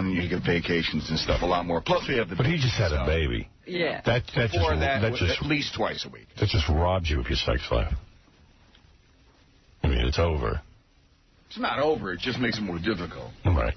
when you get vacations and stuff a lot more. Plus, we have the But he just had a baby. Yeah. That just at least twice a week. That just robs you of your sex life. I mean, it's over. It's not over. It just makes it more difficult. Right.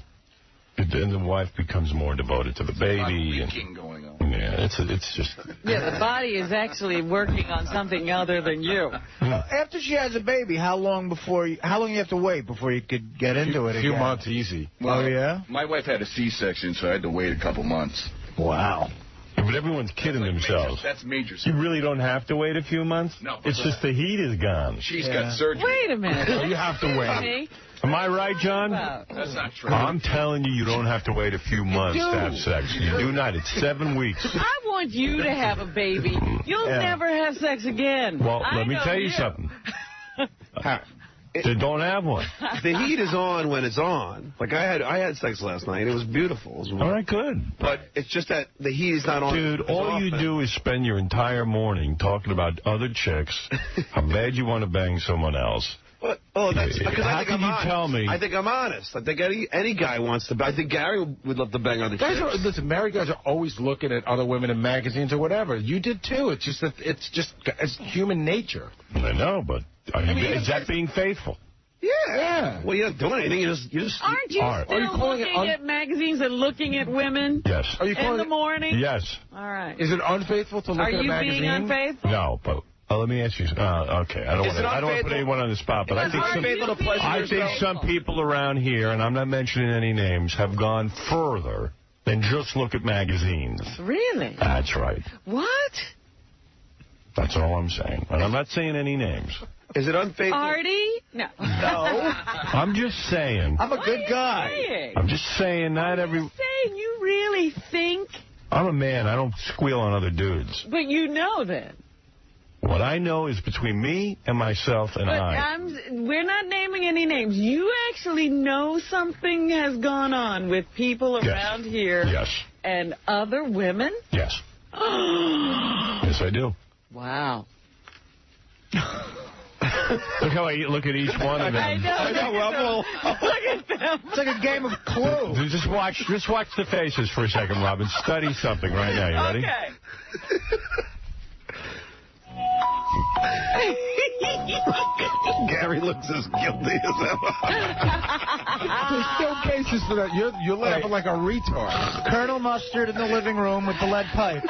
And the wife becomes more devoted to the baby. And going on. Yeah, it's just... Yeah, the body is actually working on something other than you. After she has a baby, how long you have to wait before you could get into it again? A few months, easy. Well, oh, yeah? My wife had a C-section, so I had to wait a couple months. Wow. Yeah, but everyone's kidding themselves. That's major. You really don't have to wait a few months? No. It's just the heat is gone. She's got surgery. Wait a minute. You have to wait. Am I right, John? That's not true. I'm telling you, you don't have to wait a few months to have sex. You do not. It's 7 weeks. I want you to have a baby. You'll never have sex again. Well, let me tell you something. They don't have one. The heat is on when it's on. Like, I had sex last night. It was beautiful. It was all right, good. But it's just that the heat is not on. Dude, all you do is spend your entire morning talking about other chicks, how bad you want to bang someone else. What? Oh, that's because How can you tell me? I think I'm honest. I think any guy wants to. I think Gary would love to bang other chicks. Listen, married guys are always looking at other women in magazines or whatever. You did too. It's just that it's human nature. I know, but is that being faithful? Yeah. Well, you're not doing anything. You just. Aren't you still looking at magazines and looking at women? Yes. Are you in the morning? Yes. All right. Is it unfaithful to look at a magazine? Are you being unfaithful? No, but. Let me ask you. Okay, I don't want to put anyone on the spot, but I think some people around here, and I'm not mentioning any names, have gone further than just look at magazines. Really? That's right. What? That's all I'm saying, and I'm not saying any names. Is it unfaithful? Artie? No. No. I'm just saying. I'm a good guy. Saying? I'm just saying not every. I'm saying you really think. I'm a man. I don't squeal on other dudes. But you know that. What I know is between me and myself and we're not naming any names. You actually know something has gone on with people around here. Yes. And other women? Yes. Yes, I do. Wow. Look how I look at each one of them. I know. Look at them. It's like a game of Clue. Just watch the faces for a second, Robin. Study something right now. You ready? Okay. Gary looks as guilty as ever. There's still cases for that. You're laughing like a retard. Colonel Mustard in the living room with the lead pipe.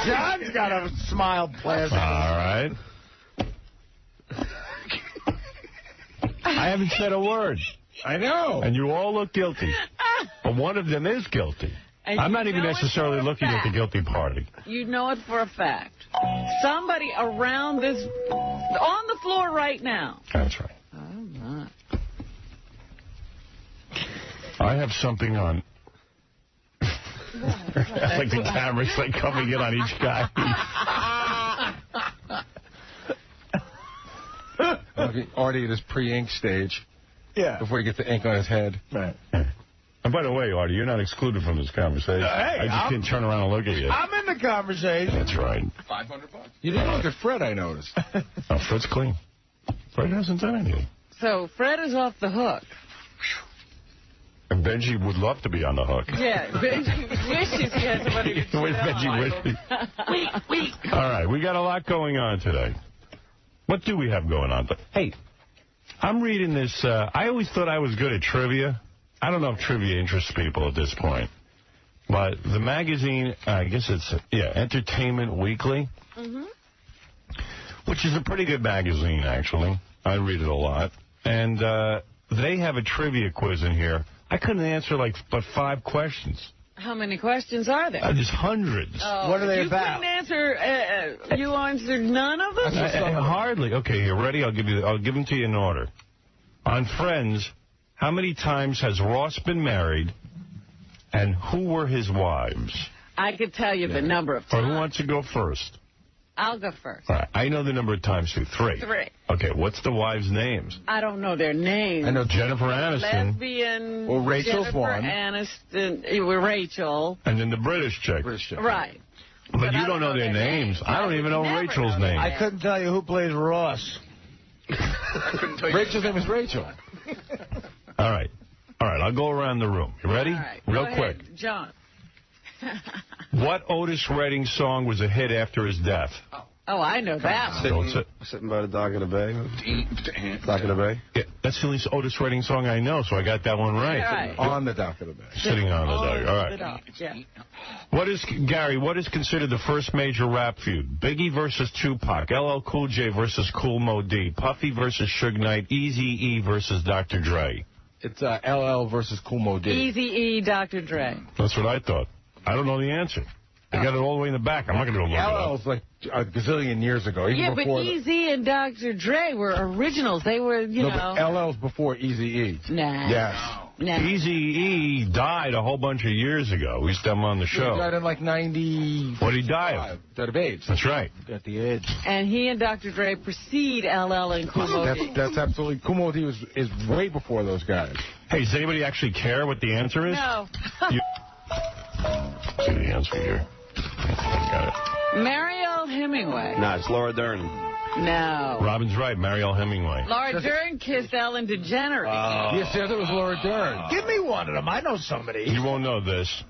John's got a smile pleasant. All right. I haven't said a word. I know. And you all look guilty. But one of them is guilty. And I'm not even necessarily looking at the guilty party. You know it for a fact. Somebody around this, on the floor right now. That's right. Oh, my. I have something on. Like the camera's like coming in on each guy. Artie at his pre-ink stage. Yeah. Before he gets the ink on his head. Right. And by the way, Artie, you're not excluded from this conversation. I just can't turn around and look at you. I'm in the conversation. That's right. $500. You didn't look at Fred, I noticed. Oh, Fred's clean. Fred hasn't done anything. So Fred is off the hook. And Benji would love to be on the hook. Yeah, Benji wishes he had somebody to cheat Where's Benji wishes? All right, we got a lot going on today. What do we have going on? Hey, I'm reading this. I always thought I was good at trivia. I don't know if trivia interests people at this point. But the magazine, I guess it's, Entertainment Weekly, which is a pretty good magazine, actually. I read it a lot. And they have a trivia quiz in here. I couldn't answer, but 5 questions. How many questions are there? There's hundreds. Oh, what are they you about? Couldn't answer, you answered none of them? Hardly. Okay, you ready? I'll give them to you in order. On Friends, how many times has Ross been married, and who were his wives? I could tell you the number of times. Or who wants to go first? I'll go first. All right. I know the number of times, too. 3. 3. Okay, what's the wives' names? I don't know their names. I know Jennifer Aniston. Lesbian. Well, Rachel's Jennifer one. Aniston. Rachel. And then the British chick. Right. But you don't know their names. I don't even know Rachel's name. I couldn't tell you who plays Ross. I couldn't tell you. Rachel's name is Rachel. All right. I'll go around the room. You ready? All right. Real Go quick. ahead, John. What Otis Redding song was a hit after his death? Oh, I know that one. Sitting by the dock of the bay. Dock of the bay. Yeah, that's the only Otis Redding song I know, so I got that one right. Right. On the dock of the bay. Sitting on the dock. All right. Yeah. What is considered the first major rap feud? Biggie versus Tupac, LL Cool J versus Kool Moe Dee, Puffy versus Suge Knight, Eazy-E versus Dr. Dre. It's LL versus Kool Moe Dee. Eazy-E, Dr. Dre. That's what I thought. I don't know the answer. I got it all the way in the back. I'm not going to go look it up. LL's like a gazillion years ago. Even Yeah, but before Eazy and Dr. Dre were originals. They were, you know. But LL's before Eazy-E. Nah. Yes. Nah. Eazy-E died a whole bunch of years ago. We used to have him on the show. He died in like 90. What did he die of? Died of AIDS. That's right. At the age. And he and Dr. Dre precede LL and Kool Moe Dee. That's absolutely. Kool Moe Dee is way before those guys. Hey, does anybody actually care what the answer is? No. See the answer here. I got it. Mariel Hemingway. Nah, it's Laura Dern. No. Robin's right. Mariel Hemingway. Laura Dern kissed Ellen DeGeneres. Yes, it was Laura Dern. Give me one of them. I know somebody. You won't know this.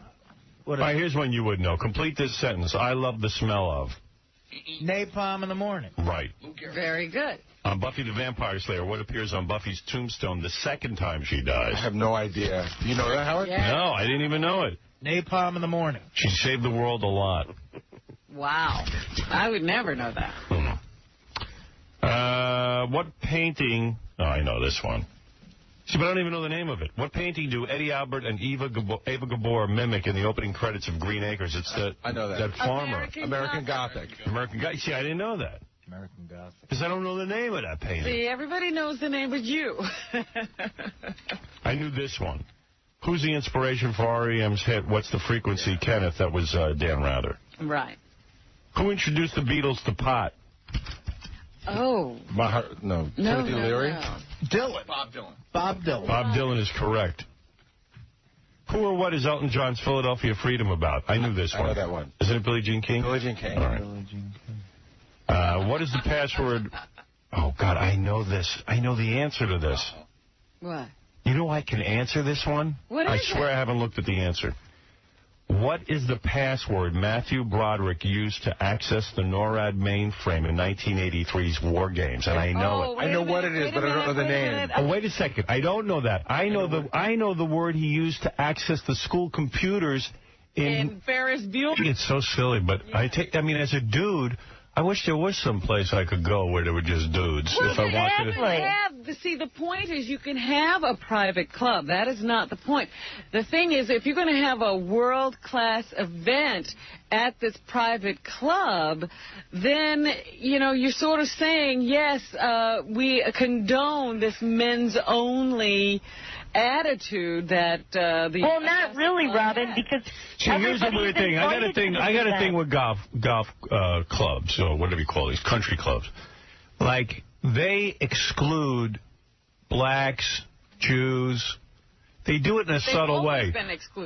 All right, here's one you would know. Complete this sentence. I love the smell of. Napalm in the morning. Right. Very good. On Buffy the Vampire Slayer, what appears on Buffy's tombstone the second time she dies? I have no idea. Do you know that, Howard? Yeah. No, I didn't even know it. Napalm in the morning. She saved the world a lot. Wow. I would never know that. What painting... Oh, I know this one. See, but I don't even know the name of it. What painting do Eddie Albert and Eva Gabor mimic in the opening credits of Green Acres? It's I know that. That farmer. American Gothic. American Gothic. See, I didn't know that. American Gothic. Because I don't know the name of that painting. See, everybody knows the name but you. I knew this one. Who's the inspiration for REM's hit, What's the Frequency, Kenneth? That was Dan Rather. Right. Who introduced the Beatles to pot? Oh. Timothy Leary? No. Dylan. Bob Dylan. Bob Dylan. Bob Dylan is correct. Who or what is Elton John's Philadelphia Freedom about? I knew this one. I know that one. Isn't it Billie Jean King? Billie Jean King. All right. What is the password? Oh, God, I know this. I know the answer to this. What? You know I can answer this one? What is I swear it? I haven't looked at the answer. What is the password Matthew Broderick used to access the NORAD mainframe in 1983's War Games? And I know it. I know what it is, but I don't know the name. Oh, wait a second. I don't know that. I know the word he used to access the school computers In Ferris Bueller. It's so silly, but I mean, as a dude, I wish there was some place I could go where there were just dudes. Well, if I wanted to. See, the point is you can have a private club. That is not the point. The thing is, if you're going to have a world-class event at this private club, then, you know, you're sort of saying, yes, we condone this men's-only attitude that the... Well, not really, Robin, because... See, here's the weird thing. I got a thing with golf clubs, or whatever you call these, country clubs. Like, they exclude blacks, Jews. They do it in a subtle way.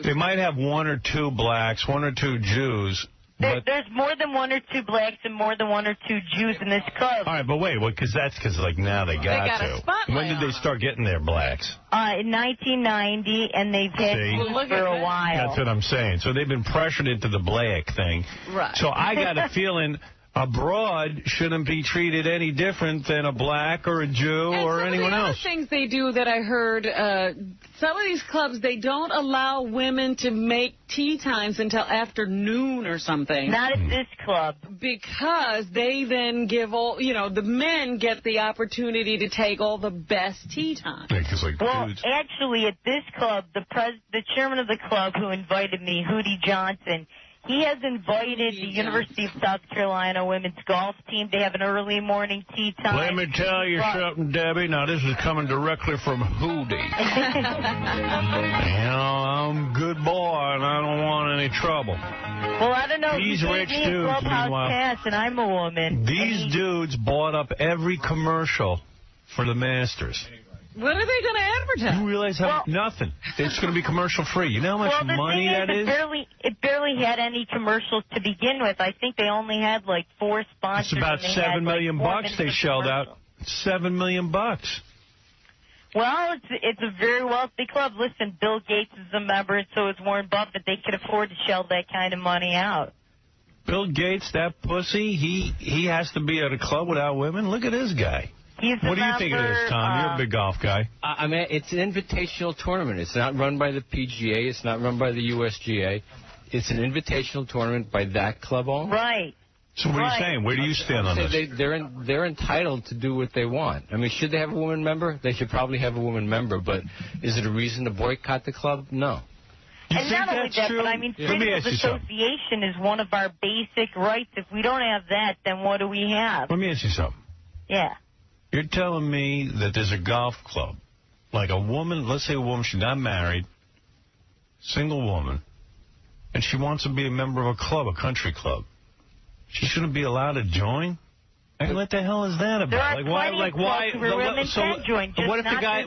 They might have one or two blacks, one or two Jews. There's more than one or two blacks and more than one or two Jews in this club. All right, but wait, because like now they got a to. spotlight When did they start getting their blacks? In 1990, and they've had Jews for a while. That's what I'm saying. So they've been pressured into the black thing. Right. So I got a feeling abroad shouldn't be treated any different than a black or a Jew or anyone else. Some of the other things they do that I heard, some of these clubs, they don't allow women to make tea times until after noon or something. Not at this club. Because they then give all, you know, the men get the opportunity to take all the best tea time. Yeah, 'cause, like, Well, dudes. actually, at this club, the chairman of the club who invited me, Hootie Johnson, he has invited the University of South Carolina women's golf team to have an early morning tea time. Let me tell you something, Debbie. Now, this is coming directly from Hootie. You know, I'm a good boy, and I don't want any trouble. Well, I don't know. These he gave rich me a dudes, clubhouse meanwhile, pass, and I'm a woman. These dudes bought up every commercial for the Masters. What are they going to advertise? You realize how nothing. It's going to be commercial free. You know how much money that is? It barely had any commercials to begin with. I think they only had like 4 sponsors. It's about $7 million bucks they shelled out. $7 million. Well, it's a very wealthy club. Listen, Bill Gates is a member, and so is Warren Buffett. They could afford to shell that kind of money out. Bill Gates, that pussy, he has to be at a club without women? Look at this guy. What do you think of this, Tom? You're a big golf guy. I mean, it's an invitational tournament. It's not run by the PGA. It's not run by the USGA. It's an invitational tournament by that club only. Right. So what are you saying? Where do you stand on this? They're entitled to do what they want. I mean, should they have a woman member? They should probably have a woman member. But is it a reason to boycott the club? No. And not only that, but I mean, freedom of association is one of our basic rights. If we don't have that, then what do we have? Let me ask you something. Yeah. You're telling me that there's a golf club, like a woman, let's say a woman, she's not married, single woman, and she wants to be a member of a club, a country club. She shouldn't be allowed to join? I mean, what the hell is that about? Why?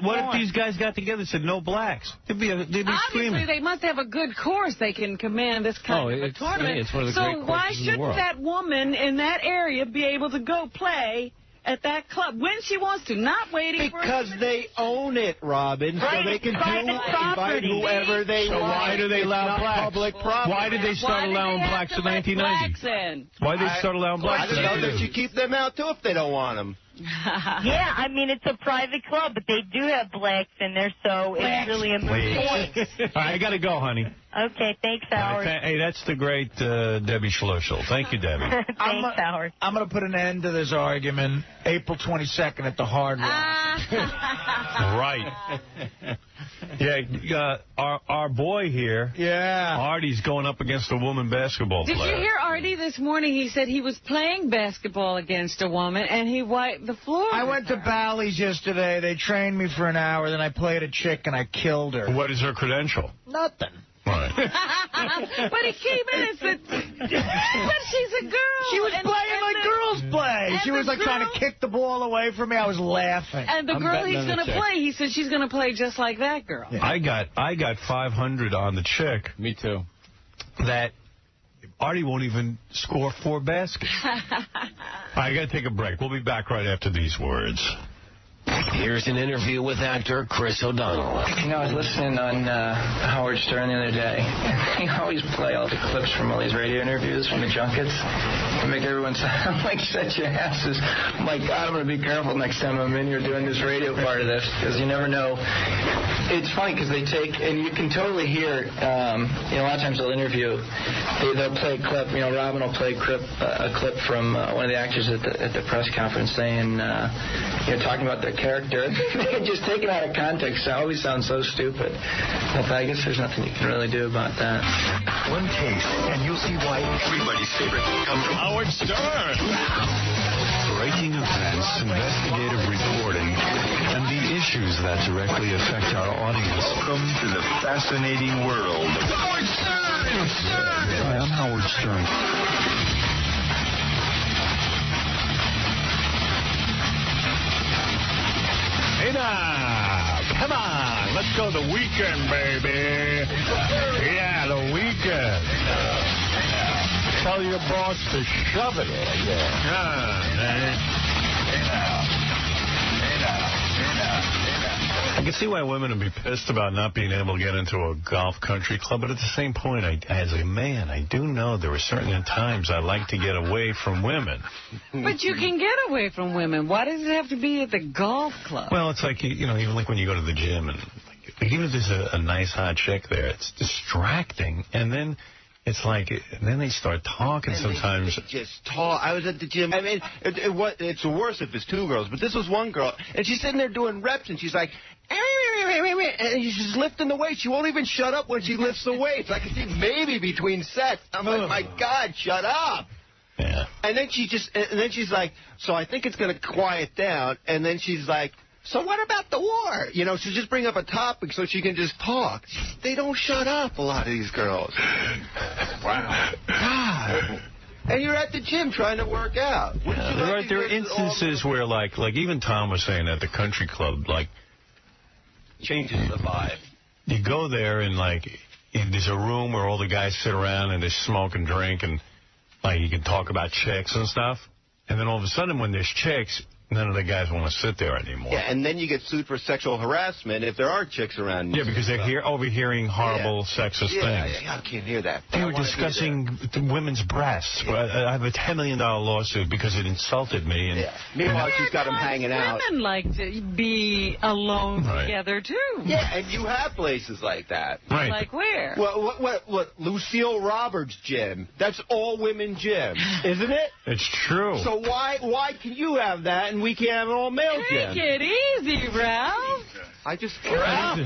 What if these guys got together and said no blacks? They'd be Obviously, screaming. they must have a good course they can command this kind of a tournament. It's one of the great so why courses in the shouldn't world. that woman in that area be able to go play at that club when she wants to, not waiting for... Because they own it, Robin, right, so they can invite whoever they want. So why do they allow blacks? Public property. Why did they start allowing blacks in 1990? Why did they start allowing blacks in 1990? I don't know. They should keep them out, too, if they don't want them. Yeah, I mean, it's a private club, but they do have blacks in there, so it's really a moot point. All right, I got to go, honey. Okay, thanks, Howard. Hey, that's the great Debbie Schlussel. Thank you, Debbie. Thanks, Howard. I'm going to put an end to this argument April 22nd at the Hard Rock. Right. Yeah, our boy here, Artie's going up against a woman basketball player. Did you hear Artie this morning? He said he was playing basketball against a woman, and he wiped the floor. I went to Bally's yesterday. They trained me for an hour. Then I played a chick, and I killed her. What is her credential? Nothing. Right. But he came in and said, but she's a girl. She was playing like girls play. She was like trying to kick the ball away from me. I was laughing. And the girl he's going to play, he said she's going to play just like that girl. Yeah. I got 500 on the chick. Me too. That Artie won't even score 4 baskets. I got to take a break. We'll be back right after these words. Here's an interview with actor Chris O'Donnell. You know, I was listening on Howard Stern the other day. They always play all the clips from all these radio interviews from the junkets to make everyone sound like such asses. I'm like, God, I'm going to be careful next time I'm in here doing this radio part of this, because you never know. It's funny because they take, and you can totally hear, a lot of times they'll interview, they'll play a clip, Robin will play a clip from one of the actors at the press conference saying, talking about their character. Just taken out of context, it always sounds so stupid. But I guess there's nothing you can really do about that. One taste, and you'll see why everybody's favorite comes from Howard Stern. Breaking events, investigative reporting, and the issues that directly affect our audience. Welcome to the fascinating world of Howard Stern! Hi, I'm Howard Stern. Hey now, come on, let's go the weekend, baby. Yeah, the weekend. Tell your boss to shove it. I can see why women would be pissed about not being able to get into a golf country club, but at the same point, as a man, I do know there are certain times I like to get away from women. But you can get away from women. Why does it have to be at the golf club? Well, it's like, even like when you go to the gym, and even if there's a nice hot chick there, it's distracting, and then... It's like, then they start talking sometimes. They just talk. I was at the gym. I mean, it's worse if it's 2 girls, but this was 1 girl. And she's sitting there doing reps, and she's like, and she's lifting the weight. She won't even shut up when she lifts the weights. I can see maybe between sets. I'm like, my God, shut up. Yeah. And then she's like, so I think it's going to quiet down. And then she's like, so what about the war? She'll just bring up a topic so she can just talk. They don't shut up, a lot of these girls. Wow. God. And you're at the gym trying to work out. There are instances where, like even Tom was saying at the country club, changes the vibe. You go there and, there's a room where all the guys sit around and they smoke and drink and, you can talk about chicks and stuff. And then all of a sudden when there's chicks, none of the guys want to sit there anymore. Yeah, and then you get sued for sexual harassment if there are chicks around. Yeah, because they're overhearing horrible sexist things. Yeah, I can't hear that. They were discussing women's breasts. I have a $10 million lawsuit because it insulted me. And Meanwhile, she's got them hanging out. Women like to be alone together, too. Yeah, and you have places like that. Right. Like where? Well, what Lucille Roberts' gym. That's all women gym, isn't it? It's true. So why can you have that and we can't have an all-male gym? Take it easy, Ralph. I just... Ralph.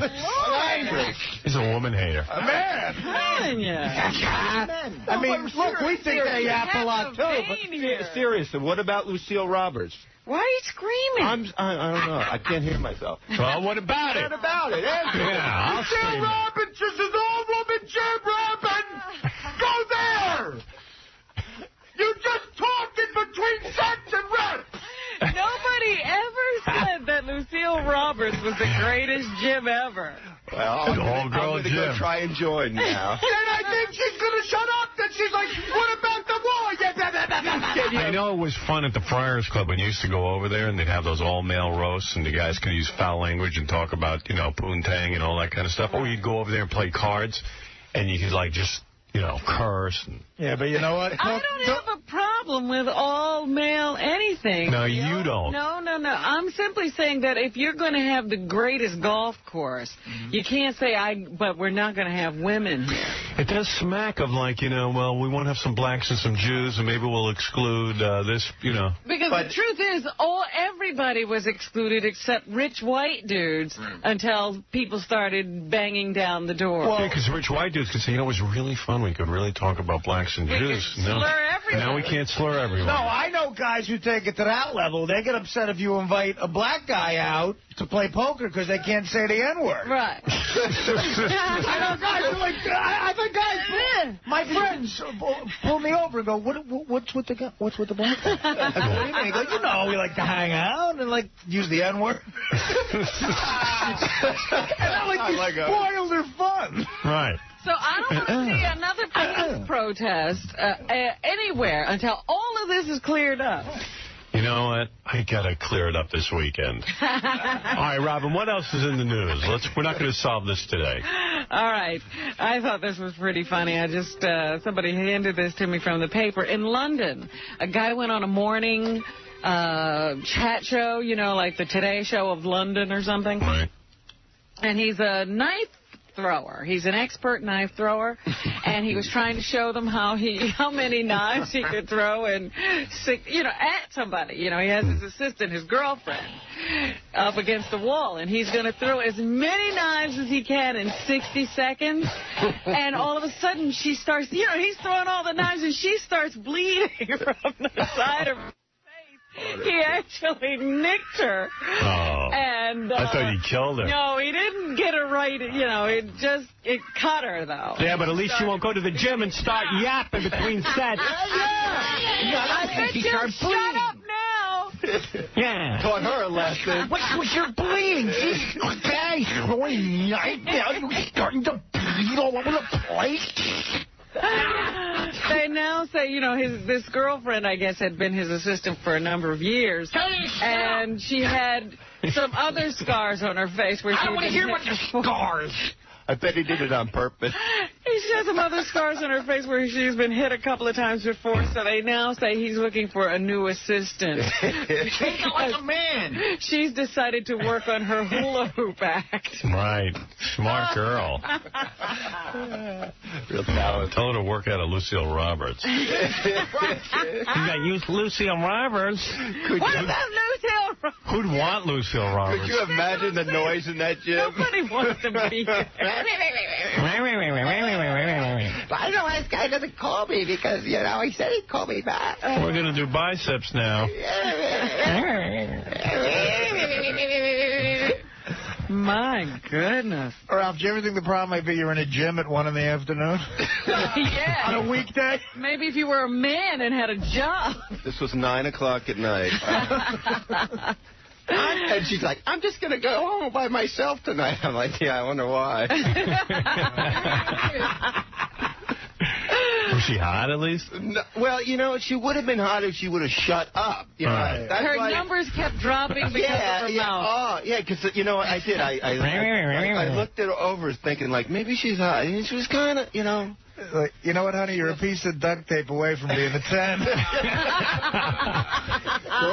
He's a woman hater. A man. Telling you. I mean, look, we think they yap a lot, too. But seriously, what about Lucille Roberts? Why are you screaming? I don't know. I can't hear myself. Well, what about it? What about it? Yeah, Lucille Roberts is an all-woman gym, Robin! Go there! You just talk in between sets and reps! Nobody ever said that Lucille Roberts was the greatest gym ever. Well, I'm going to go try and join now. And I think she's going to shut up. Then she's like, what about the war? I know it was fun at the Friars Club when you used to go over there and they'd have those all-male roasts and the guys could use foul language and talk about, poontang and all that kind of stuff. Or you'd go over there and play cards and you could, just... curse. Yeah, but you know what? I don't have a problem with all male anything. No, you don't. No. I'm simply saying that if you're going to have the greatest golf course, you can't say, but we're not going to have women here. It does smack of well, we want to have some blacks and some Jews, and maybe we'll exclude this, Because the truth is, everybody was excluded except rich white dudes until people started banging down the door. Well, because rich white dudes could say, it was really fun. We could really talk about blacks and Jews. Slur everyone. Now we can't slur everyone. No, I know guys who take it to that level. They get upset if you invite a black guy out to play poker because they can't say the N-word. Right. I know guys who are like, I think guys, my friends pull me over and go, what's with the black guy? I go, what do you mean? He goes, we like to hang out and use the N-word. And I'm like, you spoiled their fun. Right. So I don't want to see another peace protest anywhere until all of this is cleared up. You know what? I got to clear it up this weekend. All right, Robin, what else is in the news? We're not going to solve this today. All right. I thought this was pretty funny. Somebody handed this to me from the paper. In London, a guy went on a morning chat show, like the Today Show of London or something. Right. And he's a knife thrower. He's an expert knife thrower, and he was trying to show them how many knives he could throw and at somebody. He has his assistant, his girlfriend, up against the wall, and he's going to throw as many knives as he can in 60 seconds. And all of a sudden, she starts, he's throwing all the knives, and she starts bleeding from the side of her face. He actually nicked her. Oh. And I thought he killed her. No, he didn't get her right. It cut her, though. Yeah, but at least you won't go to the gym and start yapping between sets. I bet you'll shut up now. Yeah. Taught her a lesson. What's your bleeding? This guy's throwing knife now. You're starting to bleed all over the place. They now say, this girlfriend, I guess, had been his assistant for a number of years, and she had some other scars on her face where she. I want to hear what your scars. I bet he did it on purpose. She has some other scars on her face where she's been hit a couple of times before, so they now say he's looking for a new assistant. Take it like a man. She's decided to work on her hula hoop act. Right. Smart girl. Real talent. Tell her to work out of Lucille Roberts. You got used Lucille Roberts. What about Lucille Roberts? Who'd want Lucille Roberts? Could you imagine the noise in that gym? Nobody wants to be there. I know this guy doesn't call me because, he said he'd call me back. We're going to do biceps now. My goodness. Ralph, do you ever think the problem might be you're in a gym at 1 in the afternoon? Yeah. On a weekday? Maybe if you were a man and had a job. This was 9 o'clock at night. And she's like, I'm just going to go home by myself tonight. I'm like, yeah, I wonder why. Was she hot, at least? No, well, you know, she would have been hot if she would have shut up. You know, Right. Her numbers kept dropping because of her mouth. Oh, yeah, because, you know what I did? I looked it over thinking, like, maybe she's hot. And she was kind of, you know. Like, you know what, honey? You're a piece of duct tape away from being a 10.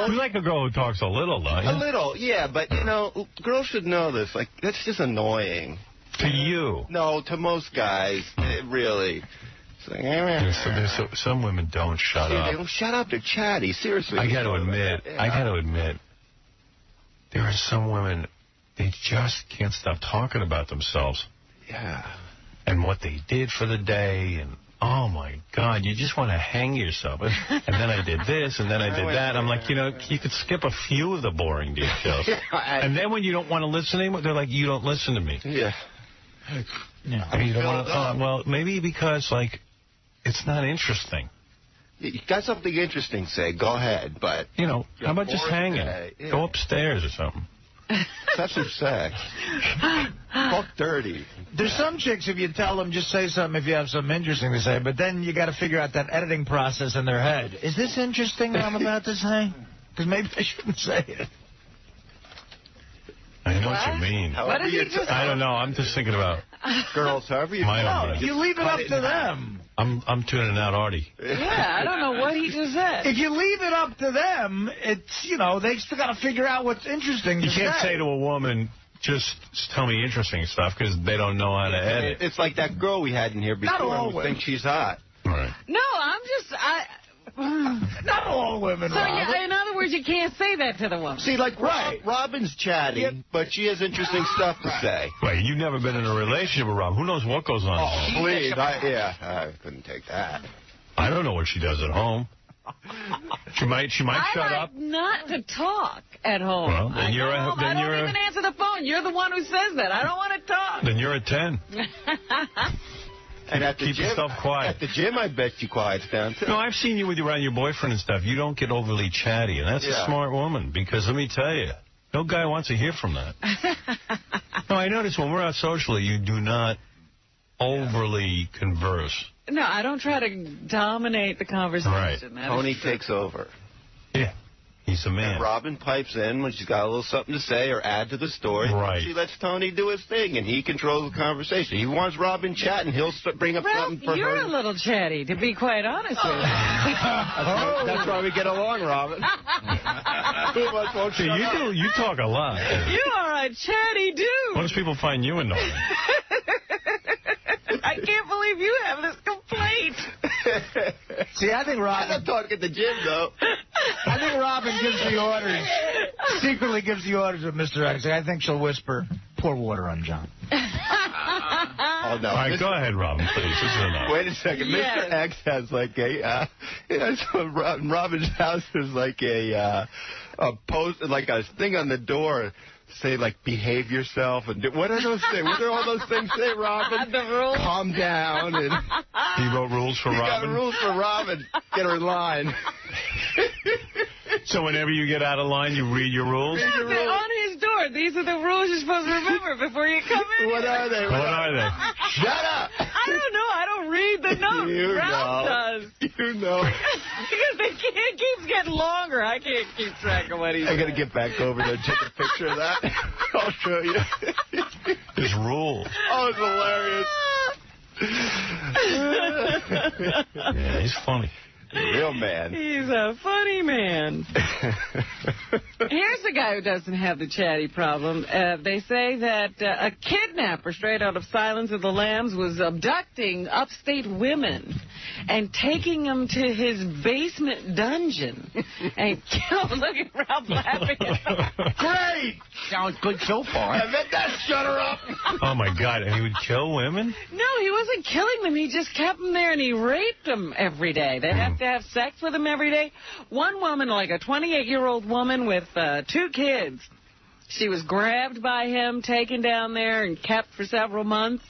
You like a girl who talks a little, though. A little, yeah, but, you know, girls should know this. Like, that's just annoying. To you? No, to most guys, really. It's like, some women don't shut up. They don't shut up. They're chatty. Seriously. I got to admit, there are some women, they just can't stop talking about themselves. Yeah. And what they did for the day, and oh my God, you just want to hang yourself. And then I did this, and then I did that. I'm like, you know, you could skip a few of the boring details. And then when you don't want to listen anymore, they're like, you don't listen to me. Yeah. I mean, you don't want to, well, maybe because, like, it's not interesting. You got something interesting, say, go ahead, but... You know, how about just hanging? Yeah. Go upstairs or something. Such a sex. Fuck dirty. There's some chicks, if you tell them, just say something if you have something interesting to say, but then you got to figure out that editing process in their head. Is this interesting what I'm about to say? Because maybe I shouldn't say it. I know what you mean. What did he just I don't know. I'm just thinking about girls. However you you leave it up to them. I'm tuning out Artie. Yeah, I don't know what he just said. If you leave it up to them, it's, you know, they still got to figure out what's interesting. You can't say to a woman, just tell me interesting stuff, because they don't know how to edit. It's like that girl we had in here before who thinks she's hot. Right. No, I'm just... Not all women, So, yeah, in other words, you can't say that to the woman. See, like, Robin's chatty, but she has interesting stuff to say. Wait, you've never been in a relationship with Rob. Who knows what goes on? Oh, please. I couldn't take that. I don't know what she does at home. She might shut up. Not to talk at home. Well, then you're I don't even answer the phone. You're the one who says that. I don't want to talk. Then you're a 10. And at the Keep gym, yourself quiet. At the gym, I bet you quiet's down, too. No, I've seen you around your boyfriend and stuff. You don't get overly chatty, and that's a smart woman, because let me tell you, no guy wants to hear from that. No, I notice when we're out socially, you do not overly converse. No, I don't try to dominate the conversation. Right. Tony takes over. Yeah. He's a man. And Robin pipes in when she's got a little something to say or add to the story. Right. She lets Tony do his thing, and he controls the conversation. He wants Robin chatting. He'll bring up something for her. You're a little chatty, to be quite honest with you. That's why we get along, Robin. You talk a lot. You are a chatty dude. Most people find you annoying. I can't believe you have this complaint. See, I think Robin... I'm talking at the gym, though. I think Robin gives the orders, secretly gives the orders of Mr. X. I think she'll whisper, pour water on John. Oh, no. All right, go ahead, Robin, please. This is enough. Wait a second. Yes. Mr. X has like a... so Robin's house is like a post, like a thing on the door... Say, like, behave yourself. And what are those things? What do all those things say, Robin? The rules. Calm down. And he wrote rules for Robin? He got rules for Robin. Get her in line. So whenever you get out of line, you read your rules? Yeah, they're on his door. These are the rules you're supposed to remember before you come in. What are they? What are they? Shut up. I don't know. I don't read the notes. Ralph does. You know. Because they keeps getting longer. I can't keep track of what he's I got to get back over there and take a picture of that. I'll show you. His rules. Oh, it's hilarious. Yeah, he's funny. Real man. He's a funny man. Here's a guy who doesn't have the chatty problem. They say that a kidnapper straight out of Silence of the Lambs was abducting upstate women and taking them to his basement dungeon. And look at Ralph laughing. Great! Sounds good so far. I bet that shut her up. Oh, my God. And he would kill women? No, he wasn't killing them. He just kept them there, and he raped them every day. They'd have to have sex with him every day. One woman, like a 28-year-old woman with 2 kids, she was grabbed by him, taken down there, and kept for several months.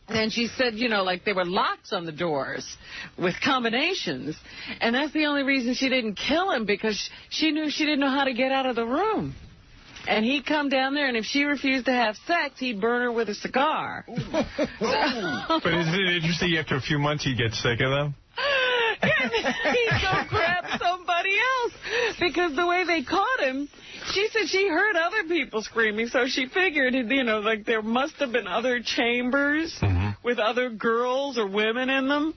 And she said, you know, like there were locks on the doors with combinations. And that's the only reason she didn't kill him, because she knew she didn't know how to get out of the room. And he'd come down there, and if she refused to have sex, he'd burn her with a cigar. But isn't it interesting after a few months you get sick of them? He'd go grab somebody else. Because the way they caught him, she said she heard other people screaming, so she figured, like there must have been other chambers with other girls or women in them.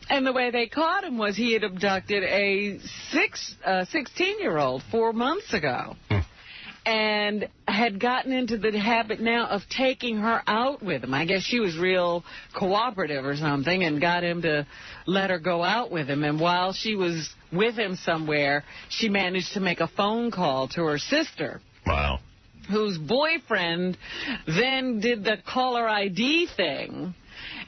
And the way they caught him was he had abducted a 16-year-old 4 months ago. And had gotten into the habit now of taking her out with him. I guess she was real cooperative or something and got him to let her go out with him. And while she was with him somewhere, she managed to make a phone call to her sister. Wow. Whose boyfriend then did the caller ID thing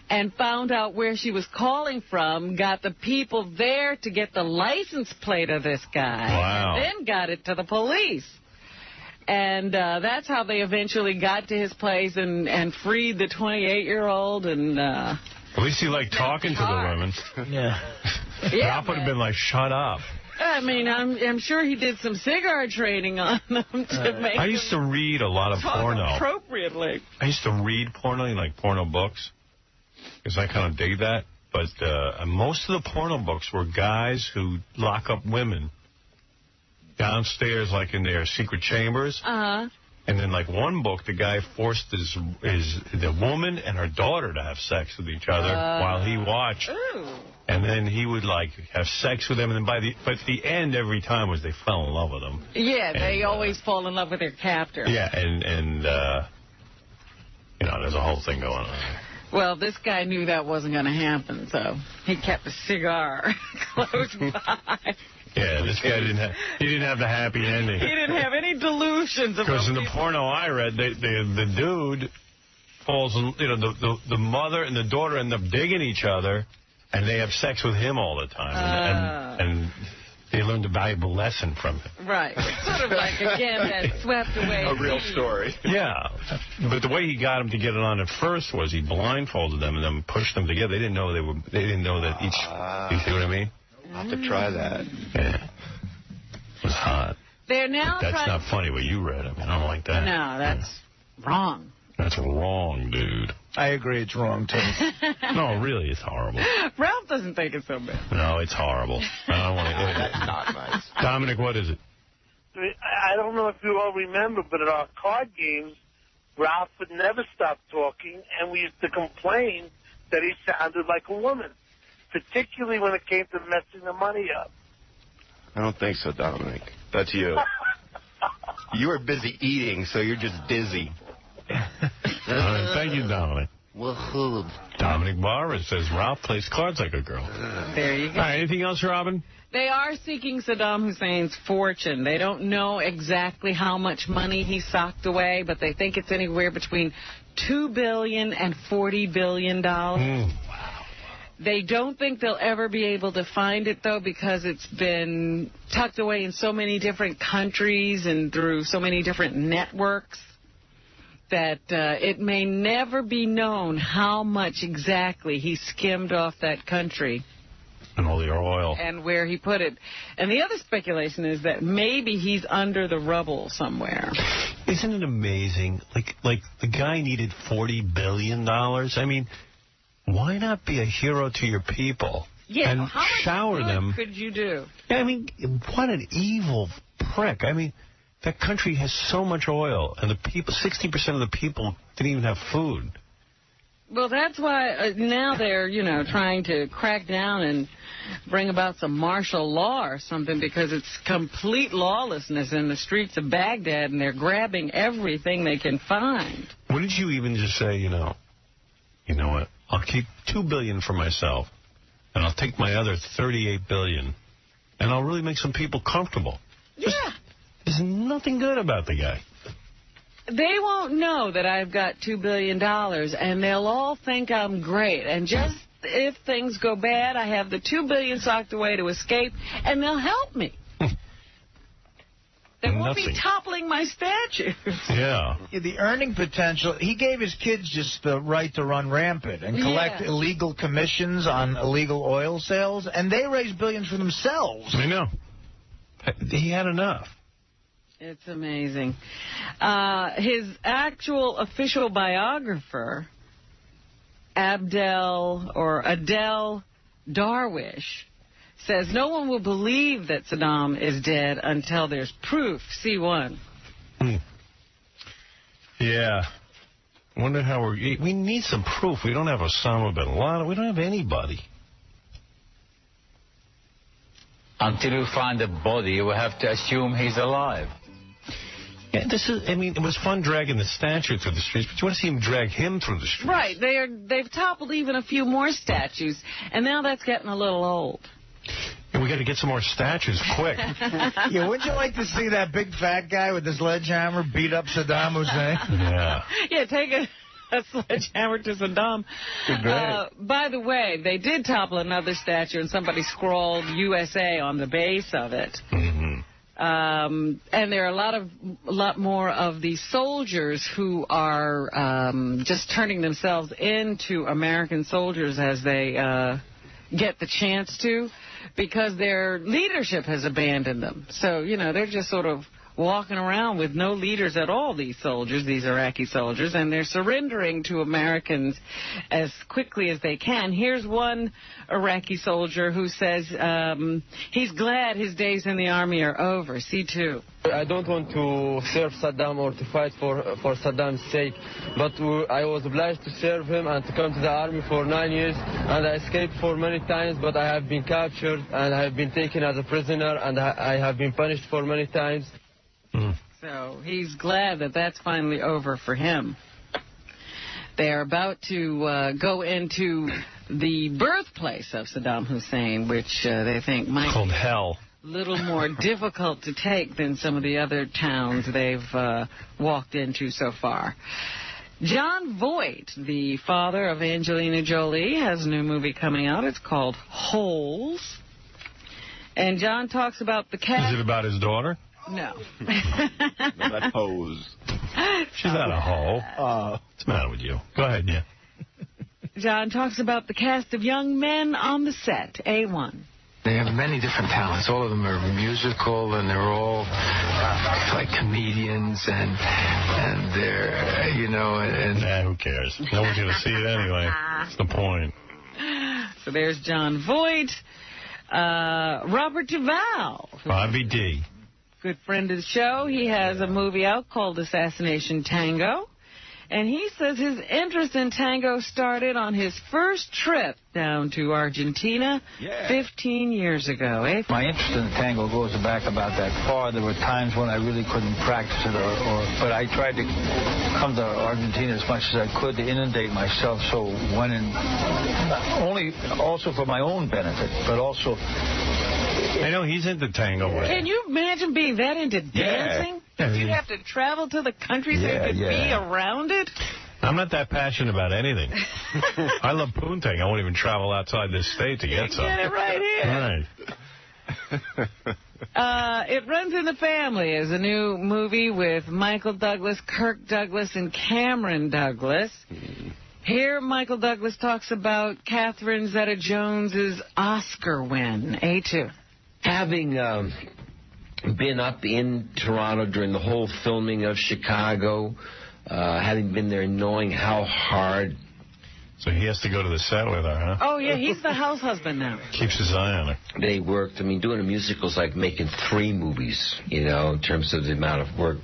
and found out where she was calling from, got the people there to get the license plate of this guy. Wow. And then got it to the police. And that's how they eventually got to his place and freed the 28-year-old. And at least he liked talking to the women. Yeah. Ralph would have been like, shut up. I mean, I'm sure he did some cigar training on them to make I used to read a lot of talk porno. appropriately. I used to read porno, like porno books, because I kind of dig that. But most of the porno books were guys who lock up women downstairs, like in their secret chambers. Uh-huh. And then, like, one book, the guy forced the woman and her daughter to have sex with each other while he watched. Ooh. And then he would, like, have sex with them. And then but the end every time was they fell in love with him. Yeah, they always fall in love with their captor. Yeah, and there's a whole thing going on. Well, this guy knew that wasn't going to happen, so he kept a cigar close by. Yeah, this guy didn't have the happy ending. He didn't have any delusions about because in the porno I read, the dude falls, the mother and the daughter end up digging each other, and they have sex with him all the time, and they learned a valuable lesson from it. Right. It's sort of like, again, that swept away. A real story. Yeah. But the way he got them to get it on at first was he blindfolded them and then pushed them together. They didn't know that each. You see what I mean? I'll have to try that. Yeah. It was hot. They're now That's trying... not funny what you read. I mean, I don't like that. No, that's wrong. That's wrong, dude. I agree it's wrong, too. No, really, it's horrible. Ralph doesn't think it's so bad. No, it's horrible. I don't want to. That's not nice. Dominic, what is it? I don't know if you all remember, but at our card games, Ralph would never stop talking, and we used to complain that he sounded like a woman, particularly when it came to messing the money up. I don't think so, Dominic. That's you. You were busy eating, so you're just dizzy. Thank you, Dominic. Woohoo. Dominic Barber says Ralph plays cards like a girl. There you go. All right, anything else, Robin? They are seeking Saddam Hussein's fortune. They don't know exactly how much money he socked away, but they think it's anywhere between $2 billion and $40 billion. Wow. They don't think they'll ever be able to find it, though, because it's been tucked away in so many different countries and through so many different networks that it may never be known how much exactly he skimmed off that country. And all the oil. And where he put it. And the other speculation is that maybe he's under the rubble somewhere. Isn't it amazing? Like the guy needed $40 billion. I mean, why not be a hero to your people? Yeah, and how much shower good them? Could you do? I mean, what an evil prick. I mean, that country has so much oil, and the people, 60% of the people didn't even have food. Well, that's why now they're, trying to crack down and bring about some martial law or something, because it's complete lawlessness in the streets of Baghdad, and they're grabbing everything they can find. Wouldn't you even just say, you know what, I'll keep $2 billion for myself, and I'll take my other $38 billion, and I'll really make some people comfortable. Yeah. There's nothing good about the guy. They won't know that I've got $2 billion, and they'll all think I'm great. And just if things go bad, I have the $2 billion socked away to escape, and they'll help me. They won't be toppling my statue. Yeah. The earning potential, he gave his kids just the right to run rampant and collect illegal commissions on illegal oil sales, and they raise billions for themselves. I know. He had enough. It's amazing. His actual official biographer, Adel Darwish, says no one will believe that Saddam is dead until there's proof. C1. Yeah. I wonder how we need some proof. We don't have Osama bin Laden. We don't have anybody. Until you find a body, you will have to assume he's alive. Yeah, it was fun dragging the statue through the streets, but you want to see him drag him through the streets. Right. They've toppled even a few more statues, and now that's getting a little old. And we got to get some more statues quick. Yeah, wouldn't you like to see that big fat guy with the sledgehammer beat up Saddam Hussein? Yeah. Yeah, take a sledgehammer to Saddam. By the way, they did topple another statue, and somebody scrawled USA on the base of it. Mm-hmm. And there are a lot more of the soldiers who are just turning themselves into American soldiers as they get the chance to, because their leadership has abandoned them. So, they're just sort of walking around with no leaders at all, these soldiers, these Iraqi soldiers, and they're surrendering to Americans as quickly as they can. Here's one Iraqi soldier who says he's glad his days in the army are over. C2. I don't want to serve Saddam or to fight for Saddam's sake, but I was obliged to serve him and to come to the army for 9 years, and I escaped for many times, but I have been captured and I have been taken as a prisoner, and I have been punished for many times. So he's glad that that's finally over for him. They are about to go into the birthplace of Saddam Hussein, which they think might be hell. A little more difficult to take than some of the other towns they've walked into so far. Jon Voight, the father of Angelina Jolie, has a new movie coming out. It's called Holes. And John talks about the cat. Is it about his daughter? No. No, that's Hose. She's not a hole. What's the matter with you? Go ahead, yeah. John talks about the cast of young men on the set. A1. They have many different talents. All of them are musical, and they're all like comedians, and they're, who cares? No one's going to see it anyway. That's the point. So there's Jon Voight. Robert Duvall. Bobby D. Good friend of the show. He has a movie out called Assassination Tango. And he says his interest in tango started on his first trip down to Argentina 15 years ago. My interest in tango goes back about that far. There were times when I really couldn't practice it, but I tried to come to Argentina as much as I could to inundate myself. So when also for my own benefit, but also... I know he's into tango. Can you imagine being that into dancing? Yeah. You'd have to travel to the country so you could be around it? I'm not that passionate about anything. I love poontang. I won't even travel outside this state to get some. Get it right here. Right. It Runs in the Family is a new movie with Michael Douglas, Kirk Douglas, and Cameron Douglas. Here, Michael Douglas talks about Catherine Zeta-Jones's Oscar win. A2. Having been up in Toronto during the whole filming of Chicago, having been there, knowing how hard... So he has to go to the set with her, huh? Oh, yeah, he's the house husband now. Keeps his eye on her. They worked. I mean, doing a musical is like making 3 movies, in terms of the amount of work.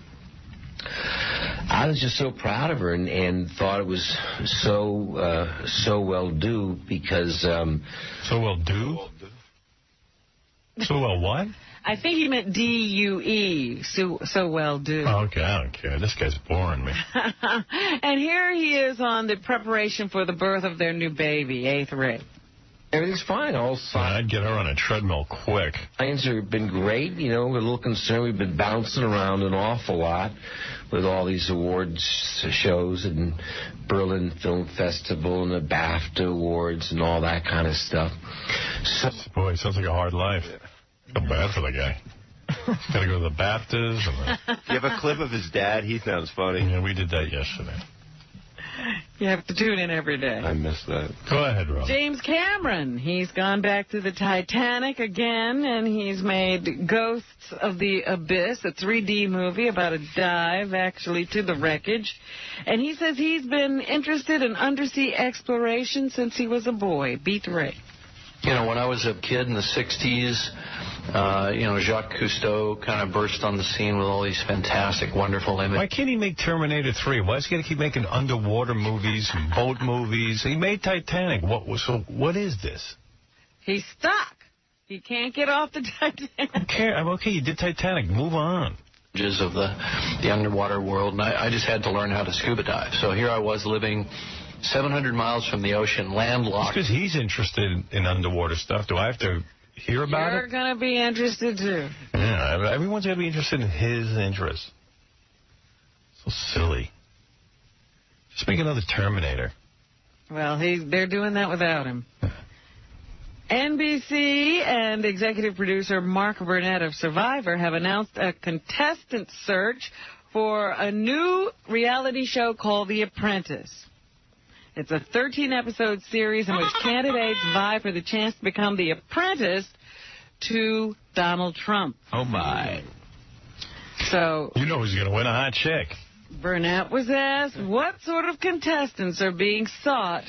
I was just so proud of her and thought it was so well due because... so well due? So well what? I think he meant D-U-E, so well do. Oh, okay, I don't care. This guy's boring me. And here he is on the preparation for the birth of their new baby, A3. Everything's fine. All fine. I'd get her on a treadmill quick. Science have been great. We're a little concerned. We've been bouncing around an awful lot with all these awards shows and Berlin Film Festival and the BAFTA Awards and all that kind of stuff. So, boy, sounds like a hard life. Feel bad for the guy. Got to go to the BAFTAs. And you have a clip of his dad? He sounds funny. Yeah, we did that yesterday. You have to tune in every day. I missed that. Go ahead, Rob. James Cameron, he's gone back to the Titanic again, and he's made Ghosts of the Abyss, a 3D movie about a dive, actually, to the wreckage. And he says he's been interested in undersea exploration since he was a boy. Beat Ray. You know, when I was a kid in the 60s, Jacques Cousteau kind of burst on the scene with all these fantastic, wonderful images. Why can't he make Terminator 3? Why is he going to keep making underwater movies and boat movies? He made Titanic. What is this? He's stuck. He can't get off the Titanic. Okay, you did Titanic. Move on. Of the underwater world, and I just had to learn how to scuba dive. So here I was living 700 miles from the ocean, landlocked. Because he's interested in underwater stuff. Do I have to hear about You're going to be interested, too. Yeah, everyone's going to be interested in his interests. So silly. Just make another Terminator. Well, they're doing that without him. NBC and executive producer Mark Burnett of Survivor have announced a contestant search for a new reality show called The Apprentice. It's a 13-episode series in which candidates vie for the chance to become the apprentice to Donald Trump. Oh, my. So, you know who's going to win, a hot chick. Burnett was asked what sort of contestants are being sought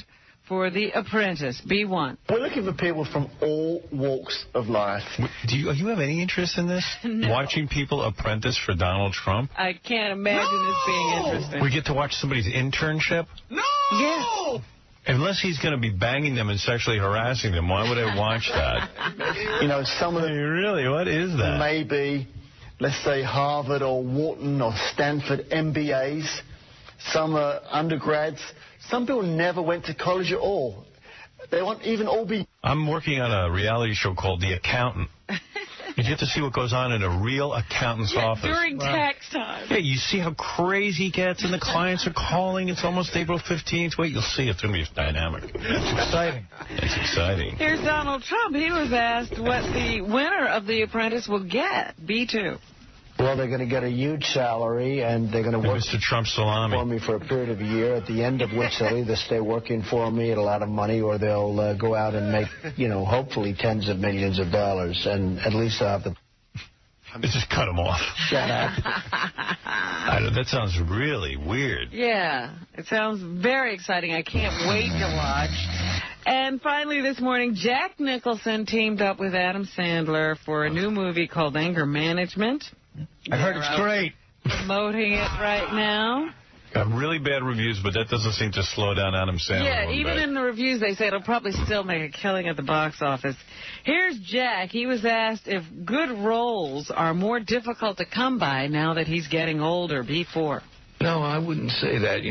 for The Apprentice. B1. We're looking for people from all walks of life. Do you have any interest in this? No. Watching people apprentice for Donald Trump? I can't imagine this being interesting. We get to watch somebody's internship? No! Yes. Unless he's going to be banging them and sexually harassing them, why would I watch that? You know, some of them... Really? What is that? Maybe, let's say, Harvard or Wharton or Stanford MBAs. Some are undergrads. Some people never went to college at all. They won't even all be... I'm working on a reality show called The Accountant. You get to see what goes on in a real accountant's office. During tax time. Yeah, you see how crazy he gets, and the clients are calling. It's almost April 15th. Wait, you'll see. It's going to be dynamic. It's exciting. It's exciting. Here's Donald Trump. He was asked what the winner of The Apprentice will get. B2. Well, they're going to get a huge salary, and they're going to work Mr. Trump salami for me for a period of a year, at the end of which they'll either stay working for me at a lot of money, or they'll go out and make, hopefully tens of millions of dollars, and at least I'll have the... Just cut him off. Shut up. That sounds really weird. Yeah, it sounds very exciting. I can't wait to watch. And finally this morning, Jack Nicholson teamed up with Adam Sandler for a new movie called Anger Management. I heard it's great. Promoting it right now. Got really bad reviews, but that doesn't seem to slow down Adam Sandler. Yeah, even in the reviews, they say it'll probably still make a killing at the box office. Here's Jack. He was asked if good roles are more difficult to come by now that he's getting older. B4. No, I wouldn't say that.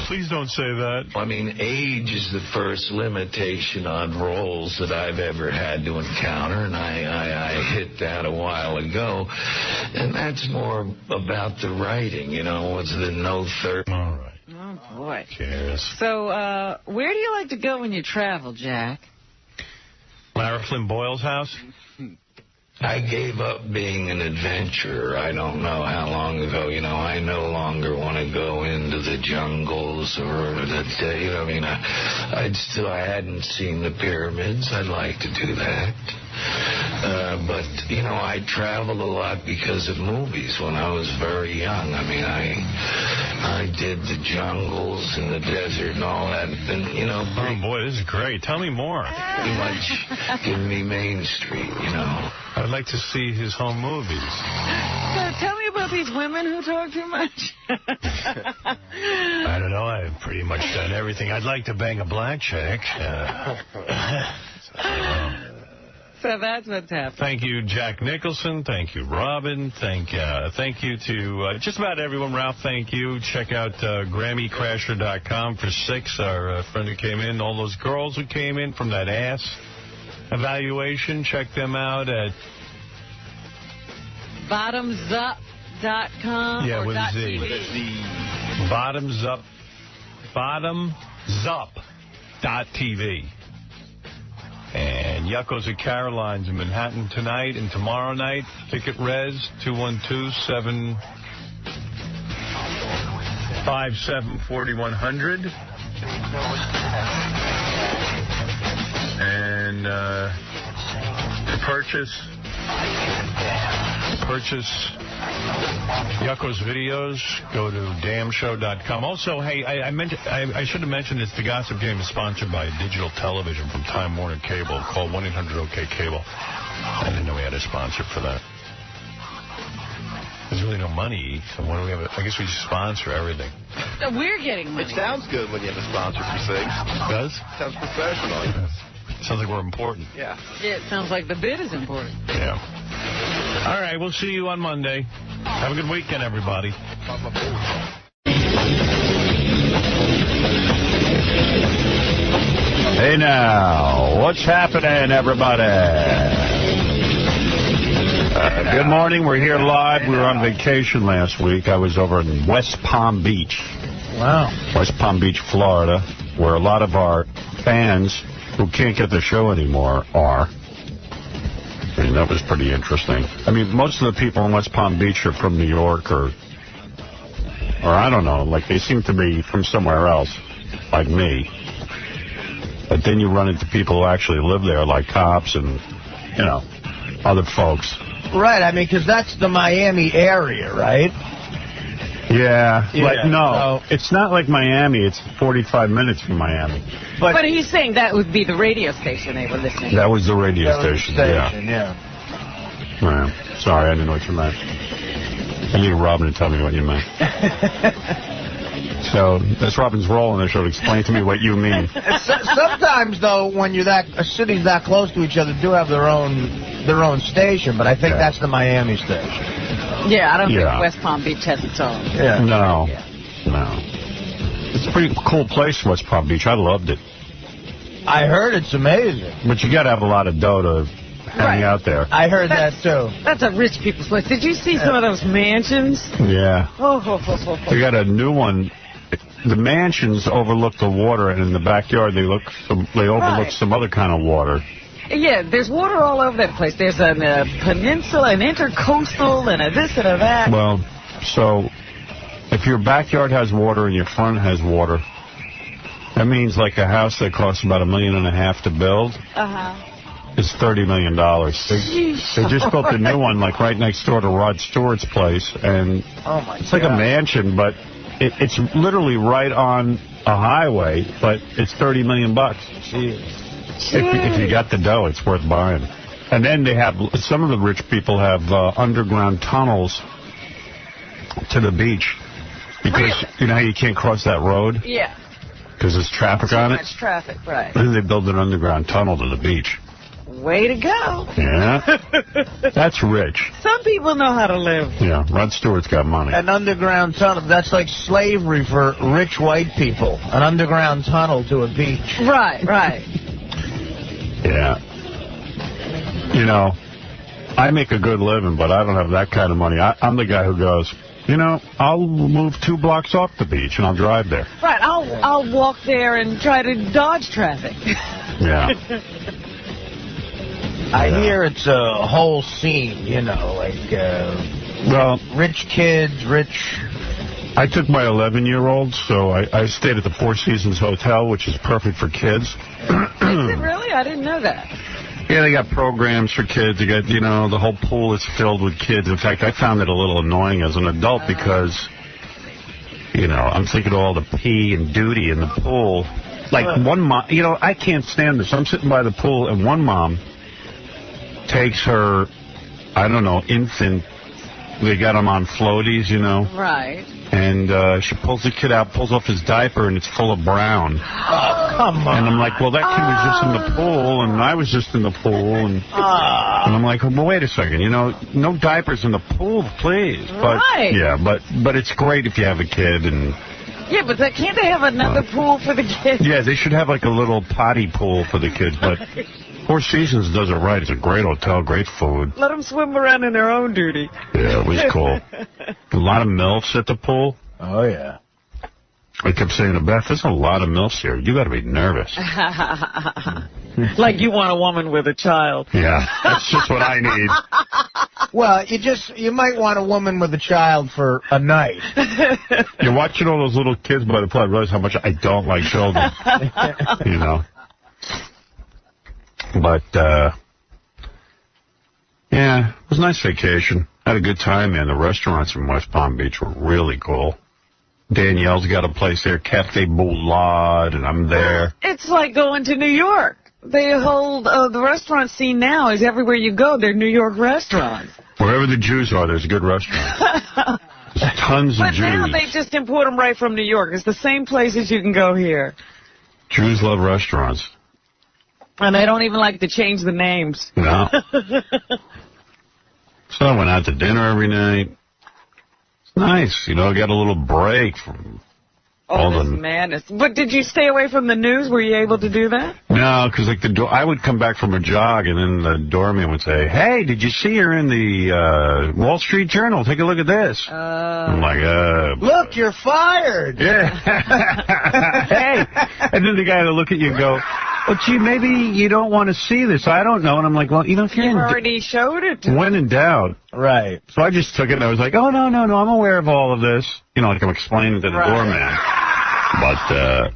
Please don't say that. I mean, age is the first limitation on roles that I've ever had to encounter, and I hit that a while ago. And that's more about the writing, what's the no third. All right. Oh, boy. Cheers. So, where do you like to go when you travel, Jack? Lara Flynn Boyle's house? I gave up being an adventurer. I don't know how long ago. I no longer want to go into the jungles or I hadn't seen the pyramids. I'd like to do that. But I traveled a lot because of movies when I was very young. I mean, I did the jungles and the desert and all that. And, oh, boy, this is great. Tell me more. Pretty much giving me Main Street, I'd like to see his home movies. So tell me about these women who talk too much. I don't know. I've pretty much done everything. I'd like to bang a black chick. So that's what's happening. Thank you, Jack Nicholson. Thank you, Robin. Thank you to just about everyone. Ralph, thank you. Check out GrammyCrasher.com for 6, our friend who came in. All those girls who came in from that ass evaluation. Check them out at bottomsup.com or with a Z. .tv. Bottomsup.tv. And Yuckos at Caroline's in Manhattan tonight and tomorrow night. Ticket Res 212-7. 857-4100. And to purchase Yucko's videos, go to damshow.com. Also, hey, I should have mentioned this. The Gossip Game is sponsored by digital television from Time Warner Cable. Call 1-800-OK-CABLE. I didn't know we had a sponsor for that. There's really no money, so why do we have I guess we sponsor everything. We're getting money. It sounds good when you have a sponsor for things. It does? Sounds professional. Sounds like we're important. Yeah. Yeah, it sounds like the bid is important. Yeah. All right, we'll see you on Monday. Have a good weekend, everybody. Hey now, what's happening, everybody? Good morning. We're here live. We were on vacation last week. I was over in West Palm Beach. Wow. West Palm Beach, Florida, where a lot of our fans who can't get the show anymore are. I mean, that was pretty interesting. I mean, most of the people in West Palm Beach are from New York or I don't know, like they seem to be from somewhere else, like me. But then you run into people who actually live there, like cops and, you know, other folks. Right, I mean, because that's the Miami area, right? Yeah. Like, no, it's not like Miami. It's 45 minutes from Miami. But he's saying that would be the radio station they were listening to. That was the radio station, yeah. Well, sorry, I didn't know what you meant. I need Robin to tell me what you meant. So that's Robin's role in the show, to explain to me what you mean. Sometimes, though, when you're cities that close to each other do have their own station, but I think that's the Miami station. Yeah, I don't think West Palm Beach has its own. Yeah. No. It's a pretty cool place, West Palm Beach. I loved it. I heard it's amazing. But you got to have a lot of dough to hang out there. I heard that, too. That's a rich people's place. Did you see some of those mansions? Yeah. They got a new one. The mansions overlook the water, and in the backyard they overlook some other kind of water. Yeah, there's water all over that place. There's a peninsula, an intercoastal, and a this and a that. Well, so if your backyard has water and your front has water, that means like a house that costs about $1.5 million to build is $30 million. They just built a new one, like right next door to Rod Stewart's place, and it's like a mansion, but it's literally right on a highway, but it's $30 million. If you got the dough, it's worth buying. And then they have, some of the rich people have underground tunnels to the beach. Because, you know how you can't cross that road? Yeah. Because there's traffic on it? Too much traffic, right. And then they build an underground tunnel to the beach. Way to go. Yeah. That's rich. Some people know how to live. Yeah, Rod Stewart's got money. An underground tunnel, that's like slavery for rich white people. An underground tunnel to a beach. Right. Yeah. You know, I make a good living, but I don't have that kind of money. I'm the guy who goes, you know, I'll move 2 blocks off the beach and I'll drive there. Right, I'll walk there and try to dodge traffic. Yeah. I hear it's a whole scene, you know, like, rich kids, rich... I took my 11-year-old, so I stayed at the Four Seasons Hotel, which is perfect for kids. Is it really? I didn't know that. Yeah, they got programs for kids. They got, you know, the whole pool is filled with kids. In fact, I found it a little annoying as an adult because, you know, I'm thinking of all the pee and duty in the pool. Like one mom, you know, I can't stand this. I'm sitting by the pool, and one mom takes her, I don't know, infant. They got them on floaties, you know. Right. And she pulls the kid out, pulls off his diaper, and it's full of brown. Oh, come on. And I'm like, well, that kid was just in the pool, and I was just in the pool. And I'm like, well, wait a second. You know, no diapers in the pool, please. But, right. Yeah, but it's great if you have a kid. And yeah, but can't they have another pool for the kids? Yeah, they should have like a little potty pool for the kids. But Four Seasons does it right. It's a great hotel, great food. Let them swim around in their own duty. Yeah, it was cool. A lot of MILFs at the pool. Oh, yeah. I kept saying to Beth, there's a lot of MILFs here. You got to be nervous. Like you want a woman with a child. Yeah, that's just what I need. Well, you might want a woman with a child for a night. You're watching all those little kids by the pool. I realize how much I don't like children. You know. But, yeah, it was a nice vacation. Had a good time, man. The restaurants in West Palm Beach were really cool. Danielle's got a place there, Cafe Boulade, and I'm there. It's like going to New York. They hold the restaurant scene now is everywhere you go. They're New York restaurants. Wherever the Jews are, there's a good restaurant. There's tons of Jews. But now they just import them right from New York. It's the same places you can go here. Jews love restaurants. And they don't even like to change the names. No. So I went out to dinner every night. It's nice, you know, got a little break from all this the madness. But did you stay away from the news? Were you able to do that? No, because like I would come back from a jog, and then the doorman would say, "Hey, did you see her in the Wall Street Journal? Take a look at this." I'm like, look, you're fired. Yeah. Hey, and then the guy would look at you and go, "Well, gee, maybe you don't want to see this. I don't know." And I'm like, well, you know, if you already showed it to when in doubt. Right. So I just took it, and I was like, oh, no, I'm aware of all of this. You know, like I'm explaining to the doorman. But,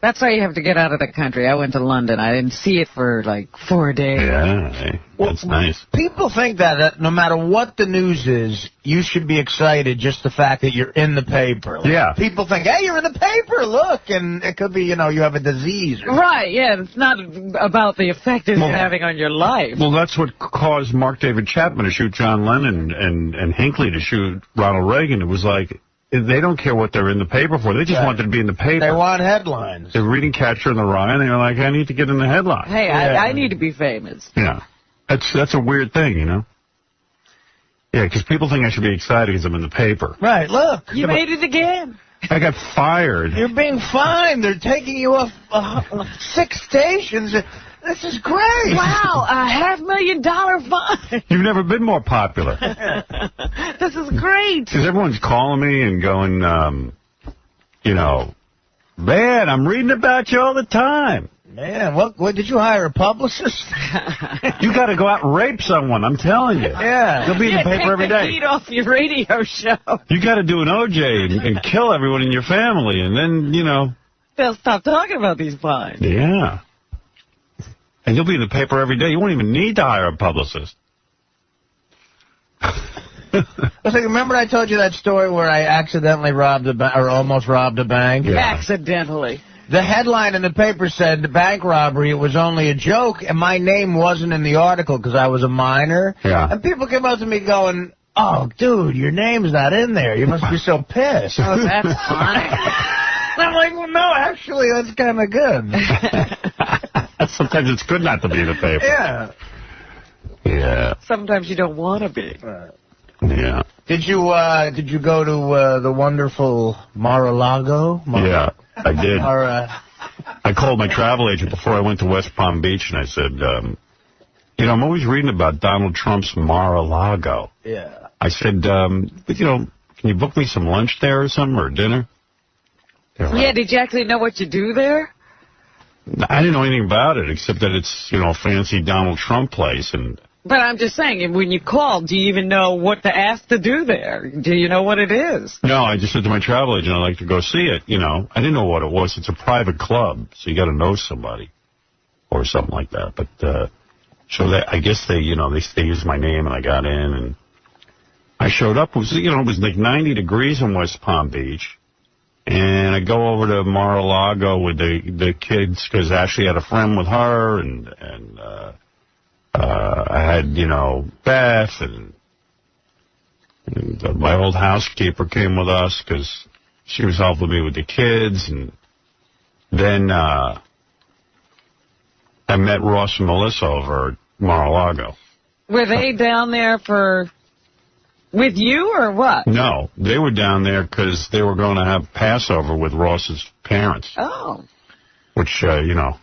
that's why you have to get out of the country. I went to London. I didn't see it for, like, 4 days. Yeah, hey, that's nice. People think that no matter what the news is, you should be excited just the fact that you're in the paper. Like, yeah. People think, hey, you're in the paper, look. And it could be, you know, you have a disease. Right, yeah. It's not about the effect it's having on your life. Well, that's what caused Mark David Chapman to shoot John Lennon and Hinckley to shoot Ronald Reagan. It was like, they don't care what they're in the paper for. They just wanted to be in the paper. They want headlines. They're reading Catcher in the Rye, and they're like, I need to get in the headline. Hey, I need to be famous. Yeah. That's a weird thing, you know? Yeah, because people think I should be excited because I'm in the paper. Right, look. You made it again. I got fired. You're being fined. They're taking you off 6 stations. This is great. Wow, a $500,000 fine. You've never been more popular. This is great. Because everyone's calling me and going, you know, man, I'm reading about you all the time. Man, what did you hire a publicist? You got to go out and rape someone, I'm telling you. Yeah. You'll be in the paper every day. Take the heat off your radio show. You got to do an OJ and kill everyone in your family, and then, you know. They'll stop talking about these fines. Yeah. And you'll be in the paper every day. You won't even need to hire a publicist. Remember I told you that story where I accidentally robbed a bank, or almost robbed a bank? Yeah. Accidentally. The headline in the paper said, the bank robbery, it was only a joke, and my name wasn't in the article because I was a minor. Yeah. And people came up to me going, oh, dude, your name's not in there. You must be so pissed. Oh, that's funny. I'm like, well, no, actually, that's kind of good. Sometimes it's good not to be in the paper. Yeah. Yeah. Sometimes you don't want to be. Yeah. Did you go to the wonderful Mar-a-Lago? Yeah, I did. I called my travel agent before I went to West Palm Beach, and I said, you know, I'm always reading about Donald Trump's Mar-a-Lago. Yeah. I said, you know, can you book me some lunch there or something, or dinner? Yeah, did you actually know what you do there? I didn't know anything about it, except that it's, you know, a fancy Donald Trump place. But I'm just saying, when you call, do you even know what to ask to do there? Do you know what it is? No, I just said to my travel agent, I'd like to go see it, you know. I didn't know what it was. It's a private club, so you got to know somebody or something like that. But so I guess they, you know, they used my name, and I got in, and I showed up. It was, you know, it was like 90 degrees in West Palm Beach. And I go over to Mar-a-Lago with the kids because Ashley had a friend with her, and I had, you know, Beth, and my old housekeeper came with us because she was helping me with the kids. And then I met Ross and Melissa over at Mar-a-Lago. Were they down there with you or what? No, they were down there because they were going to have Passover with Ross's parents. Oh. Which, you know,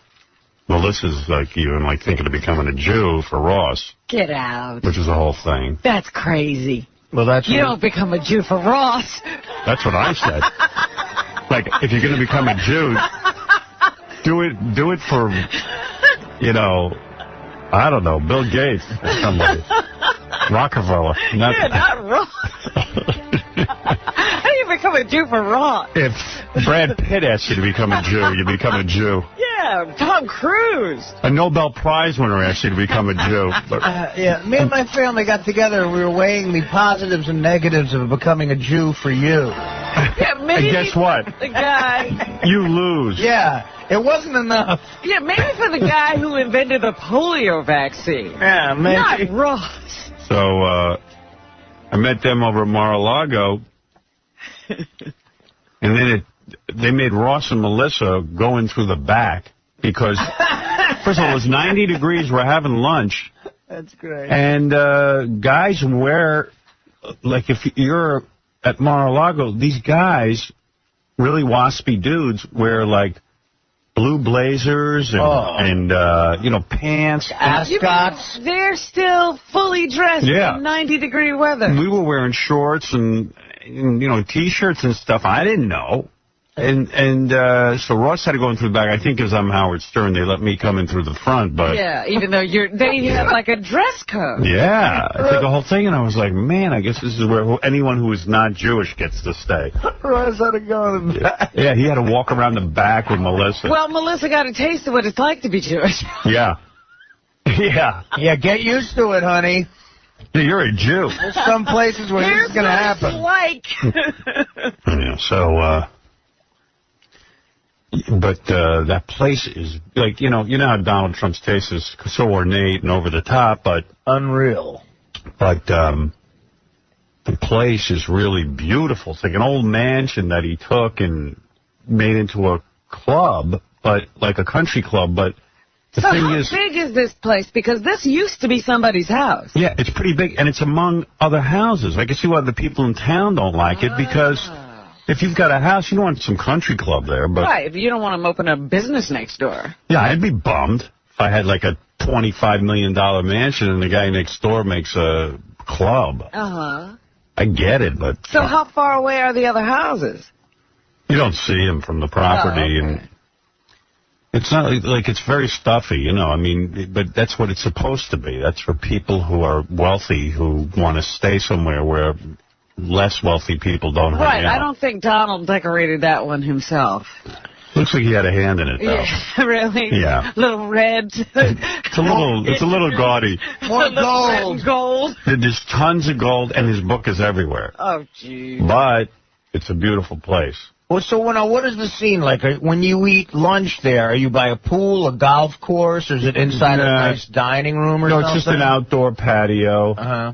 Melissa's like even like thinking of becoming a Jew for Ross. Get out. Which is the whole thing. That's crazy. Well, that's you don't become a Jew for Ross. That's what I said. Like, if you're going to become a Jew, do it for, you know, I don't know, Bill Gates or somebody. Rockefeller. Not Ross. How do you become a Jew for Ross? If Brad Pitt asks you to become a Jew, you become a Jew. Yeah, Tom Cruise. A Nobel Prize winner asks you to become a Jew. Yeah, me and my family got together and we were weighing the positives and negatives of becoming a Jew for you. Yeah, maybe and guess what? The guy. You lose. Yeah, it wasn't enough. Yeah, maybe for the guy who invented the polio vaccine. Yeah, maybe. Not Ross. So I met them over at Mar-a-Lago, and then they made Ross and Melissa go in through the back because, first of all, it was 90 degrees. We're having lunch. That's great. And guys wear, like if you're at Mar-a-Lago, these guys, really waspy dudes, wear like blue blazers and pants. Ascots. They're still fully dressed in 90-degree weather. We were wearing shorts and T-shirts and stuff. I didn't know. And so Ross had to go in through the back. I think because I'm Howard Stern, they let me come in through the front. But yeah, even though they have like a dress code. Yeah, I did the whole thing, and I was like, man, I guess this is where anyone who is not Jewish gets to stay. Ross had to go in the back. Yeah, he had to walk around the back with Melissa. Well, Melissa got a taste of what it's like to be Jewish. Yeah. Yeah. Yeah, get used to it, honey. Yeah, you're a Jew. There's some places where this is going to happen. Like. Yeah, so, but that place is, like, you know how Donald Trump's taste is so ornate and over the top, but... Unreal. But the place is really beautiful. It's like an old mansion that he took and made into a club, but like a country club, but... The so thing how is, big is this place? Because this used to be somebody's house. Yeah, it's pretty big, and it's among other houses. I can see why the people in town don't like it, because if you've got a house, you don't want some country club there. But right, you don't want them open a business next door. yeah, I'd be bummed if I had like a $25 million mansion and the guy next door makes a club. Uh-huh. I get it, but... So how far away are the other houses? You don't see them from the property, and... It's not like it's very stuffy, you know. I mean, but that's what it's supposed to be. That's for people who are wealthy who want to stay somewhere where less wealthy people don't hang out. Right. I don't think Donald decorated that one himself. Looks like he had a hand in it, though. Yeah, really? Yeah. Little red. It's a little gaudy. More gold. Gold. There's tons of gold, and his book is everywhere. Oh, gee. But it's a beautiful place. Well, so what is the scene like? When you eat lunch there, are you by a pool, a golf course, or is it inside a nice dining room or something? No, it's just an outdoor patio. Uh-huh.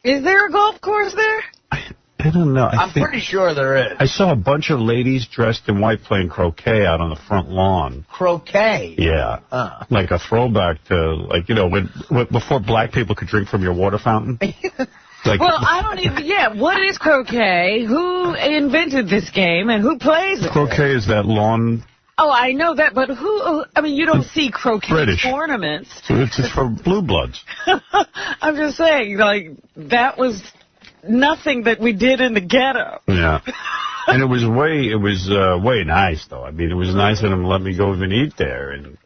Is there a golf course there? I don't know. I'm pretty sure there is. I saw a bunch of ladies dressed in white playing croquet out on the front lawn. Croquet? Yeah. Like a throwback to, like, you know, when before black people could drink from your water fountain. Like, well, I don't even, what is croquet? Who invented this game and who plays it? Croquet is that lawn. Oh, I know that, but you don't see croquet British tournaments. It's for blue bloods. I'm just saying, like, that was nothing that we did in the ghetto. Yeah. And it was way nice, though. I mean, it was nice of them to let me go even eat there. And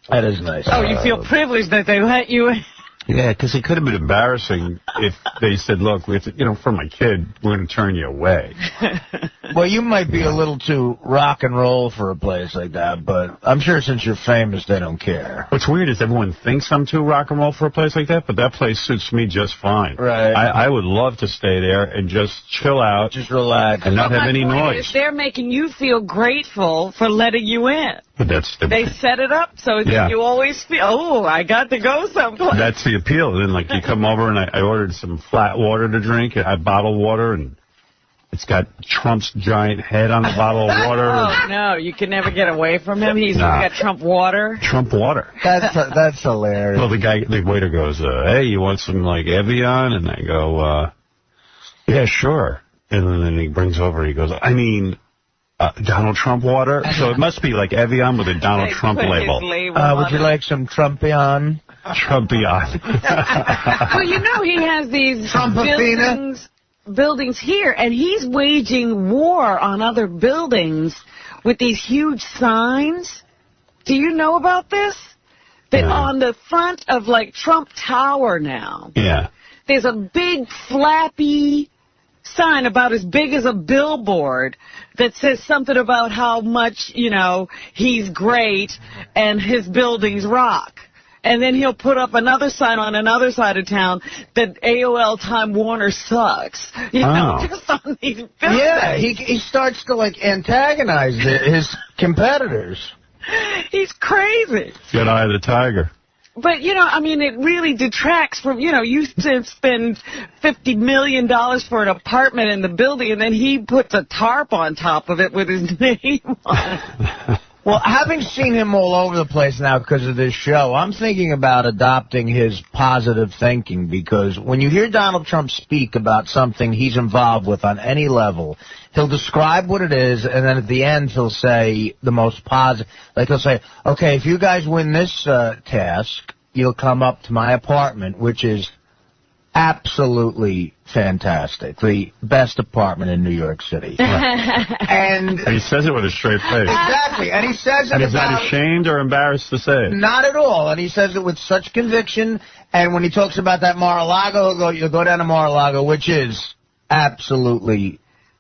that is nice. Oh, you feel privileged that they let you in? Yeah, because it could have been embarrassing if they said, look, we have to, you know, for my kid, we're going to turn you away. Well, you might be a little too rock and roll for a place like that, but I'm sure since you're famous, they don't care. What's weird is everyone thinks I'm too rock and roll for a place like that, but that place suits me just fine. Right. I would love to stay there and just chill out. Just relax. And not have any noise. They're making you feel grateful for letting you in. But that's they set it up so that you always feel, oh, I got to go someplace. That's the appeal. And then, like, you come over and I ordered some flat water to drink. I bottled water, and it's got Trump's giant head on the bottle of water. Oh, no, you can never get away from him. He's got Trump water. Trump water. That's hilarious. Well, the waiter goes, hey, you want some, like, Evian? And I go, yeah, sure. And then he brings over, he goes, I mean... Donald Trump water? So it must be like Evian with a Donald Trump label. Would you like some Trumpion? Trumpion. Well, you know he has these buildings here, and he's waging war on other buildings with these huge signs. Do you know about this? That on the front of, like, Trump Tower now. Yeah. there's a big flappy sign about as big as a billboard that says something about how much, you know, he's great and his buildings rock. And then he'll put up another sign on another side of town that AOL Time Warner sucks. You know, just on these buildings. Yeah, he starts to, like, antagonize his competitors. He's crazy. Good eye of the tiger. But, you know, I mean, it really detracts from, you know, you spend $50 million for an apartment in the building, and then he puts a tarp on top of it with his name on it. Well, having seen him all over the place now because of this show, I'm thinking about adopting his positive thinking, because when you hear Donald Trump speak about something he's involved with on any level, he'll describe what it is, and then at the end he'll say the most positive. Like he'll say, okay, if you guys win this task, you'll come up to my apartment, which is absolutely fantastic. The best apartment in New York City. And he says it with a straight face. Exactly. And he says it And he's not ashamed or embarrassed to say it. Not at all. And he says it with such conviction. And when he talks about that Mar-a-Lago, you'll go down to Mar-a-Lago, which is absolutely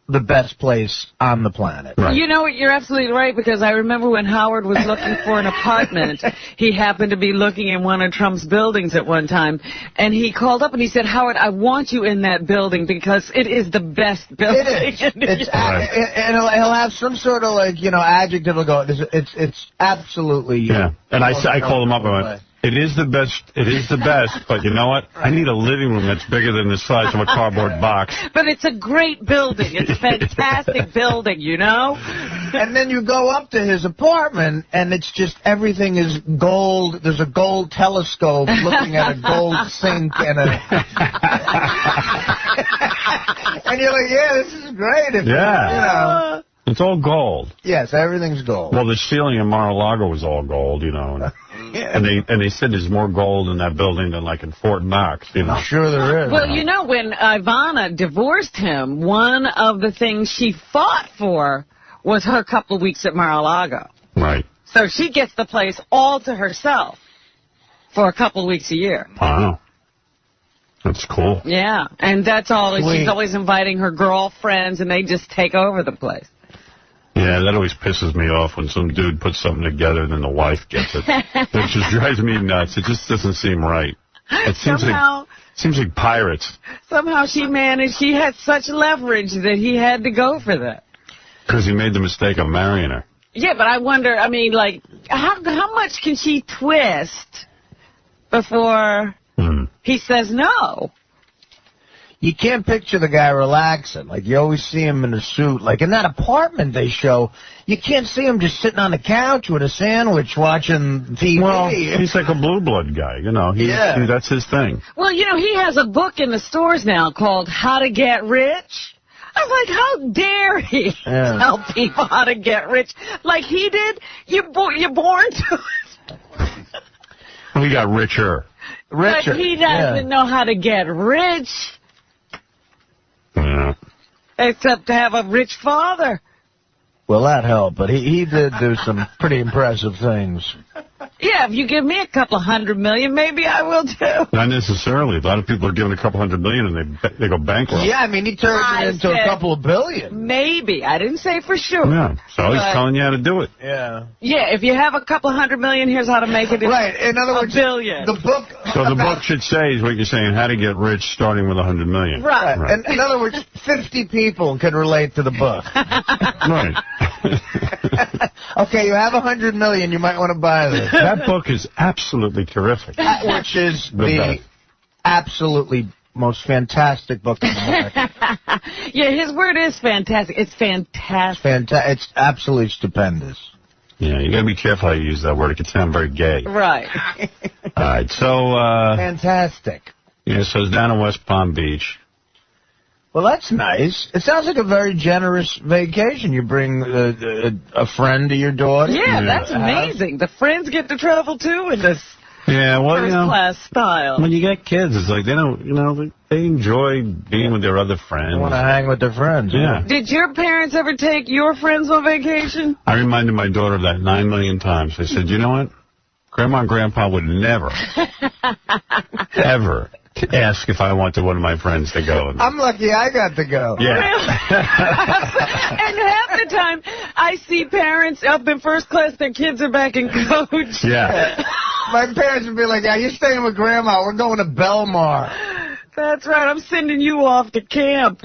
the best place on the planet. Right. You know what? You're absolutely right, because I remember when Howard was looking for an apartment, he happened to be looking in one of Trump's buildings at one time, and he called up and he said, Howard, I want you in that building because it is the best building. It is. And he'll have some sort of, like, you know, adjective. He'll go, it's absolutely... Yeah. And I called him up and went, it is the best, but you know what? I need a living room that's bigger than the size of a cardboard box. But it's a great building. It's a fantastic building, you know? And then you go up to his apartment, and it's just everything is gold. There's a gold telescope looking at a gold sink and a... and you're like, yeah, this is great. If, yeah. You know. It's all gold. Yes, everything's gold. Well, the ceiling in Mar-a-Lago was all gold, you know. And they said there's more gold in that building than, like, in Fort Knox, you know. Sure there is. Well, you know, when Ivana divorced him, one of the things she fought for was her couple of weeks at Mar-a-Lago. Right. So she gets the place all to herself for a couple of weeks a year. Wow. That's cool. Yeah, and that's all. She's always inviting her girlfriends, and they just take over the place. Yeah, that always pisses me off when some dude puts something together and then the wife gets it. It just drives me nuts. It just doesn't seem right. It seems like pirates. Somehow she managed. She had such leverage that he had to go for that. Because he made the mistake of marrying her. Yeah, but I wonder, I mean, like, how much can she twist before he says no? You can't picture the guy relaxing. Like, you always see him in a suit. Like, in that apartment they show, you can't see him just sitting on the couch with a sandwich watching TV. Well, he's like a blue blood guy, you know. That's his thing. Well, you know, he has a book in the stores now called How to Get Rich. I was like, how dare he tell people how to get rich like he did? You're born to it. Well, he got richer. But he doesn't know how to get rich. Yeah. Except to have a rich father. Well, that helped, but he did do some pretty impressive things. Yeah, if you give me $200 million, maybe I will too. Not necessarily. A lot of people are given $200 million and they go bankrupt. Yeah, I mean, he turned it into a couple of billion. Maybe. I didn't say for sure. Yeah, so he's telling you how to do it. Yeah. Yeah, if you have $200 million, here's how to make it. Right. In other words, $1 billion. The book. So the book should say is what you're saying: how to get rich, starting with $100 million. Right. And in other words, 50 people can relate to the book. Right. Okay, you have $100 million. You might want to buy this. That book is absolutely terrific. Which is the absolutely most fantastic book in the market. Yeah, his word is fantastic. It's fantastic. It's absolutely stupendous. Yeah, you got to be careful how you use that word. It can sound very gay. Right. All right, so... fantastic. Yeah, so it's down in West Palm Beach. Well, that's nice. It sounds like a very generous vacation. You bring a friend to your daughter. Yeah, that's amazing. The friends get to travel, too, in this first-class style. When you get kids, it's like they don't, you know, they enjoy being with their other friends. They want to hang with their friends. Yeah. Did your parents ever take your friends on vacation? I reminded my daughter of that 9 million times. I said, you know what? Grandma and Grandpa would never, ever to ask if I wanted one of my friends to go. I'm lucky I got to go. Yeah. And half the time, I see parents up in first class, their kids are back in coach. Yeah. My parents would be like, yeah, you're staying with Grandma. We're going to Belmar. That's right. I'm sending you off to camp.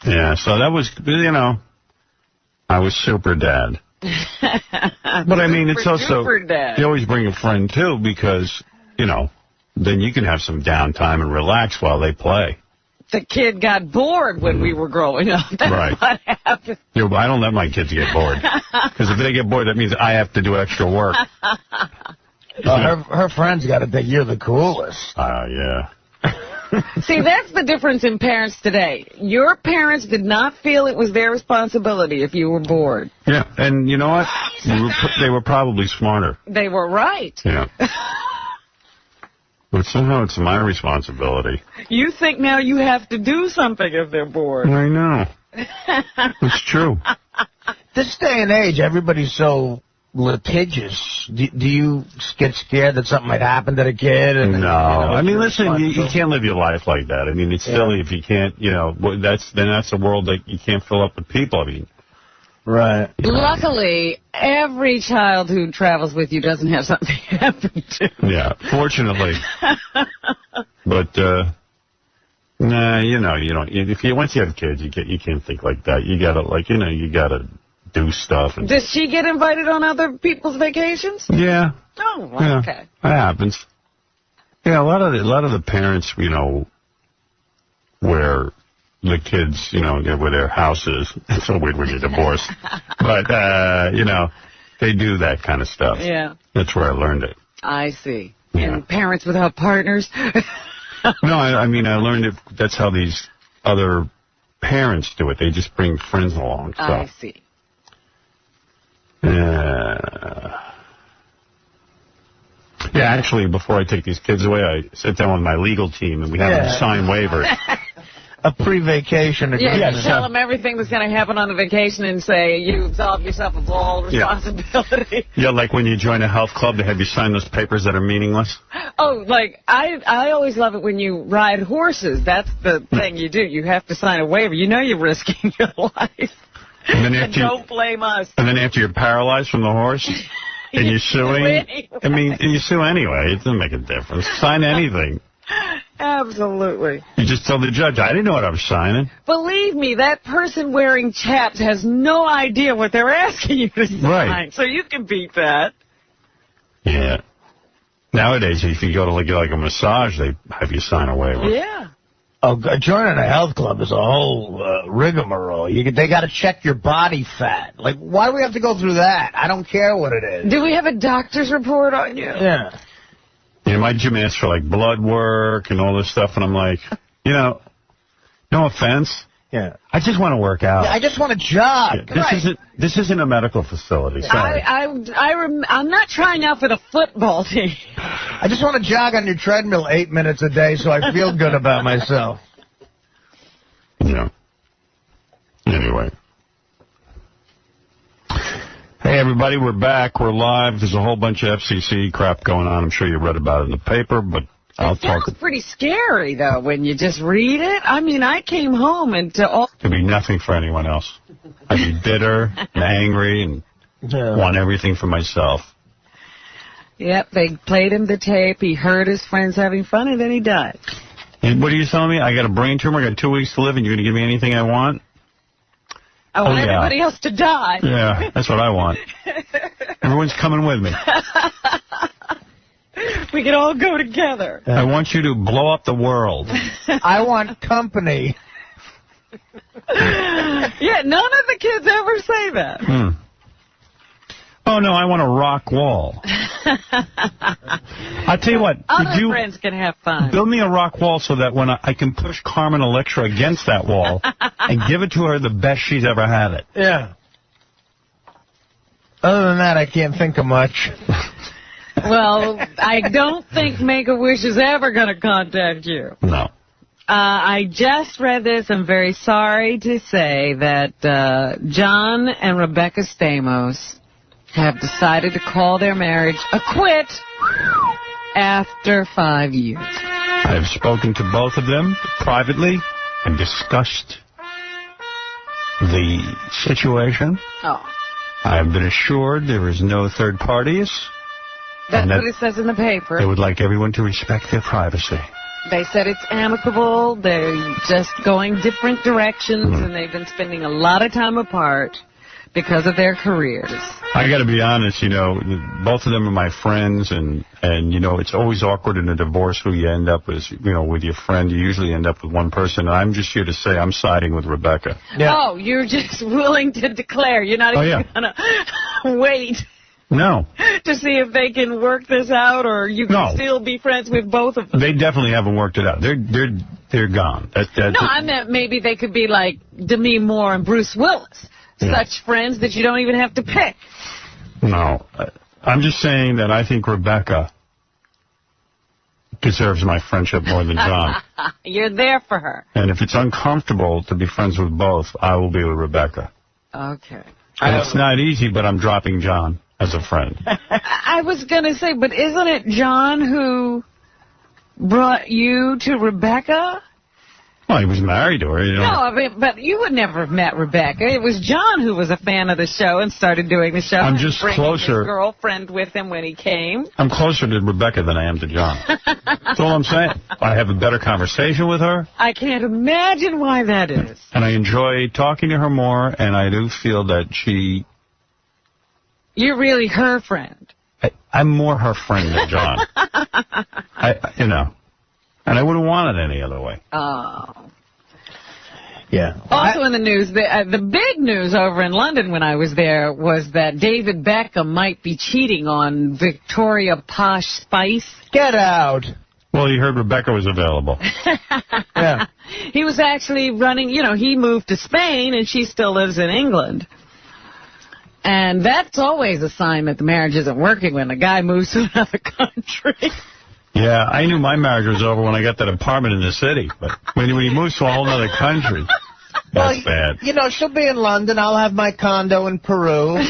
Yeah, so that was, you know, I was super dad. But, I mean, it's also, you always bring a friend, too, because, you know, then you can have some downtime and relax while they play. The kid got bored when we were growing up. That's Right. what happened. I don't let my kids get bored. Because if they get bored, that means I have to do extra work. Her friends got to think you're the coolest. Yeah. See, that's the difference in parents today. Your parents did not feel it was their responsibility if you were bored. Yeah, and you know what? They were probably smarter. They were right. Yeah. But somehow it's my responsibility. You think now you have to do something if they're bored. I know. It's true. This day and age, everybody's so litigious. Do you get scared that something might happen to the kid? And, no. I mean, listen, you can't live your life like that. I mean, it's silly if you can't, you know, that's a world that you can't fill up with people. I mean. Right. Luckily, every child who travels with you doesn't have something happen to. Yeah, fortunately. But, nah, you know, you don't. Once you have kids, you can't think like that. You gotta, like, you know, you gotta do stuff. And, does she get invited on other people's vacations? Yeah. Oh, yeah, okay. That happens. Yeah, a lot of the parents, you know, where the kids, you know, with their houses. It's so weird when you're divorced. But, you know, they do that kind of stuff. Yeah. That's where I learned it. I see. Yeah. And parents without partners? No, I mean, I learned it. That's how these other parents do it. They just bring friends along. So. I see. Yeah, actually, before I take these kids away, I sit down with my legal team, and we have them sign waivers. A pre-vacation agreement. Yeah, tell them everything that's going to happen on the vacation and say you absolve yourself of all responsibility. Yeah, like when you join a health club, they have you sign those papers that are meaningless. Oh, like, I always love it when you ride horses. That's the thing you do. You have to sign a waiver. You know you're risking your life. And then after don't blame us. And then after you're paralyzed from the horse, and you're suing, I mean, you sue anyway. It doesn't make a difference. Sign anything. Absolutely. You just tell the judge, I didn't know what I was signing. Believe me, that person wearing chaps has no idea what they're asking you to sign. Right. So you can beat that. Yeah. Nowadays, if you go to like a massage, they have you sign a waiver. Yeah. Oh, joining a health club is a whole rigmarole. They got to check your body fat. Like, why do we have to go through that? I don't care what it is. Do we have a doctor's report on you? Yeah. You know, my gym asks for, like, blood work and all this stuff, and I'm like, you know, no offense. Yeah. I just want to work out. Yeah, I just want to jog. Yeah, this isn't a medical facility. Sorry. I'm not trying out for the football team. I just want to jog on your treadmill 8 minutes a day so I feel good about myself. Yeah. Anyway. Hey, everybody, we're back. We're live. There's a whole bunch of FCC crap going on. I'm sure you read about it in the paper, but I'll talk. It's pretty scary, though, when you just read it. I mean, I came home and It'd be nothing for anyone else. I'd be bitter and angry and want everything for myself. Yep, they played him the tape. He heard his friends having fun, and then he died. And what are you telling me? I got a brain tumor. I got 2 weeks to live, and you're going to give me anything I want? I want everybody else to die. Yeah, that's what I want. Everyone's coming with me. We can all go together. I want you to blow up the world. I want company. Yeah, none of the kids ever say that. Oh, no, I want a rock wall. I'll tell you what. Other friends can have fun. Build me a rock wall so that when I can push Carmen Electra against that wall and give it to her the best she's ever had it. Yeah. Other than that, I can't think of much. Well, I don't think Make-A-Wish is ever going to contact you. No. I just read this. I'm very sorry to say that John and Rebecca Stamos have decided to call their marriage a quit after 5 years. I have spoken to both of them privately and discussed the situation. Oh. I have been assured there is no third parties. That's what it says in the paper. They would like everyone to respect their privacy. They said it's amicable. They're just going different directions, and they've been spending a lot of time apart because of their careers. I got to be honest, you know, both of them are my friends, and you know, it's always awkward in a divorce who you end up with, you know, with your friend. You usually end up with one person. And I'm just here to say I'm siding with Rebecca. Yeah. Oh, you're just willing to declare. You're not even going to wait. No. To see if they can work this out, or you can still be friends with both of them. They definitely haven't worked it out. They're gone. No, I meant maybe they could be like Demi Moore and Bruce Willis. Such friends that you don't even have to pick. No. I'm just saying that I think Rebecca deserves my friendship more than John. You're there for her. And if it's uncomfortable to be friends with both, I will be with Rebecca. Okay. And it's not easy, but I'm dropping John as a friend. I was going to say, but isn't it John who brought you to Rebecca? Well, he was married to her. You know. No, I mean, but you would never have met Rebecca. It was John who was a fan of the show and started doing the show. I'm just closer. His girlfriend with him when he came. I'm closer to Rebecca than I am to John. That's all I'm saying. I have a better conversation with her. I can't imagine why that is. And I enjoy talking to her more, and I do feel that she... You're really her friend. I'm more her friend than John. You know. And I wouldn't want it any other way. Oh. Yeah. Also in the news, the big news over in London when I was there was that David Beckham might be cheating on Victoria Posh Spice. Get out. Well, you heard Rebecca was available. Yeah. He was actually running, you know, he moved to Spain and she still lives in England. And that's always a sign that the marriage isn't working when the guy moves to another country. Yeah, I knew my marriage was over when I got that apartment in the city. But when he moves to a whole other country, that's bad. You know, she'll be in London. I'll have my condo in Peru.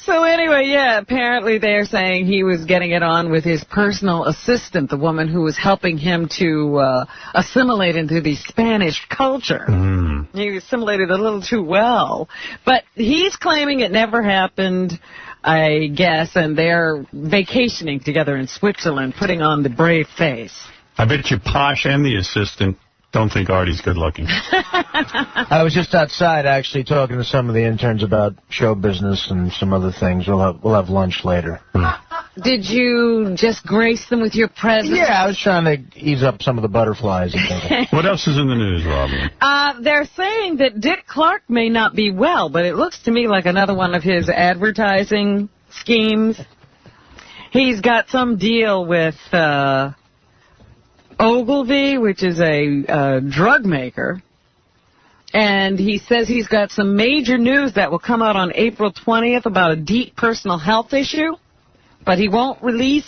So anyway, yeah, apparently they're saying he was getting it on with his personal assistant, the woman who was helping him to assimilate into the Spanish culture. Mm. He assimilated a little too well. But he's claiming it never happened, I guess, and they're vacationing together in Switzerland, putting on the brave face. I bet you Posh and the assistant don't think Artie's good looking. I was just outside actually talking to some of the interns about show business and some other things. We'll have lunch later. Did you just grace them with your presence? Yeah, I was trying to ease up some of the butterflies. What else is in the news, Robin? They're saying that Dick Clark may not be well, but it looks to me like another one of his advertising schemes. He's got some deal with Ogilvy, which is a drug maker, and he says he's got some major news that will come out on April 20th about a deep personal health issue, but he won't release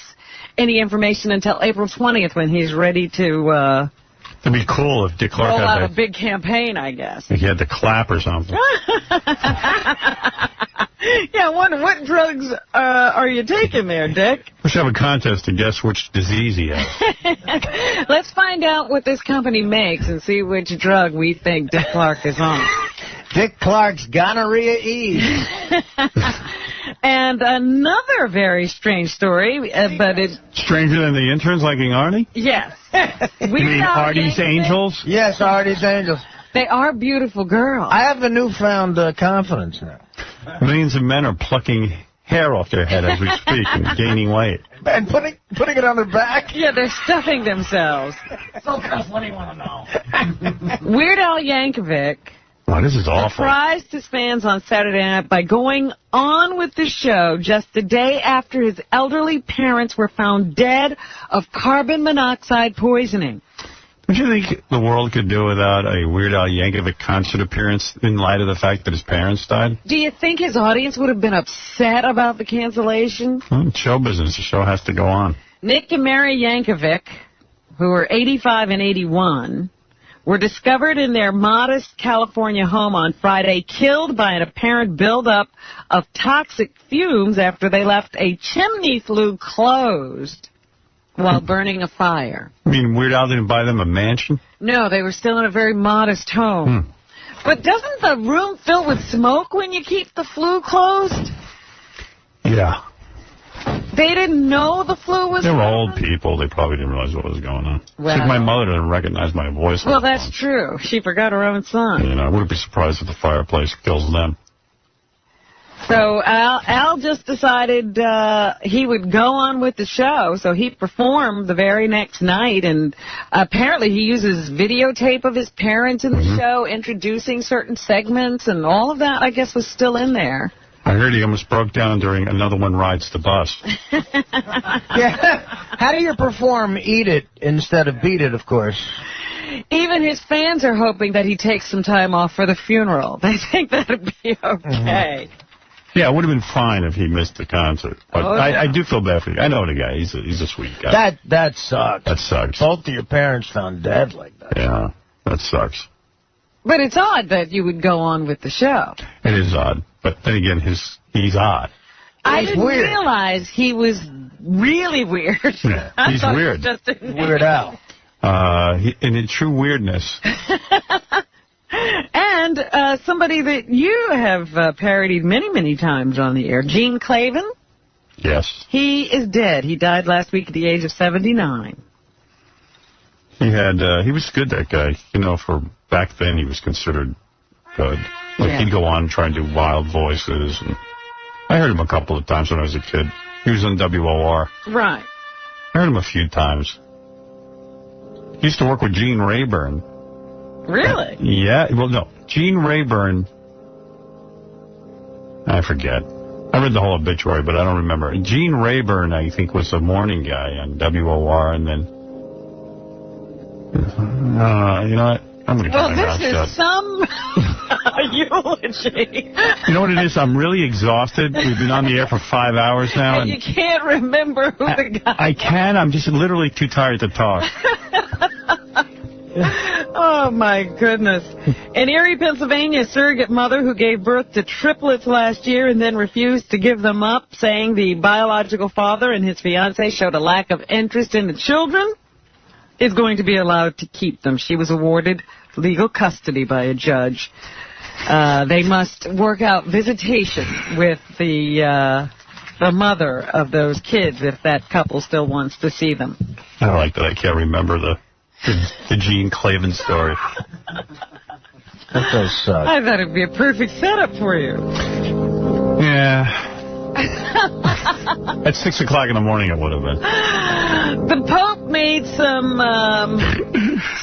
any information until April 20th when he's ready to It'd be cool if Dick Clark roll out had a big campaign, I guess. if he had the clap or something. Yeah, what drugs are you taking there, Dick? We should have a contest to guess which disease he has. Let's find out what this company makes and see which drug we think Dick Clark is on. Dick Clark's gonorrhea E. And another very strange story, but it's... Stranger than the interns liking Artie? Yes. You mean Artie's Angels? Yes, Artie's Angels. They are beautiful girls. I have a newfound confidence now. Millions of men are plucking hair off their head as we speak and gaining weight. And putting it on their back? Yeah, they're stuffing themselves. So that's what you want to know. Weird Al Yankovic... Wow, this is awful. Surprised his fans on Saturday night by going on with the show just a day after his elderly parents were found dead of carbon monoxide poisoning. Don't you think the world could do without a Weird Al Yankovic concert appearance in light of the fact that his parents died? Do you think his audience would have been upset about the cancellation? Well, it's show business. The show has to go on. Nick and Mary Yankovic, who are 85 and 81... were discovered in their modest California home on Friday, killed by an apparent buildup of toxic fumes after they left a chimney flue closed. while burning a fire. I mean, Weird Al didn't buy them a mansion? No, they were still in a very modest home. But doesn't the room fill with smoke when you keep the flue closed? Yeah. They didn't know the flue was They were going old on? people. They probably didn't realize what was going on. Well. Like my mother didn't recognize my voice. Well, that's true. She forgot her own son. You know, I wouldn't be surprised if the fireplace kills them. So Al just decided he would go on with the show, so he performed the very next night, and apparently he uses videotape of his parents in the show, introducing certain segments, and all of that, I guess, was still in there. I heard he almost broke down during Another One Rides the Bus. Yeah. How do you perform Eat It instead of Beat It, of course? Even his fans are hoping that he takes some time off for the funeral. They think that would be okay. Yeah, it would have been fine if he missed the concert. But Oh, yeah. I do feel bad for you. I know the guy. He's a sweet guy. That sucks. That sucks. Both of your parents found dead like that. Yeah, that sucks. But it's odd that you would go on with the show. It is odd. But then again, he's odd. I didn't realize he was really weird. Yeah, I he's thought weird. He was just in Weird Al. And in true weirdness. And somebody that you have parodied many, many times on the air, Gene Clavin. Yes. He is dead. He died last week at the age of 79. He was good, that guy. You know, for back then he was considered good. Like Yeah. he'd go on and try and do wild voices. And I heard him a couple of times when I was a kid. He was on WOR. Right. I heard him a few times. He used to work with Gene Rayburn. Really? Yeah, well, no. Gene Rayburn, I forget. I read the whole obituary, but I don't remember. Gene Rayburn, I think, was a morning guy on WOR, and then, you know what? I'm going to Well, keep my mouth this shut. is some eulogy. You know what it is? I'm really exhausted. We've been on the air for 5 hours now. And you can't remember who the guy I can. I'm just literally too tired to talk. Oh, my goodness. In Erie, Pennsylvania, a surrogate mother who gave birth to triplets last year and then refused to give them up, saying the biological father and his fiancée showed a lack of interest in the children, is going to be allowed to keep them. She was awarded legal custody by a judge. They must work out visitation with the mother of those kids if that couple still wants to see them. I don't like that I can't remember the Gene Clavin story. That does suck. I thought it'd be a perfect setup for you. Yeah. At 6 o'clock in the morning it would have been. The Pope made some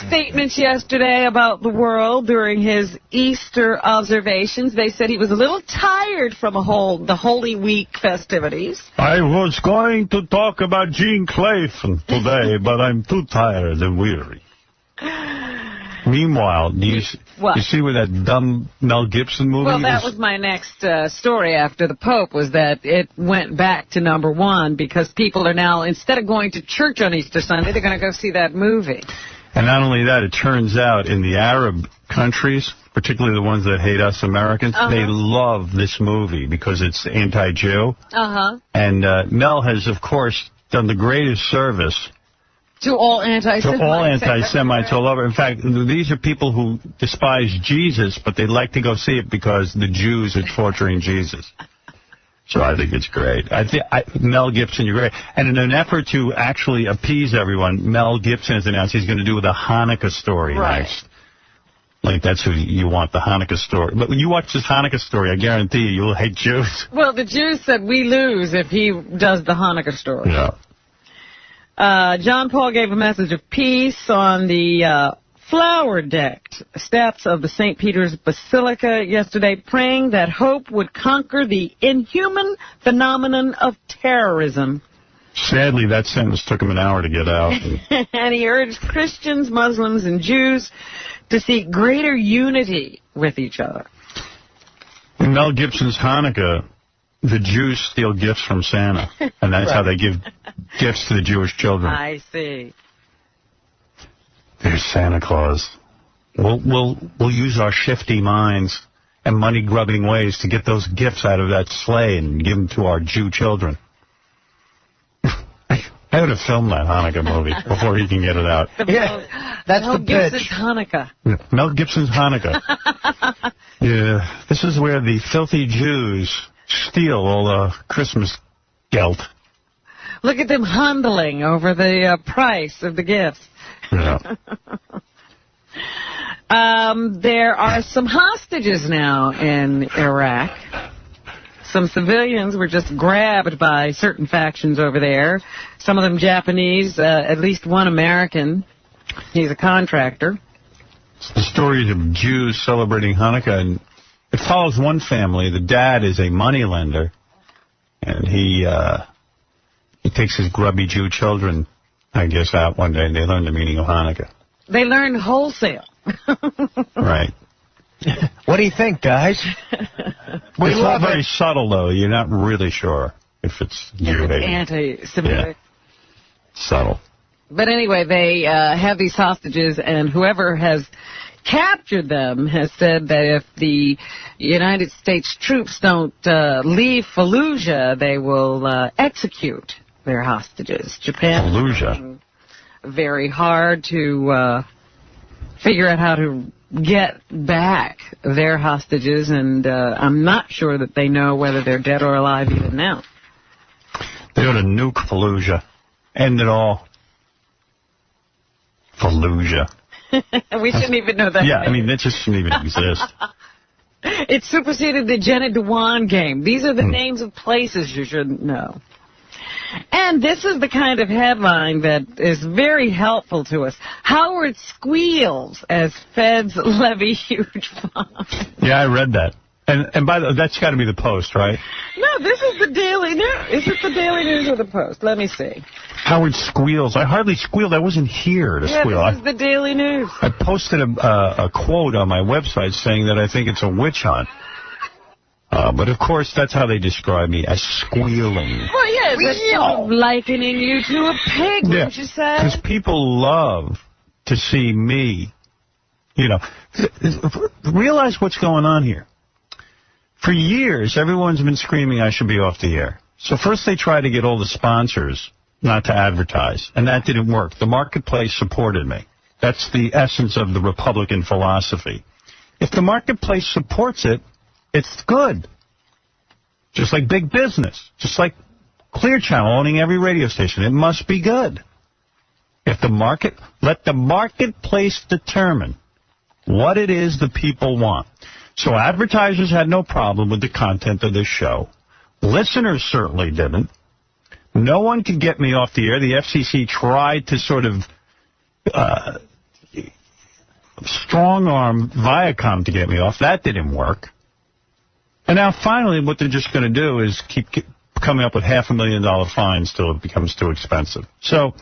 statements yesterday about the world during his Easter observations. They said he was a little tired from the Holy Week festivities. I was going to talk about Gene Clavin today, but I'm too tired and weary. Meanwhile, you see where that dumb Mel Gibson movie Well, that was my next story after the Pope, was that it went back to #1 because people are now, instead of going to church on Easter Sunday, they're going to go see that movie. And not only that, it turns out in the Arab countries, particularly the ones that hate us Americans, they love this movie because it's anti-Jew. And Mel has, of course, done the greatest service to all anti-Semites all over. In fact, these are people who despise Jesus, but they like to go see it because the Jews are torturing Jesus. So I think it's great. Mel Gibson, you're great. And in an effort to actually appease everyone, Mel Gibson has announced he's going to do the Hanukkah story next. Like, that's who you want, the Hanukkah story. But when you watch this Hanukkah story, I guarantee you'll hate Jews. Well, the Jews said we lose if he does the Hanukkah story. Yeah. John Paul gave a message of peace on the flower-decked steps of the St. Peter's Basilica yesterday, praying that hope would conquer the inhuman phenomenon of terrorism. Sadly, that sentence took him an hour to get out. And he urged Christians, Muslims, and Jews to seek greater unity with each other. In Mel Gibson's Hanukkah, the Jews steal gifts from Santa, and that's how they give gifts to the Jewish children. I see. There's Santa Claus. We'll use our shifty minds and money-grubbing ways to get those gifts out of that sleigh and give them to our Jew children. I I ought to film that Hanukkah movie before he can get it out. Yeah, that's Mel the pitch. Gibson's Hanukkah. Yeah, Mel Gibson's Hanukkah. Yeah, this is where the filthy Jews steal all the Christmas gelt. Look at them handling over the price of the gifts. Yeah. There are some hostages now in Iraq. Some civilians were just grabbed by certain factions over there. Some of them Japanese, at least one American. He's a contractor. It's the stories of Jews celebrating Hanukkah, and it follows one family. The dad is a moneylender, and he takes his grubby Jew children, I guess, out one day, and they learn the meaning of Hanukkah. They learned wholesale. Right. What do you think, guys? It's not very subtle, though. You're not really sure if it's Jew hating. Anti-Semitic. Yeah. Subtle. But anyway, they have these hostages, and whoever has captured them has said that if the United States troops don't leave Fallujah, they will execute their hostages. Japan Fallujah. Very hard to figure out how to get back their hostages, and I'm not sure that they know whether they're dead or alive even now. They ought to nuke Fallujah. End it all. Fallujah. We shouldn't even know that. Yeah, I mean, that just shouldn't even exist. It superseded the Jenna Dewan game. These are the names of places you shouldn't know. And this is the kind of headline that is very helpful to us. Howard squeals as feds levy huge fines. Yeah, I read that. And by the way, that's got to be the Post, right? No, this is the Daily News. Is it the Daily News or the Post? Let me see. Howard squeals. I hardly squealed. I wasn't here to squeal. This is the Daily News. I posted a quote on my website saying that I think it's a witch hunt. But, of course, that's how they describe me, as squealing. Well, yeah, they're likening you to a pig, wouldn't you say? Because people love to see me, realize what's going on here. For years, everyone's been screaming I should be off the air. So first they tried to get all the sponsors not to advertise, and that didn't work. The marketplace supported me. That's the essence of the Republican philosophy. If the marketplace supports it, it's good. Just like big business. Just like Clear Channel owning every radio station. It must be good. Let the marketplace determine what it is the people want. So advertisers had no problem with the content of this show. Listeners certainly didn't. No one could get me off the air. The FCC tried to sort of strong-arm Viacom to get me off. That didn't work. And now, finally, what they're just going to do is keep coming up with $500,000 fines till it becomes too expensive. So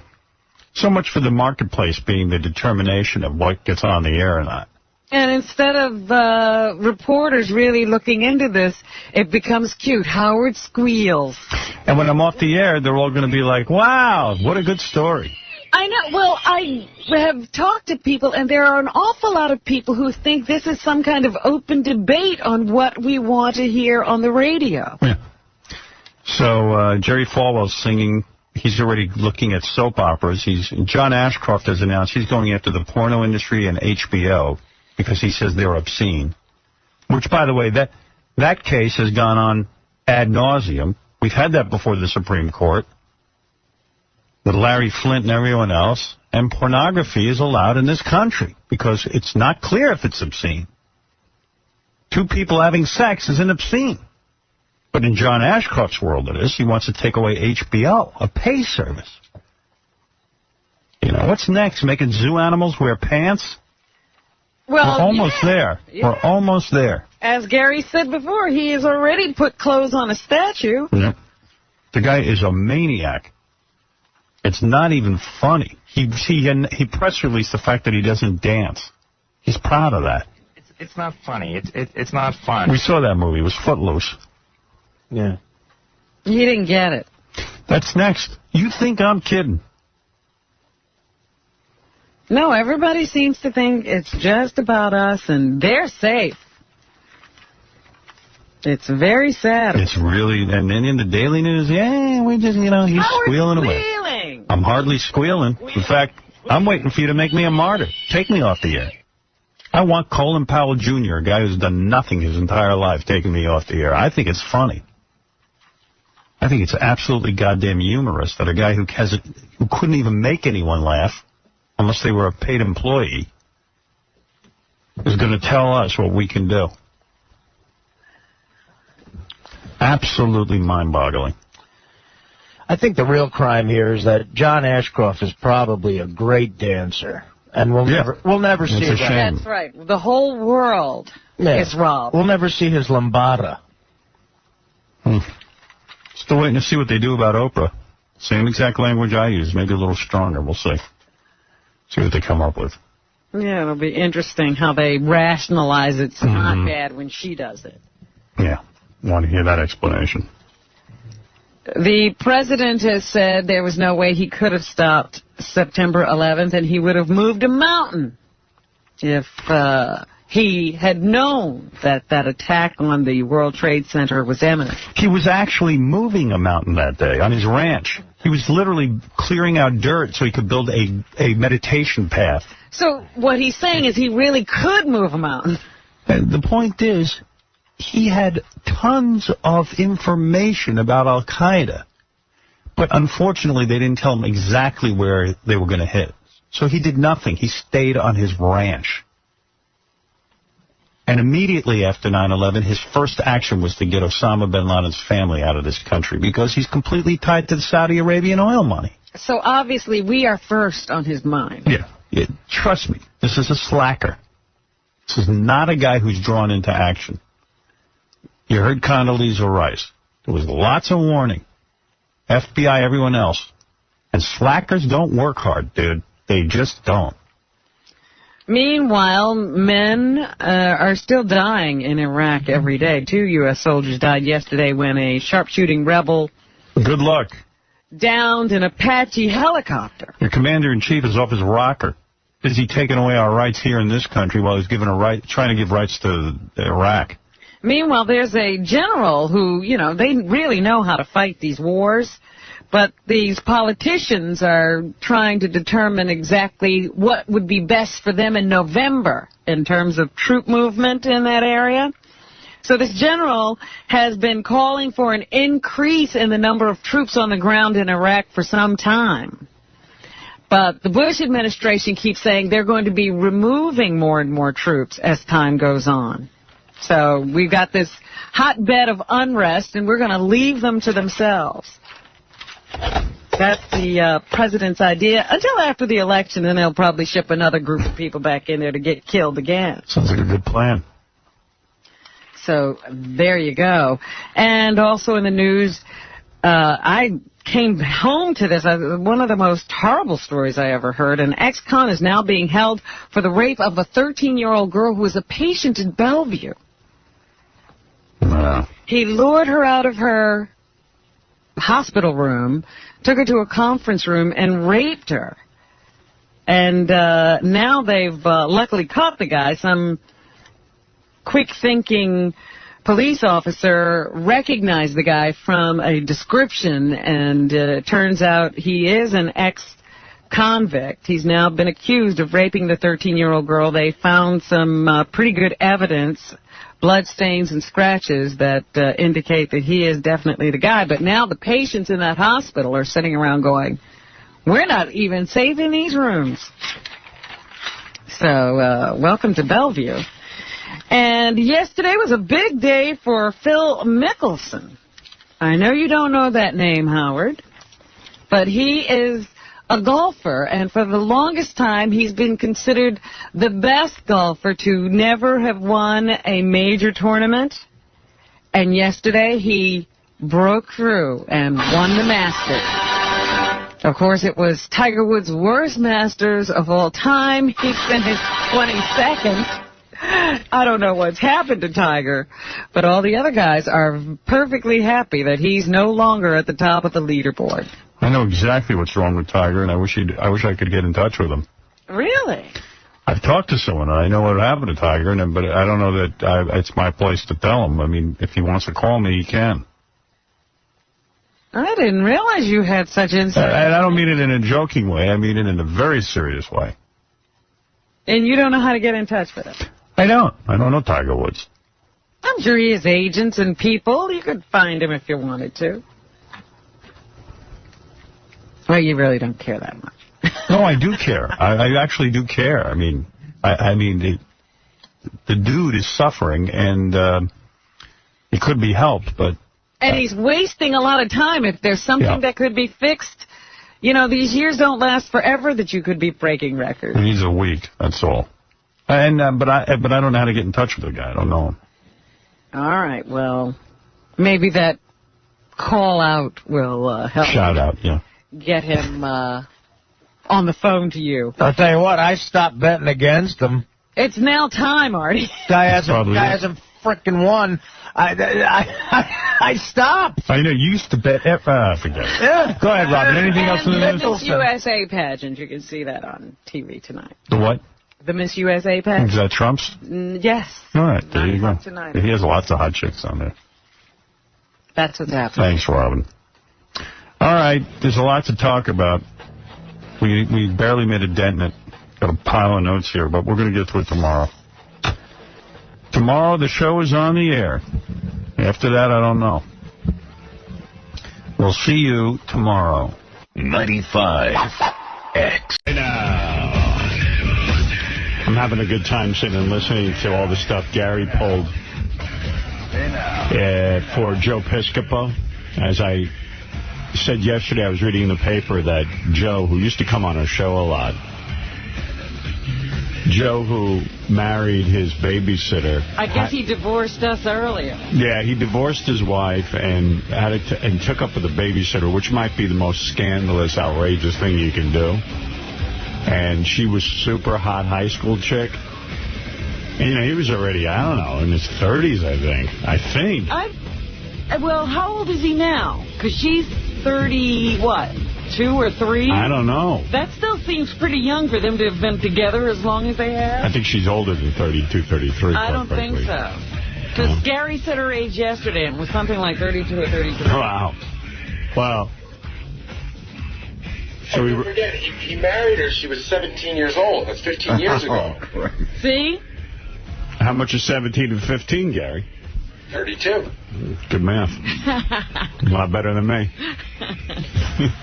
much for the marketplace being the determination of what gets on the air or not. And instead of reporters really looking into this, it becomes cute. Howard squeals. And when I'm off the air, they're all going to be like, wow, what a good story. I know. Well, I have talked to people, and there are an awful lot of people who think this is some kind of open debate on what we want to hear on the radio. Yeah. So Jerry Falwell's singing. He's already looking at soap operas. John Ashcroft has announced he's going after the porno industry and HBO because he says they're obscene. Which, by the way, that case has gone on ad nauseum. We've had that before the Supreme Court with Larry Flint and everyone else. And pornography is allowed in this country because it's not clear if it's obscene. Two people having sex isn't obscene. But in John Ashcroft's world it is. He wants to take away HBO, a pay service. What's next? Making zoo animals wear pants? Well, we're almost there. Yeah. We're almost there. As Gary said before, he has already put clothes on a statue. Yeah. The guy is a maniac. It's not even funny. He press released the fact that he doesn't dance. He's proud of that. It's not funny. It's not fun. We saw that movie. It was Footloose. Yeah. He didn't get it. That's next. You think I'm kidding? No, everybody seems to think it's just about us, and they're safe. It's very sad. It's really, and then in the Daily News, yeah, we just, he's squealing away. I'm hardly squealing. In fact, I'm waiting for you to make me a martyr. Take me off the air. I want Colin Powell Jr., a guy who's done nothing his entire life, taking me off the air. I think it's funny. I think it's absolutely goddamn humorous that a guy who couldn't even make anyone laugh, unless they were a paid employee, is going to tell us what we can do. Absolutely mind-boggling. I think the real crime here is that John Ashcroft is probably a great dancer, and we'll never see that. That's right. The whole world is robbed. We'll never see his lambada. Still waiting to see what they do about Oprah. Same exact language I use, maybe a little stronger. We'll see. See what they come up with. Yeah, it'll be interesting how they rationalize it's not bad when she does it. Yeah, want to hear that explanation. The president has said there was no way he could have stopped September 11th, and he would have moved a mountain if he had known that that attack on the World Trade Center was imminent. He was actually moving a mountain that day on his ranch. He was literally clearing out dirt so he could build a meditation path. So what he's saying is he really could move a mountain. And the point is, he had tons of information about Al-Qaeda, but unfortunately they didn't tell him exactly where they were going to hit. So he did nothing. He stayed on his ranch. And immediately after 9/11, his first action was to get Osama bin Laden's family out of this country because he's completely tied to the Saudi Arabian oil money. So obviously we are first on his mind. Yeah, trust me, this is a slacker. This is not a guy who's drawn into action. You heard Condoleezza Rice. There was lots of warning. FBI, everyone else. And slackers don't work hard, dude. They just don't. Meanwhile, men are still dying in Iraq every day. 2 U.S. soldiers died yesterday when a sharpshooting rebel... Good luck. ...downed an Apache helicopter. Your commander-in-chief is off his rocker. Busy taking away our rights here in this country while he's trying to give rights to Iraq. Meanwhile, there's a general who, they really know how to fight these wars. But these politicians are trying to determine exactly what would be best for them in November in terms of troop movement in that area. So this general has been calling for an increase in the number of troops on the ground in Iraq for some time. But the Bush administration keeps saying they're going to be removing more and more troops as time goes on. So we've got this hotbed of unrest, and we're going to leave them to themselves. That's the president's idea until after the election, and they'll probably ship another group of people back in there to get killed again. Sounds like a good plan. So there you go. And also in the news, I came home to this. One of the most horrible stories I ever heard. An ex-con is now being held for the rape of a 13-year-old girl who was a patient at Bellevue. Wow. He lured her out of her hospital room, took her to a conference room, and raped her. And now they've luckily caught the guy. Some quick-thinking police officer recognized the guy from a description, and it turns out he is an ex-convict. He's now been accused of raping the 13-year-old girl. They found some pretty good evidence, blood stains and scratches that indicate that he is definitely the guy. But now the patients in that hospital are sitting around going, we're not even safe in these rooms. So welcome to Bellevue. And yesterday was a big day for Phil Mickelson. I know you don't know that name, Howard, but he is a golfer, and for the longest time he's been considered the best golfer to never have won a major tournament. And yesterday he broke through and won the Masters. Of course, it was Tiger Woods' worst Masters of all time. He finished 22nd. I don't know what's happened to Tiger, but all the other guys are perfectly happy that he's no longer at the top of the leaderboard. I know exactly what's wrong with Tiger, and I wish I could get in touch with him. Really? I've talked to someone, and I know what happened to Tiger, but I don't know that it's my place to tell him. I mean, if he wants to call me, he can. I didn't realize you had such insight. And I don't mean it in a joking way. I mean it in a very serious way. And you don't know how to get in touch with him? I don't. I don't know Tiger Woods. I'm sure he has agents and people. You could find him if you wanted to. Well, you really don't care that much. No, I do care. I actually do care. I mean, the dude is suffering, and it could be helped, but... And he's wasting a lot of time. If there's something that could be fixed, you know, these years don't last forever that you could be breaking records. He needs a week, that's all. And but I don't know how to get in touch with the guy. I don't know him. All right, well, maybe that call out will help. Shout out, yeah. Get him on the phone to you. I'll tell you what, I stopped betting against him. It's now time, Artie. Guy hasn't frickin' won. I stopped. I know, you used to bet. Forget it. Yeah. Go ahead, Robin. Anything else in the news? The Miss USA pageant. You can see that on TV tonight. The what? The Miss USA pageant. Is that Trump's? Yes. All right, there you go. Tonight. He has lots of hot chicks on there. That's what's happening. Thanks, Robin. All right, there's a lot to talk about. We barely made a dent in it. Got a pile of notes here, but we're going to get to it tomorrow. Tomorrow, the show is on the air. After that, I don't know. We'll see you tomorrow. 95X. Now, I'm having a good time sitting and listening to all the stuff Gary pulled for Joe Piscopo. As I said yesterday, I was reading in the paper that Joe, who used to come on our show a lot, Joe, who married his babysitter. I guess he divorced us earlier. Yeah, he divorced his wife and and took up with a babysitter, which might be the most scandalous, outrageous thing you can do. And she was super hot high school chick. And, you know, he was already, I don't know, in his 30s, I think. Well, how old is he now? Because she's 30, what? 2 or 3? I don't know. That still seems pretty young for them to have been together as long as they have. I think she's older than 32, 33. I don't think so. Because Gary said her age yesterday and it was something like 32 or 33. Wow. Wow. So don't forget, he married her. She was 17 years old. That's 15 years ago. See? How much is 17 and 15, Gary? 32. Good math. A lot better than me.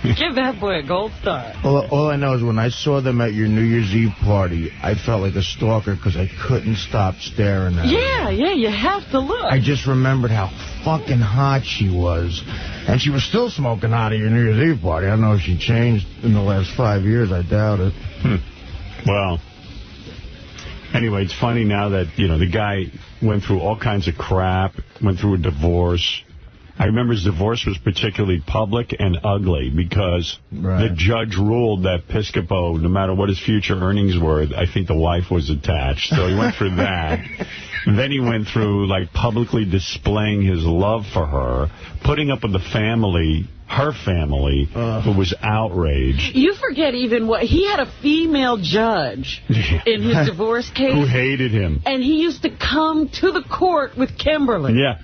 Give that boy a gold star. All I know is when I saw them at your New Year's Eve party, I felt like a stalker because I couldn't stop staring at her. Yeah, you have to look. I just remembered how fucking hot she was. And she was still smoking hot at your New Year's Eve party. I don't know if she changed in the last 5 years. I doubt it. Well, anyway, it's funny now that, you know, the guy went through all kinds of crap, went through a divorce. I remember his divorce was particularly public and ugly because the judge ruled that Piscopo, no matter what his future earnings were, I think the wife was attached. So he went through that. And then he went through, like, publicly displaying his love for her, putting up with the family, her family, who was outraged. You forget even what... He had a female judge in his divorce case. Who hated him. And he used to come to the court with Kimberly. Yeah.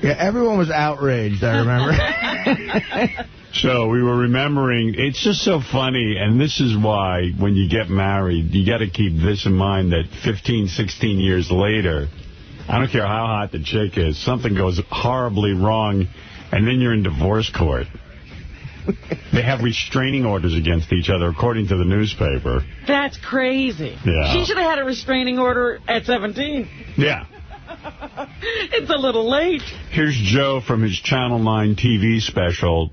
Yeah, everyone was outraged, I remember. So we were remembering, it's just so funny, and this is why when you get married, you got to keep this in mind that 15, 16 years later, I don't care how hot the chick is, something goes horribly wrong, and then you're in divorce court. They have restraining orders against each other, according to the newspaper. That's crazy. Yeah. She should have had a restraining order at 17. Yeah. It's a little late. Here's Joe from his Channel 9 TV special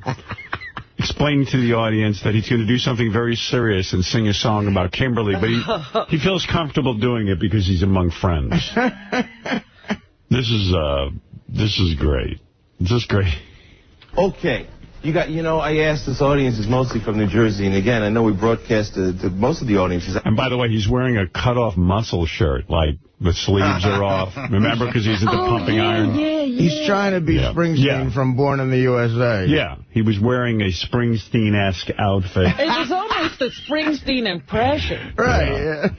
explaining to the audience that he's going to do something very serious and sing a song about Kimberly, but he feels comfortable doing it because he's among friends. This is great. This is great. Okay. I asked this audience is mostly from New Jersey, and again, I know we broadcast to most of the audiences. And by the way, he's wearing a cut-off muscle shirt, like the sleeves are off. Remember, because he's into pumping iron? Yeah. He's trying to be Springsteen from Born in the USA. Yeah, he was wearing a Springsteen-esque outfit. It was almost a Springsteen impression. Right,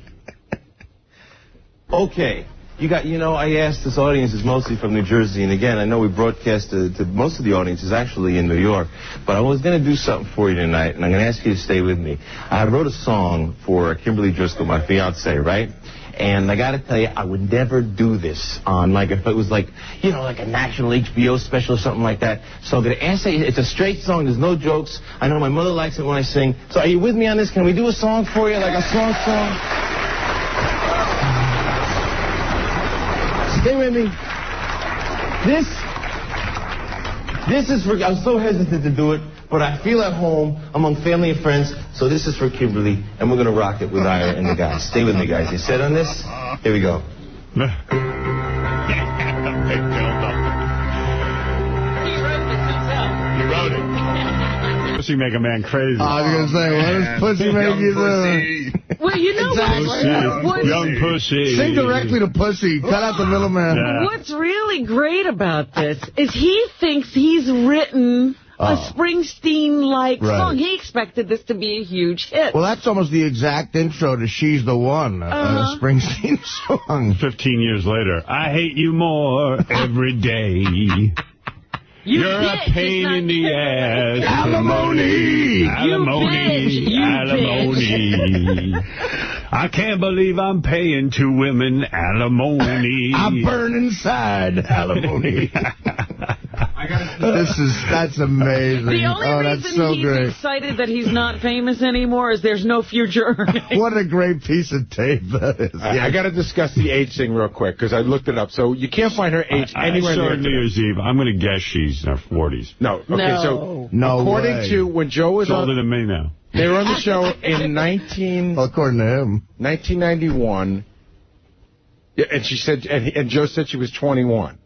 Okay. I asked this audience is mostly from New Jersey, and again, I know we broadcast to most of the audience is actually in New York, but I was going to do something for you tonight, and I'm going to ask you to stay with me. I wrote a song for Kimberly Driscoll, my fiance, right? And I got to tell you, I would never do this on, like, if it was like, like a national HBO special or something like that. So I'm going to ask you, it's a straight song, there's no jokes. I know my mother likes it when I sing. So are you with me on this? Can we do a song for you, like a song? Stay with me. This is for, I'm so hesitant to do it, but I feel at home among family and friends, so this is for Kimberly, and we're going to rock it with Ira and the guys. Stay with me, guys. You set on this? Here we go. He wrote this himself. He wrote it. Pussy make a man crazy. I was going to say, what does pussy make you do? Well, you know what? Young pussy. Sing directly to pussy. Cut out the middleman. Yeah. What's really great about this is he thinks he's written a Springsteen-like song. He expected this to be a huge hit. Well, that's almost the exact intro to She's the One, a Springsteen song. 15 years later, I hate you more every day. You're a pain in the ass. Alimony. Alimony. I can't believe I'm paying 2 women alimony. I burn inside alimony. That's amazing. The only reason he's excited that he's not famous anymore is there's no future earnings. What a great piece of tape that is. I got to discuss the age thing real quick, because I looked it up. So you can't find her age anywhere I saw near her New Year's Eve. I'm going to guess she's in her 40s. No. Okay, so according to when Joe was older than me now. They were on the show in according to him, 1991. Yeah, and she said, and Joe said she was 21.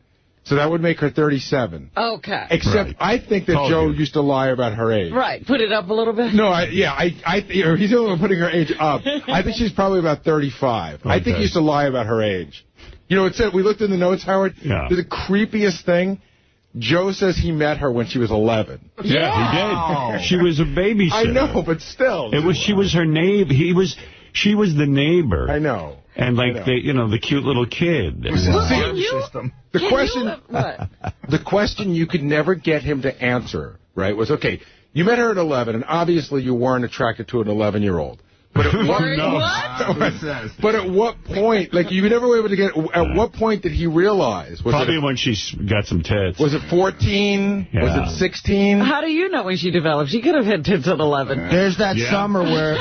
So that would make her 37. Okay. Except I think that Joe used to lie about her age. Right. Put it up a little bit. No, he's the only one putting her age up. I think she's probably about 35. Okay. I think he used to lie about her age. It said, we looked in the notes, Howard. Yeah. The creepiest thing, Joe says he met her when she was 11. Yeah, he did. She was a babysitter. I know, but still. She was her neighbor. She was the neighbor. I know. And the cute little kid. The question you could never get him to answer, right, was, okay, you met her at 11, and obviously you weren't attracted to an 11-year-old. But at what point, you never were able to get, at what point did he realize? Probably when she got some tits. Was it 14? Yeah. Was it 16? How do you know when she developed? She could have had tits at 11. There's that summer where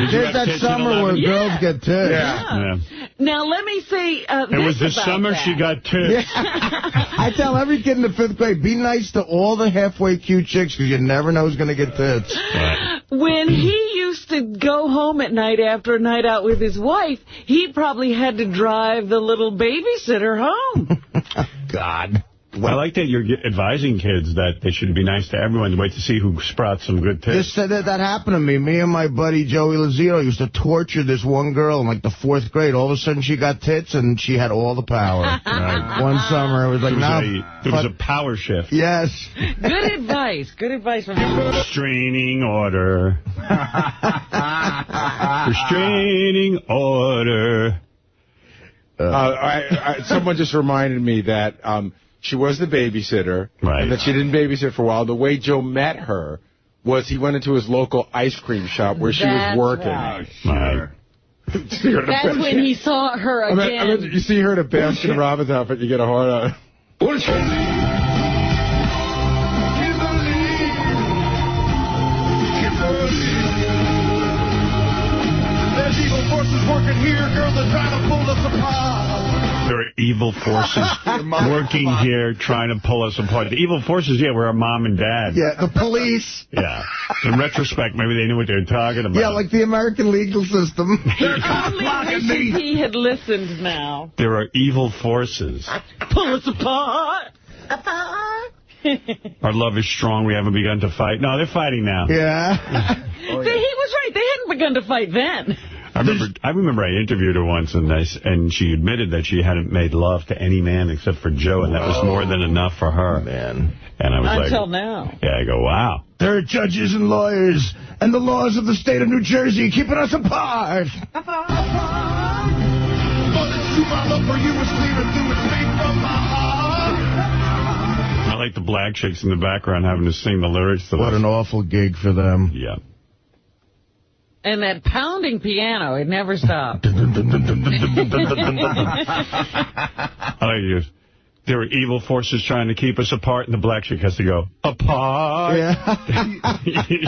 girls get tits. Yeah. Now, let me say it was the summer she got tits. I tell every kid in the 5th grade, be nice to all the halfway cute chicks, because you never know who's going to get tits. Right. When he used to go home at night after a night out with his wife, he probably had to drive the little babysitter home. God. Well, I like that you're advising kids that they should be nice to everyone to wait to see who sprouts some good tits. That happened to me. Me and my buddy Joey Lazito used to torture this one girl in the 4th grade. All of a sudden she got tits and she had all the power. Right. One summer it was like, there was a power shift. Yes. Good advice. Good advice from you. Restraining order. Restraining order. Someone just reminded me that she was the babysitter, and that she didn't babysit for a while. The way Joe met her was he went into his local ice cream shop where she was working. Right. That's when he saw her again. You see her in a Baskin Robbins outfit, you get a hard on. There's evil forces working here, girls are trying to pull us apart. There are evil forces working here trying to pull us apart. The evil forces, were our mom and dad. Yeah, the police. Yeah. In retrospect, maybe they knew what they were talking about. Yeah, like the American legal system. Only he had listened now. There are evil forces. Pull us apart. Our love is strong. We haven't begun to fight. No, they're fighting now. Yeah. He was right. They hadn't begun to fight then. I remember I interviewed her once, and she admitted that she hadn't made love to any man except for Joe, and that was more than enough for her. Man. And I was Until now. Yeah, I go, wow. There are judges and lawyers, and the laws of the state of New Jersey keeping us apart. my love for you is clear and through and straight from my heart. I like the Black Chicks in the background having to sing the lyrics to What this. an awful gig for them. Yeah. And that pounding piano, it never stopped. I like you. There are evil forces trying to keep us apart, and the Black Chick has to go, apart. Yeah.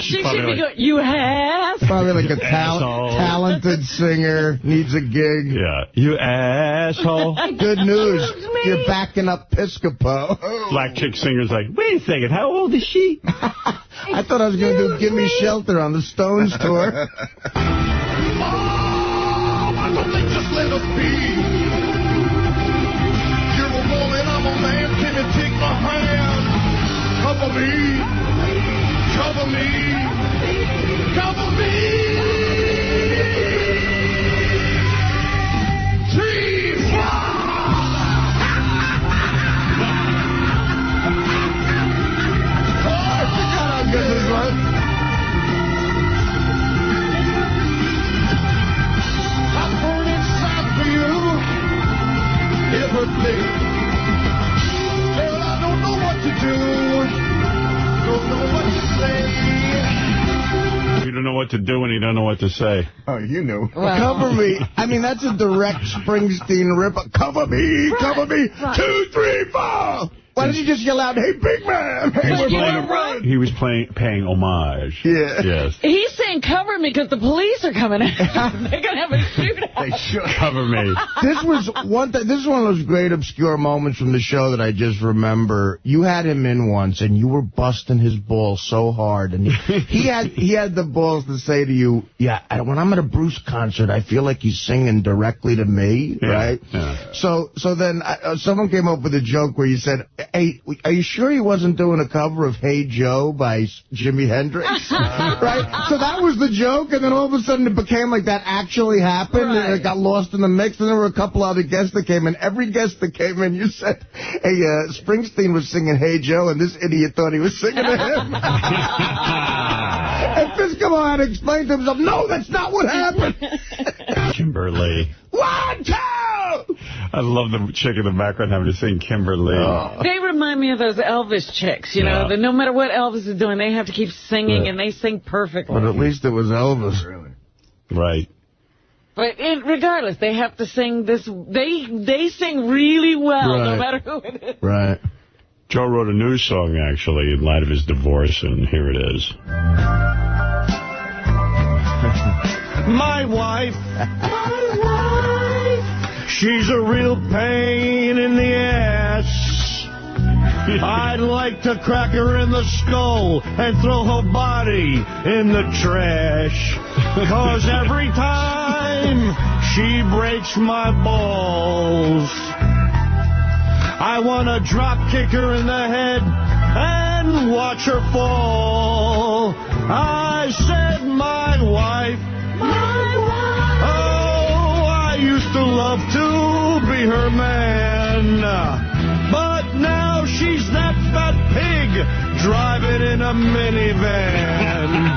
She should be going, you have? Probably like a talented singer, needs a gig. Yeah. You asshole. Good news. You're backing up Piscopo. Black Chick singer's like, wait a second, how old is she? I thought I was going to do Give Me Shelter on the Stones tour. Mom, I don't think just let us be. You're a woman, I'm a man. Can you take my hand? Cover me. Cover me. Cover me. Jeez. Good this one. I burn inside for you. Everything. Girl, I don't know what to do. Don't know what to say. You don't know what to do and you don't know what to say. Oh, you knew. Well, cover me. I mean, that's a direct Springsteen rip. Cover me. Right. Cover me. Right. 2, 3, 4. Why did you just yell out, hey, big man? Hey, He was paying homage. Yeah. Yes. He's saying cover me because the police are coming in. They're going to have a shootout. They should. Cover me. This was one of those great obscure moments from the show that I just remember. You had him in once, and you were busting his balls so hard. And he had the balls to say to you, yeah, when I'm at a Bruce concert, I feel like he's singing directly to me, right? Yeah. So then someone came up with a joke where you said, hey, are you sure he wasn't doing a cover of Hey Joe by Jimi Hendrix? Right? So that was the joke, and then all of a sudden it became like that actually happened, right. And it got lost in the mix, and there were a couple other guests that came in. Every guest that came in, you said, hey, Springsteen was singing Hey Joe, and this idiot thought he was singing to him. And Piscopo had to explain to himself, no, that's not what happened. Kimberly. 1, 2! I love the chick in the background having to sing Kimberly. Oh. They remind me of those Elvis chicks, you know, that no matter what Elvis is doing, they have to keep singing, and they sing perfectly. But at least it was Elvis. Really. Right. But regardless, they have to sing this. They sing really well, right. No matter who it is. Right. Joe wrote a new song, actually, in light of his divorce, and here it is. My wife. She's a real pain in the ass. I'd like to crack her in the skull and throw her body in the trash. 'Cause every time she breaks my balls, I want to drop kick her in the head and watch her fall. I said my wife. I used to love to be her man, but now she's that fat pig driving in a minivan.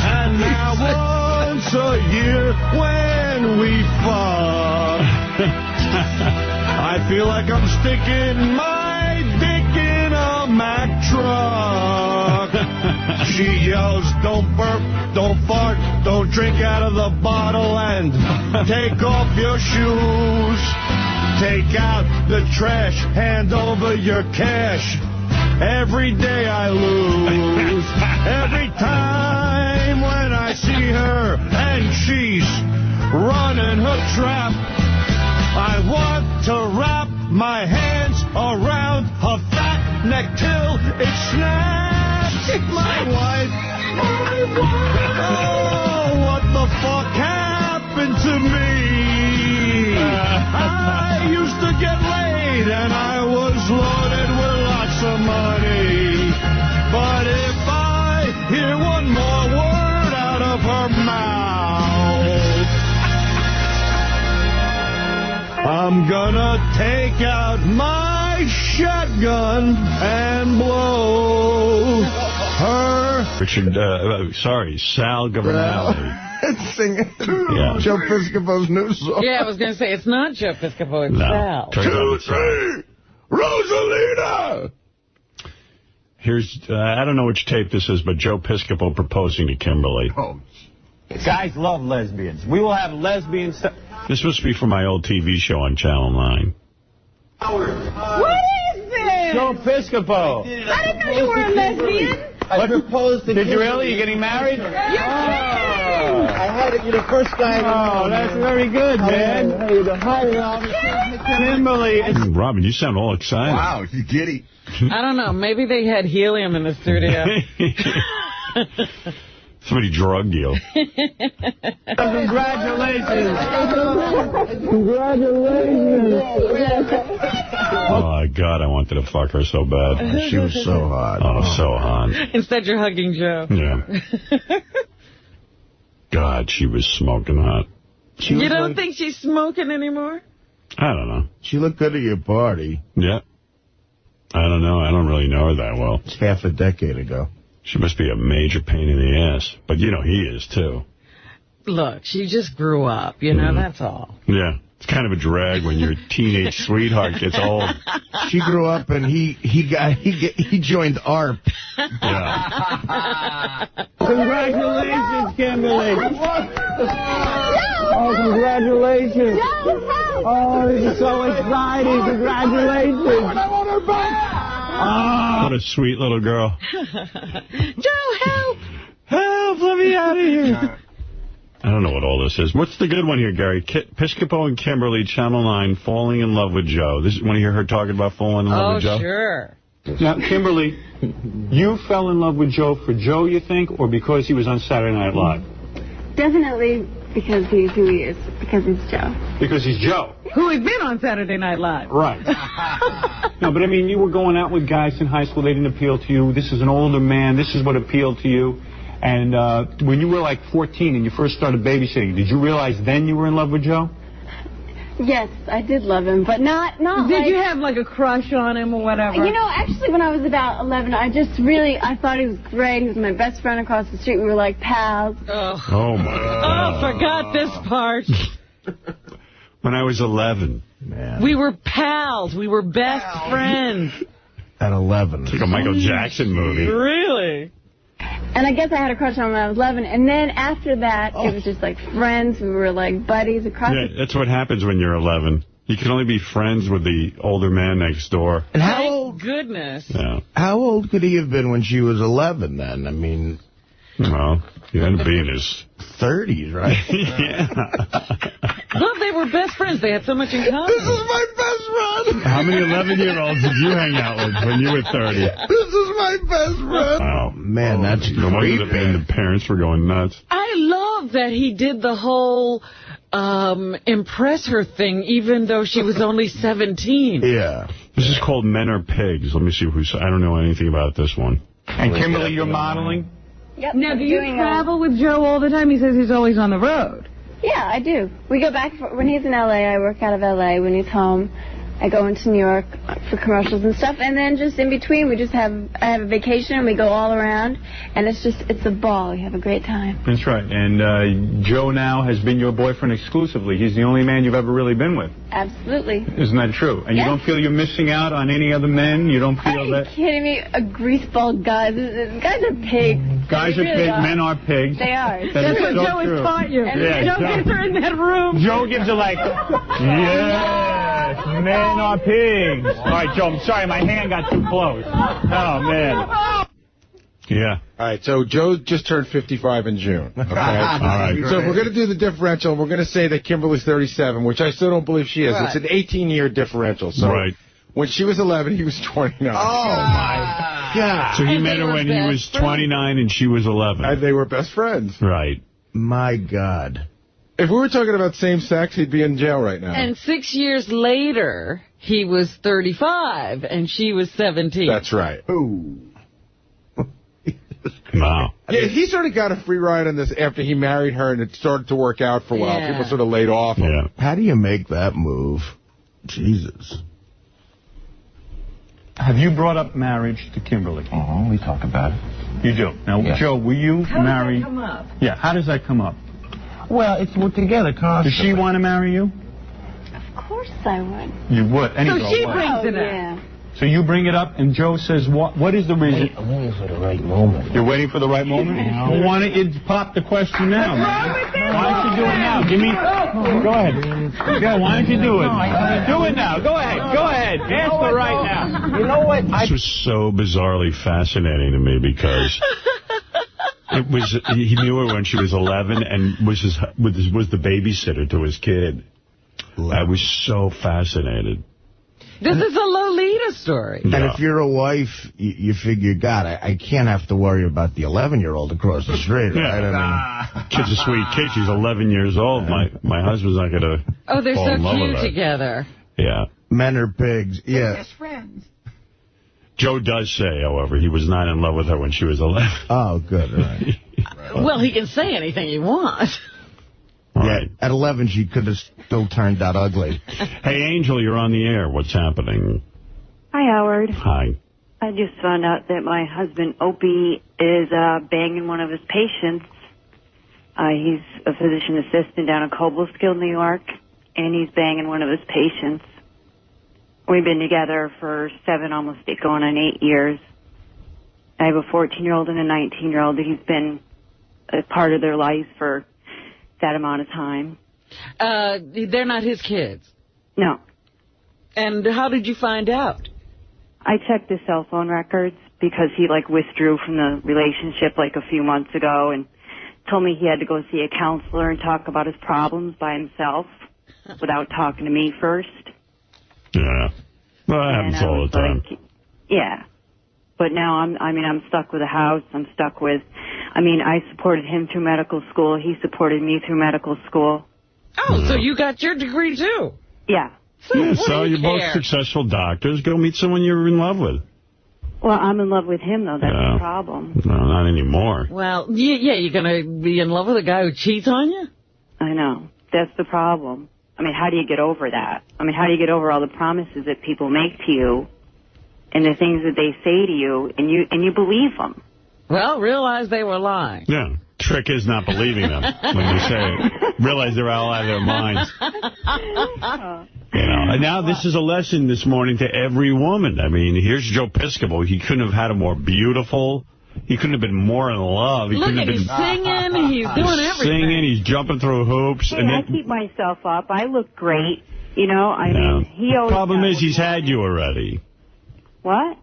And now once a year when we fuck, I feel like I'm sticking my dick in a Mack truck. She yells, don't burp, don't fart, don't drink out of the bottle, and take off your shoes. Take out the trash, hand over your cash. Every day I lose. Every time when I see her and she's running her trap, I want to wrap my hands around her fat neck till it snaps. My wife. Oh, what the fuck happened to me? I used to get laid and I was loaded with lots of money. But if I hear one more word out of her mouth, I'm gonna take out my shotgun and blow her. Sal Governale. Singing Joe Piscopo's new song. Yeah, I was going to say, it's not Joe Piscopo, it's No. Sal. 2, 3, Rosalina! Here's, I don't know which tape this is, but Joe Piscopo proposing to Kimberly. Oh. Guys love lesbians. We will have lesbians. This must be from my old TV show on Channel 9. What is this? Joe Piscopo. I didn't know you were a lesbian. I proposed to Did you really? You getting married? You're kidding! I had it. You're the first guy. Oh, that's very good, man. Hey, the hi, Kimberly. Robin, you sound all excited. Wow, you giddy. I don't know. Maybe they had helium in the studio. Somebody drugged you. Congratulations. Oh, my God, I wanted to fuck her so bad. She was so hot. Oh, so hot. Instead, you're hugging Joe. Yeah. God, she was smoking hot. You don't think she's smoking anymore? I don't know. She looked good at your party. Yeah. I don't know. I don't really know her that well. It's half a decade ago. She must be a major pain in the ass. But, you know, he is, too. Look, she just grew up, you know, that's all. Yeah. It's kind of a drag when your teenage sweetheart gets old. She grew up and he joined ARP. Yeah. Congratulations, Kimberly. Oh, congratulations. Oh, this is so exciting. Congratulations. I want her back. What a sweet little girl. Joe, help! Help, let me out of here. I don't know what all this is. What's the good one here, Gary? Piscopo and Kimberly, Channel 9, falling in love with Joe. This want to hear her talking about falling in love with Joe? Oh, sure. Now, Kimberly, you fell in love with Joe for Joe, you think, or because he was on Saturday Night Live? Definitely because he's who he is, because he's Joe. Because he's Joe. Who had been on Saturday Night Live. Right. No, but I mean, you were going out with guys in high school. They didn't appeal to you. This is an older man. This is what appealed to you. And when you were like 14 and you first started babysitting, did you realize then you were in love with Joe? Yes, I did love him, but not Did you have like a crush on him or whatever? You know, actually when I was about 11, I thought he was great. He was my best friend across the street. We were like pals. Oh, my God. Oh, forgot this part. When I was 11. Man. We were pals. We were best friends. At 11. It's like a Michael Jackson movie. Really? And I guess I had a crush on him when I was 11. And then after that, it was just like friends. We were like buddies across Yeah, that's what happens when you're 11. You can only be friends with the older man next door. And Thank goodness. Yeah. How old could he have been when she was 11 then? I mean... Well, he had to be in his 30s, right? Yeah. Well, they were best friends. They had so much in common. This is my best friend. How many 11-year-olds did you hang out with when you were 30? This is my best friend. Wow. Man, that's creepy. The parents were going nuts. I love that he did the whole impress her thing, even though she was only 17. Yeah. This is called Men Are Pigs. Let me see who's... I don't know anything about this one. And Kimberly, you're modeling? Yep. Now, do you travel with Joe all the time? He says he's always on the road. Yeah, I do. We go back, when he's in L.A., I work out of L.A. When he's home, I go into New York for commercials and stuff. And then just in between, I have a vacation and we go all around. And it's a ball. We have a great time. That's right. And Joe now has been your boyfriend exclusively. He's the only man you've ever really been with. Absolutely. Isn't that true? And Yes. you don't feel you're missing out on any other men? You don't feel Are you that... kidding me? A greaseball guy. Guys are pigs. Guys They are really pigs, men are pigs. They are. That's what so Joe true. has taught you. Yeah, Joe gets her in that room. Joe gives her like, yes, men are pigs. All right, Joe, I'm sorry, my hand got too close. Oh, man. Yeah. All right, so Joe just turned 55 in June. Okay? All right. So if we're going to do the differential, we're going to say that Kimberly's 37, which I still don't believe she is. Right. It's an 18-year differential. So Right. when she was 11, he was 29. Oh, my God. So he And met they her were when he best was friends. 29 and she was 11. And they were best friends. Right. My God. If we were talking about same sex, he'd be in jail right now. And 6 years later, he was 35 and she was 17. That's right. Ooh. Wow. Yeah, he sort of got a free ride on this after he married her, and it started to work out for a while. Yeah. People sort of laid off him. Yeah. How do you make that move? Jesus. Have you brought up marriage to Kimberly? Oh, we talk about it. You do. Now, Yeah. Joe, were you How married? did that come up? Yeah, how does that come up? Well, we're together constantly. Does she want to marry you? Of course I would. You would. Any girl she would. brings it up. Yeah. So you bring it up, and Joe says, what is the reason? I'm waiting for the right moment. You're waiting for the right moment? Well, why don't you pop the question now, man? Why don't you do it now? Go ahead. Yeah, why don't you do it? Do it now. Go ahead. Answer right now. You know what? This was so bizarrely fascinating to me because he knew her when she was 11 and was the babysitter to his kid. I was so fascinated. This is a Lolita story. And if you're a wife, you figure, God, I can't have to worry about the 11-year-old across the street, right? I mean, kid's a sweet kid. She's 11 years old. My husband's not going to Oh, they're fall so in love with cute her. together. Yeah. Men are pigs. Yeah. Best friends. Joe does say, however, he was not in love with her when she was 11. Oh, good. All right. Well, he can say anything he wants. Right. At 11, she could have still turned out ugly. Hey, Angel, you're on the air. What's happening? Hi, Howard. Hi. I just found out that my husband, Opie, is banging one of his patients. He's a physician assistant down in Cobleskill, New York, and he's banging one of his patients. We've been together for 7, almost going on 8 years. I have a 14-year-old and a 19-year-old. He's been a part of their lives for that amount of time. They're not his kids? No. And how did you find out? I checked his cell phone records because he, withdrew from the relationship, a few months ago and told me he had to go see a counselor and talk about his problems by himself without talking to me first. Yeah. Well, that happens all the time. Yeah. But now I'm stuck with a house. I supported him through medical school. He supported me through medical school. Oh, so you got your degree, too? Yeah. So you're both successful doctors. Go meet someone you're in love with. Well, I'm in love with him, though. That's the problem. No, not anymore. Well, yeah, you're going to be in love with a guy who cheats on you? I know. That's the problem. How do you get over that? How do you get over all the promises that people make to you and the things that they say to you, and you believe them? Well, realize they were lying. Yeah. Trick is not believing them when you say it. Realize they're all out of their minds. And now this is a lesson this morning to every woman. Here's Joe Piscopo. He couldn't have had a more beautiful. He couldn't have been more in love. Look, he's singing. He's doing everything. Singing. He's jumping through hoops. Hey, I keep myself up. I look great. He always... The problem is he's had you already. What?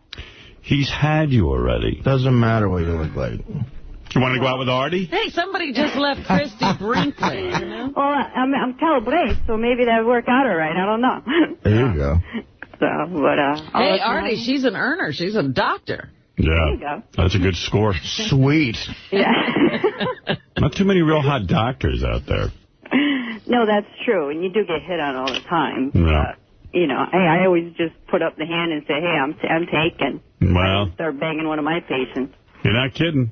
He's had you already. Doesn't matter what you look like. You want to go out with Artie? Hey, somebody just left Christy Brinkley, Well, I'm calibrated, so maybe that would work out all right. I don't know. There you go. Hey, Artie, she's an earner. She's a doctor. Yeah. There you go. That's a good score. Sweet. Yeah. Not too many real hot doctors out there. No, that's true, and you do get hit on all the time. Yeah. I always just put up the hand and say, hey, I'm taken. Well. Start banging one of my patients. You're not kidding.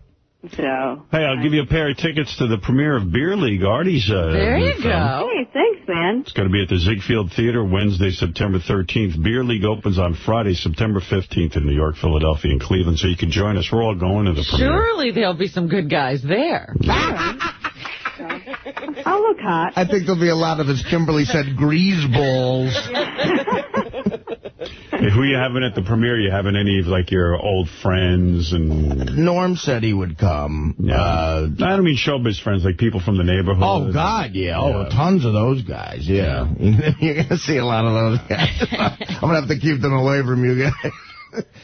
So. Hey, I'll give you a pair of tickets to the premiere of Beer League. Artie's there you go. Hey, thanks, man. It's going to be at the Ziegfeld Theater Wednesday, September 13th. Beer League opens on Friday, September 15th in New York, Philadelphia, and Cleveland, so you can join us. We're all going to the premiere. Surely there'll be some good guys there. I'll look hot. I think there'll be a lot of, as Kimberly said, grease balls. Hey, who you having at the premiere? You having any of, your old friends? And Norm said he would come. Yeah. I don't mean showbiz friends, like people from the neighborhood. Oh, God, yeah. Oh, tons of those guys, yeah. You're going to see a lot of those guys. I'm going to have to keep them away from you guys.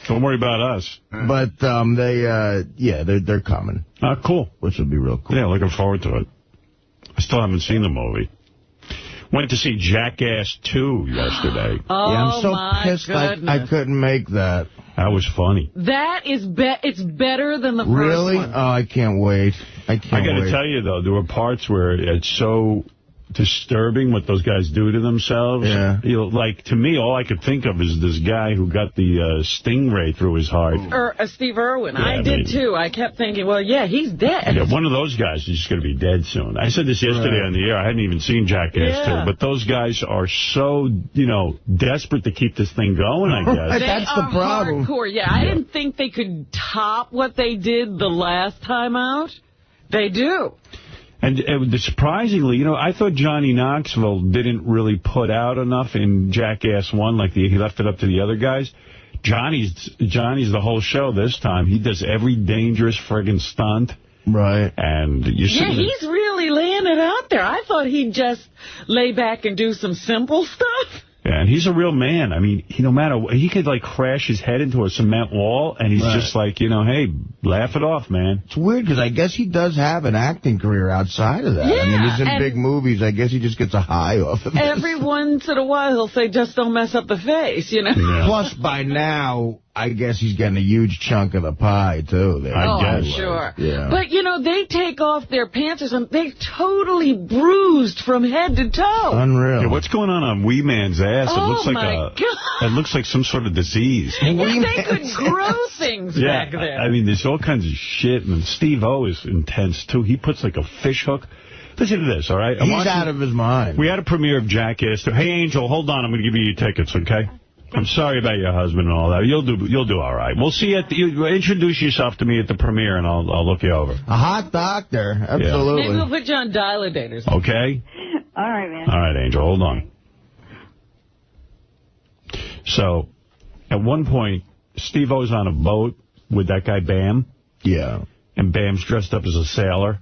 Don't worry about us. But they're coming. Cool. Which will be real cool. Yeah, looking forward to it. I still haven't seen the movie. Went to see Jackass 2 yesterday. Oh, yeah, I'm so pissed goodness. I couldn't make that. That was funny. That is it's better than the first really? one. Oh, I can't wait. I got to tell you, though, there were parts where it's so disturbing what those guys do to themselves. Yeah. To me, all I could think of is this guy who got the stingray through his heart. Or Steve Irwin. Yeah, I did, too. I kept thinking, well, yeah, he's dead. Yeah, one of those guys is just going to be dead soon. I said this yesterday on the air. I hadn't even seen Jackass 2, but those guys are so, desperate to keep this thing going, I guess. That's the problem. Hardcore. Yeah, I didn't think they could top what they did the last time out. They do. And surprisingly, you know, I thought Johnny Knoxville didn't really put out enough in Jackass 1, like he left it up to the other guys. Johnny's the whole show this time. He does every dangerous friggin' stunt. Right. And he's really laying it out there. I thought he'd just lay back and do some simple stuff. Yeah, and he's a real man. I mean, no matter what, he could, like, crash his head into a cement wall, and he's just like, you know, hey, laugh it off, man. It's weird, because I guess he does have an acting career outside of that. Yeah, I mean, he's in big movies. I guess he just gets a high off of it. Every once in a while, he'll say, just don't mess up the face, you know? Yeah. Plus, by now, I guess he's getting a huge chunk of the pie, too. I'm sure. Yeah. But, you know, they take off their pants or something. They're totally bruised from head to toe. Unreal. Yeah, what's going on Wee Man's ass? Oh, it looks like my God. It looks like some sort of disease. They could grow things back there. I mean, there's all kinds of shit. And Steve-O is intense, too. He puts, like, a fish hook. Listen to this, all right? He's out of his mind. We had a premiere of Jackass. Hey, Angel, hold on. I'm going to give you your tickets, okay? I'm sorry about your husband and all that. You'll do all right. We'll see you you introduce yourself to me at the premiere, and I'll look you over. A hot doctor. Absolutely. Maybe we'll put you on dilatators. Okay? All right, man. All right, Angel, hold on. So, at one point, Steve-O's on a boat with that guy Bam. Yeah. And Bam's dressed up as a sailor,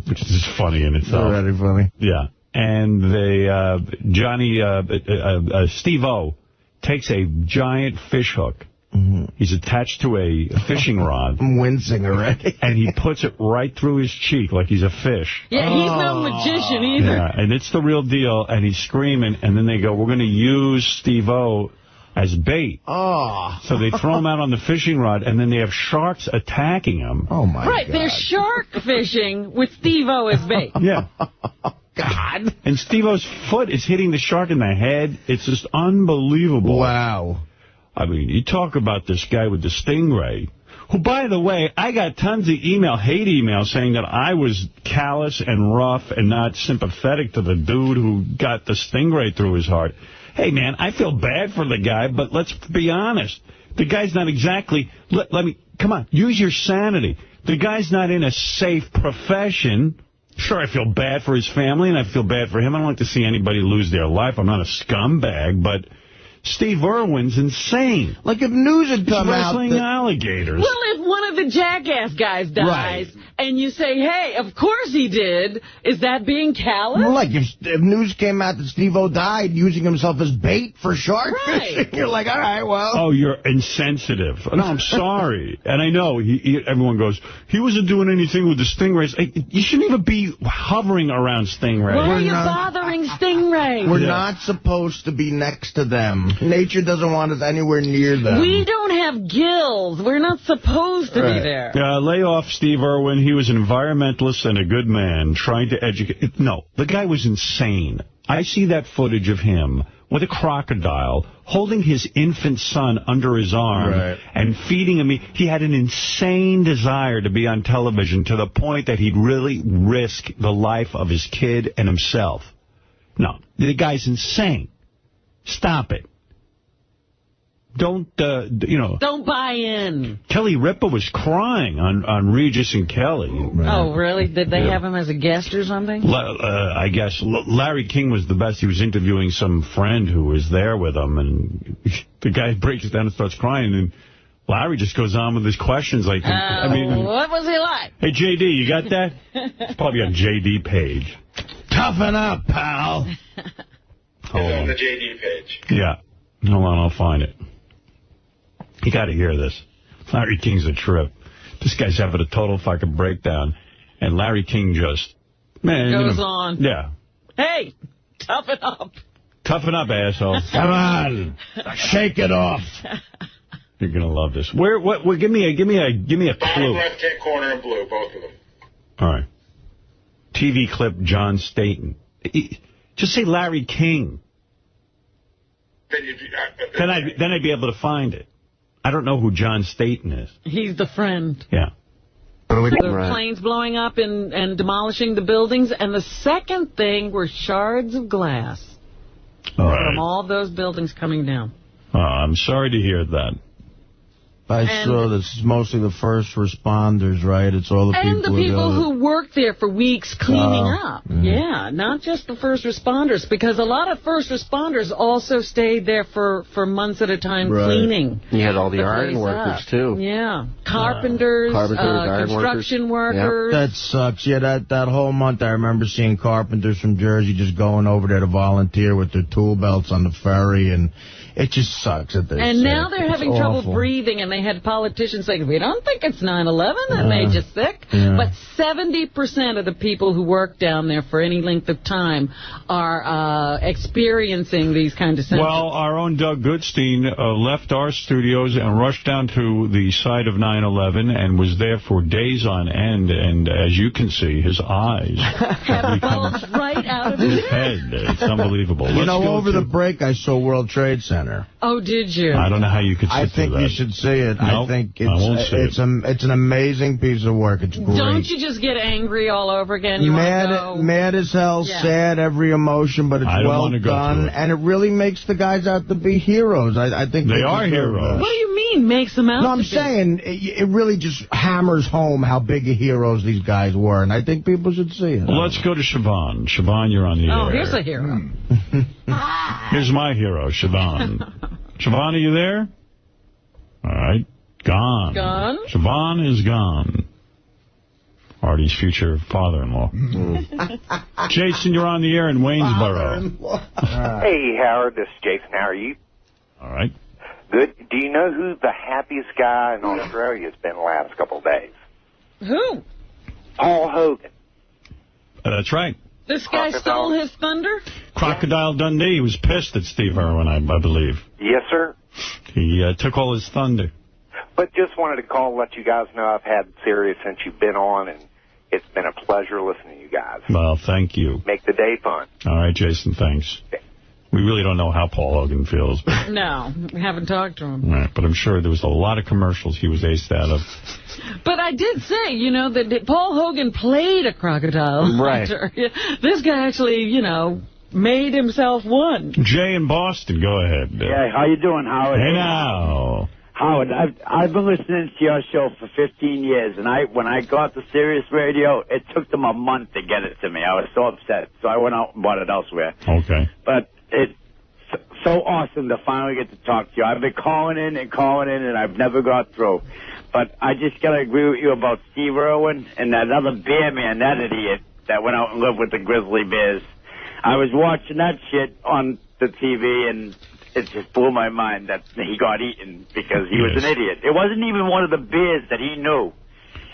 which is just funny in itself. Very funny. Yeah. And Steve-O takes a giant fish hook. Mm-hmm. He's attached to a fishing rod. I'm wincing already. And he puts it right through his cheek like he's a fish. Yeah, he's no magician either. Yeah, and it's the real deal. And he's screaming. And then they go, we're going to use Steve-O as bait. Oh. So they throw him out on the fishing rod, and then they have sharks attacking him. Oh, my God. Right, they're shark fishing with Steve-O as bait. Yeah. God. And Steve-O's foot is hitting the shark in the head. It's just unbelievable. Wow. I mean, you talk about this guy with the stingray, who, by the way, I got tons of hate email saying that I was callous and rough and not sympathetic to the dude who got the stingray through his heart. Hey, man, I feel bad for the guy, but let's be honest. The guy's not exactly, come on, use your sanity. The guy's not in a safe profession. Sure, I feel bad for his family, and I feel bad for him. I don't like to see anybody lose their life. I'm not a scumbag, but Steve Irwin's insane. Like, if news had come out... wrestling alligators. Well, if one of the Jackass guys dies, and you say, hey, of course he did, is that being callous? Well, like, if news came out that Steve-O died using himself as bait for shark fishing, you're like, all right, well... Oh, you're insensitive. No, I'm sorry. And I know, everyone goes, he wasn't doing anything with the stingrays. You shouldn't even be hovering around stingrays. Why are you bothering stingrays? We're not supposed to be next to them. Nature doesn't want us anywhere near them. We don't have gills. We're not supposed to be there. Lay off Steve Irwin. He was an environmentalist and a good man trying to educate. No, the guy was insane. I see that footage of him with a crocodile holding his infant son under his arm and feeding him. He had an insane desire to be on television to the point that he'd really risk the life of his kid and himself. No, the guy's insane. Stop it. Don't buy in. Kelly Ripa was crying on Regis and Kelly. Oh, really? Did they have him as a guest or something? I guess. Larry King was the best. He was interviewing some friend who was there with him, and the guy breaks down and starts crying, and Larry just goes on with his questions. Like, what was he like? Hey, J.D., you got that? It's probably on J.D. page. Toughen up, pal. It's on the J.D. page. Yeah. Hold on, I'll find it. You got to hear this. Larry King's a trip. This guy's having a total fucking breakdown. And Larry King just, goes on. Yeah. Hey, toughen up. Toughen up, asshole. Come on. Shake it off. You're going to love this. Give me a clue. Bottom left-hand corner in blue, both of them. All right. TV clip, John Staten. Just say Larry King. Then I'd be able to find it. I don't know who John Staten is. He's the friend. Yeah. The planes blowing up and demolishing the buildings. And the second thing were shards of glass from all those buildings coming down. I'm sorry to hear that. I saw this. It's mostly the first responders, right? It's all the people. And the people who worked there for weeks cleaning up. Mm-hmm. Yeah, not just the first responders, because a lot of first responders also stayed there for months at a time cleaning. You had all the place iron workers, up. too. Yeah. Carpenters, construction workers. That sucks. Yeah, that whole month I remember seeing carpenters from Jersey just going over there to volunteer with their tool belts on the ferry, and it just sucks that they're And sick. now they're having trouble breathing, and they had politicians saying, we don't think it's 9/11 that made you sick. Yeah. But 70% of the people who work down there for any length of time are experiencing these kind of symptoms. Well, our own Doug Goodstein left our studios and rushed down to the site of 9/11 and was there for days on end. And as you can see, his eyes have bulged right out of his head. It's unbelievable. You know, over the break, I saw World Trade Center. Oh, did you? I don't know how you could sit I think through that. you should see it. Nope, I think I won't see it's an amazing piece of work. It's great. Don't you just get angry all over again? You Mad as hell, sad, every emotion, but it's well done, and it really makes the guys out to be heroes. I think they are heroes. What do you mean, makes them out? No, I'm saying it really just hammers home how big of heroes these guys were, and I think people should see it. Well, let's go to Siobhan. Siobhan, you're on the air. Oh, here's a hero. Here's my hero, Siobhan. Siobhan, are you there? All right. Gone. Gone? Siobhan is gone. Artie's future father-in-law. Jason, you're on the air in Waynesboro. Hey, Howard, this is Jason. How are you? All right. Good. Do you know who the happiest guy in Australia has been the last couple of days? Who? Paul Hogan. That's right. This guy stole his thunder? Crocodile Dundee. He was pissed at Steve Irwin, I believe. Yes, sir. He took all his thunder. But just wanted to call and let you guys know I've had Sirius since you've been on, and it's been a pleasure listening to you guys. Well, thank you. Make the day fun. All right, Jason, thanks. We really don't know how Paul Hogan feels. But, No, we haven't talked to him. right, but I'm sure there was a lot of commercials he was aced out of. But I did say, you know, that Paul Hogan played a crocodile. Right. This guy actually, you know, made himself one. Jay in Boston, go ahead. Yeah, how you doing, Howard? Hey, now. Howard, I've been listening to your show for 15 years, and when I got the Sirius Radio, it took them a month to get it to me. I was so upset, so I went out and bought it elsewhere. Okay. But it's so awesome to finally get to talk to you. I've been calling in, and I've never got through. But I just got to agree with you about Steve Irwin and that other bear man, that idiot that went out and lived with the grizzly bears. I was watching that shit on the TV, and it just blew my mind that he got eaten because he was an idiot. It wasn't even one of the bears that he knew.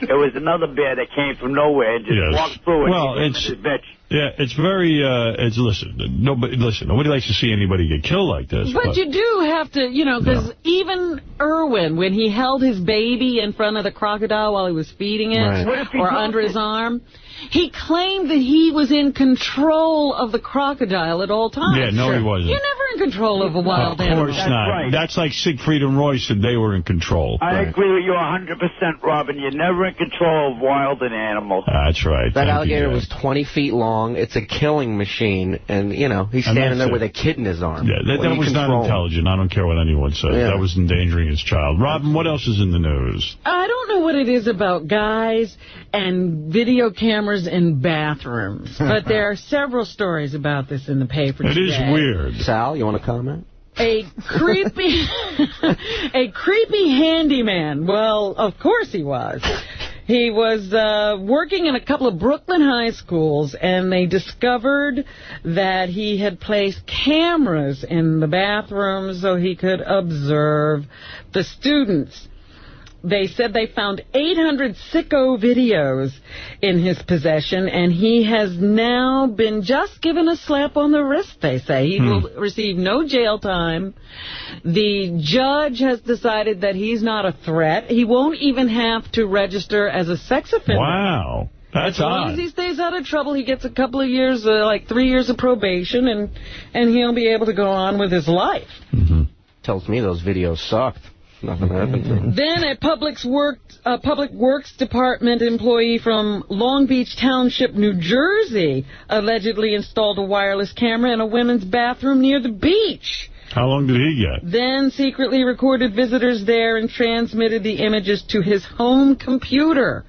It was another bear that came from nowhere and just walked through it. Well, it's bitch. Yeah, it's very. Nobody likes to see anybody get killed like this. But you do have to, you know, because even Irwin, when he held his baby in front of the crocodile while he was feeding it, or under his arm, he claimed that he was in control of the crocodile at all times. Yeah, no, he wasn't. You're never in control of a wild animal. Of course not. right. That's like Siegfried and Roy said they were in control. I agree with you 100%, Robin. You're never in control of wild and animals. That's right. That alligator was 20 feet long. It's a killing machine. And, you know, he's standing there with a kid in his arm. Yeah, that was not intelligent. I don't care what anyone says. Yeah. That was endangering his child. Robin, what else is in the news? I don't know what it is about guys and video cameras in bathrooms, but there are several stories about this in the paper today. It is weird. Sal, you want to comment? A creepy handyman. Well, of course he was. He was working in a couple of Brooklyn high schools, and they discovered that he had placed cameras in the bathrooms so he could observe the students. They said they found 800 sicko videos in his possession, and he has now been just given a slap on the wrist, they say. He will receive no jail time. The judge has decided that he's not a threat. He won't even have to register as a sex offender. Wow. That's as long as he stays out of trouble, he gets a couple of years, like 3 years of probation, and he'll be able to go on with his life. Tells me those videos sucked. Nothing happened to him. Then a Public Works Department employee from Long Beach Township, New Jersey, allegedly installed a wireless camera in a women's bathroom near the beach. How long did he get? Then secretly recorded visitors there and transmitted the images to his home computer.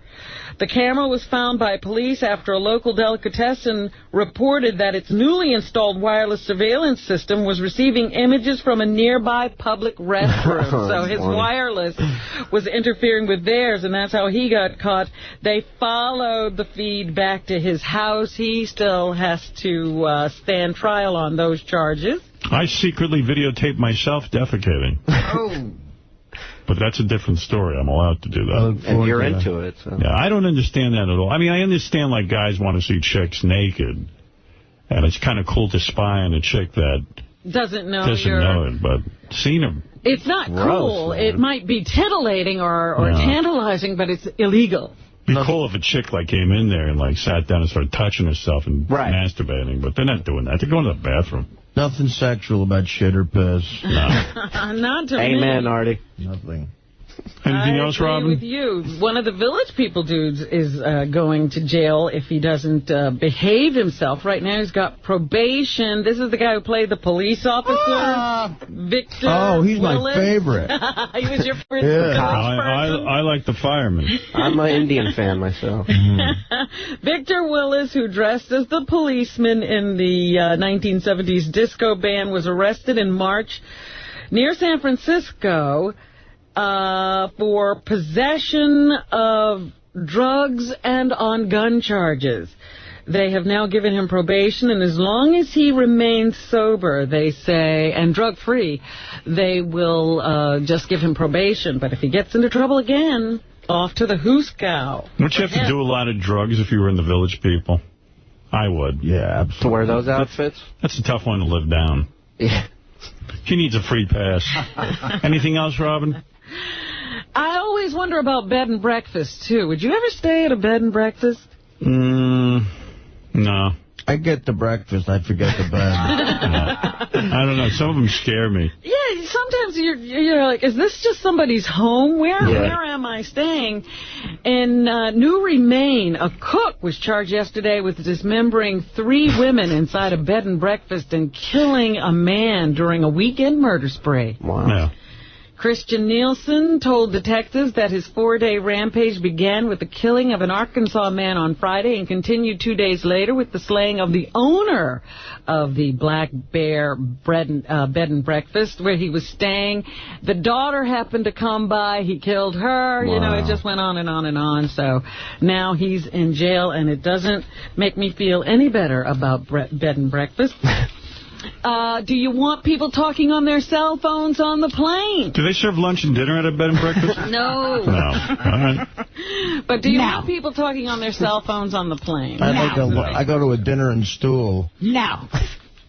The camera was found by police after a local delicatessen reported that its newly installed wireless surveillance system was receiving images from a nearby public restroom. So his wireless was interfering with theirs, and that's how he got caught. They followed the feed back to his house. He still has to stand trial on those charges. I secretly videotaped myself defecating. Oh. But that's a different story. I'm allowed to do that. And you're into it. So. Yeah, I don't understand that at all. I mean, I understand, like, guys want to see chicks naked. And it's kind of cool to spy on a chick that doesn't know it, but seeing her. It's not cool. Man. It might be titillating or tantalizing, but it's illegal. It'd be cool if a chick, like, came in there and, like, sat down and started touching herself and masturbating. But they're not doing that. They're going to the bathroom. Nothing sexual about shit or piss. No. Not to me. Amen, Artie. Nothing. Anything else, Robin? With you. One of the Village People dudes is going to jail if he doesn't behave himself. Right now he's got probation. This is the guy who played the police officer, Victor Oh, he's Willis. my favorite. He was your first I like the fireman. I'm an Indian fan myself. Victor Willis, who dressed as the policeman in the 1970s disco band, was arrested in March near San Francisco for possession of drugs and on gun charges. They have now given him probation, and as long as he remains sober, they say, and drug-free, they will just give him probation. But if he gets into trouble again, off to the hoosegow. Don't you have to do a lot of drugs if you were in the Village People? I would. Yeah, absolutely. To wear those outfits? That's a tough one to live down. Yeah. He needs a free pass. Anything else, Robin? I always wonder about bed and breakfast, too. Would you ever stay at a bed and breakfast? No. I get the breakfast. I forget the bed. I don't know. Some of them scare me. Yeah, sometimes you're like, is this just somebody's home? Where am I staying? In Newry, Maine, a cook was charged yesterday with dismembering 3 women inside a bed and breakfast and killing a man during a weekend murder spree. Wow. Yeah. Christian Nielsen told detectives that his 4-day rampage began with the killing of an Arkansas man on Friday and continued 2 days later with the slaying of the owner of the Black Bear bed and breakfast where he was staying. The daughter happened to come by. He killed her. Wow. You know, it just went on and on and on. So now he's in jail, and it doesn't make me feel any better about bed and breakfast. Do you want people talking on their cell phones on the plane? Do they serve lunch and dinner at a bed and breakfast? No. No. All right. But do you want people talking on their cell phones on the plane? I go to a dinner and stool. No.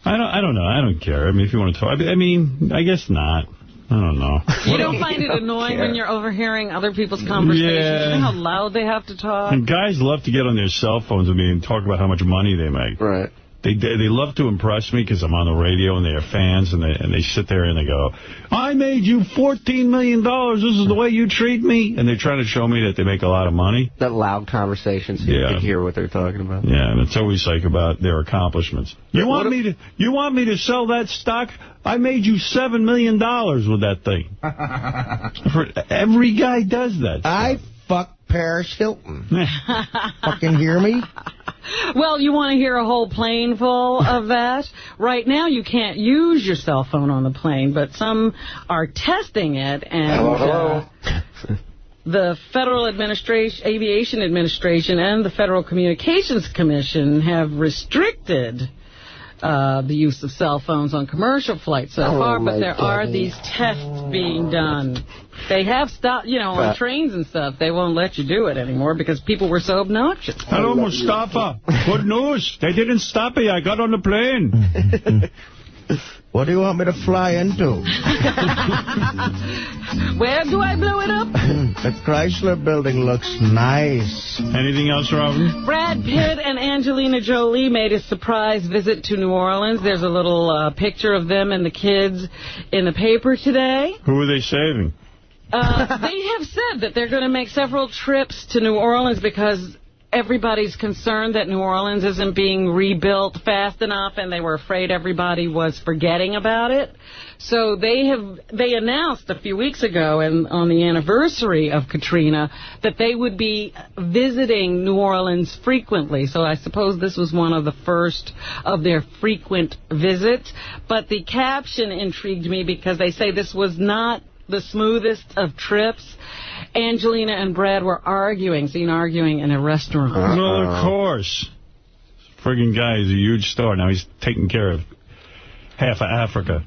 I don't know. I don't care. I mean, if you want to talk. I mean, I guess not. I don't know. You don't find it annoying when you're overhearing other people's conversations? Yeah. You know how loud they have to talk? And guys love to get on their cell phones with me and talk about how much money they make. Right. They love to impress me because I'm on the radio and they're fans, and they sit there and they go, I made you $14 million. This is the way you treat me. And they're trying to show me that they make a lot of money. That loud conversation so you can hear what they're talking about. Yeah, and it's always like about their accomplishments. You want me to sell that stock? I made you $7 million with that thing. Every guy does that. I fuck Paris Hilton. Fucking hear me? Well, you want to hear a whole plane full of that? Right now, you can't use your cell phone on the plane, but some are testing it. And the Federal Aviation Administration and the Federal Communications Commission have restricted the use of cell phones on commercial flights so far, but there are these tests being done. They have stopped, on trains and stuff. They won't let you do it anymore because people were so obnoxious. Hello, Mustafa. Good news. They didn't stop me. I got on the plane. What do you want me to fly into? Where do I blow it up? The Chrysler building looks nice. Anything else, Robin? Brad Pitt and Angelina Jolie made a surprise visit to New Orleans. There's a little picture of them and the kids in the paper today. Who are they saving? They have said that they're going to make several trips to New Orleans because everybody's concerned that New Orleans isn't being rebuilt fast enough, and they were afraid everybody was forgetting about it. So they announced a few weeks ago, and on the anniversary of Katrina, that they would be visiting New Orleans frequently. So I suppose this was one of the first of their frequent visits. But the caption intrigued me because they say this was not the smoothest of trips. Angelina and Brad were seen arguing in a restaurant. Well, of course. Friggin' guy is a huge star. Now he's taking care of half of Africa.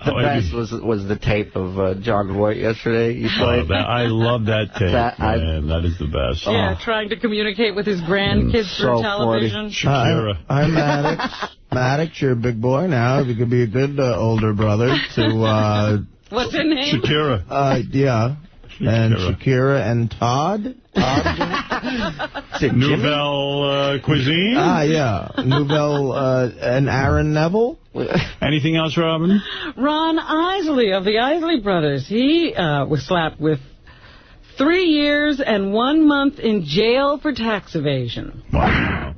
The best was the tape of John Voight yesterday. You played. I love that tape, man. That is the best. Yeah, trying to communicate with his grandkids through television. Shakira. Hi, Maddox. Maddox, you're a big boy now. You could be a good older brother to... What's her name? Shakira. Yeah. And Shakira and Todd. Nouvelle Cuisine? Yeah. Nouvelle and Aaron Neville. Anything else, Robin? Ron Isley of the Isley Brothers. He was slapped with 3 years and 1 month in jail for tax evasion. Wow.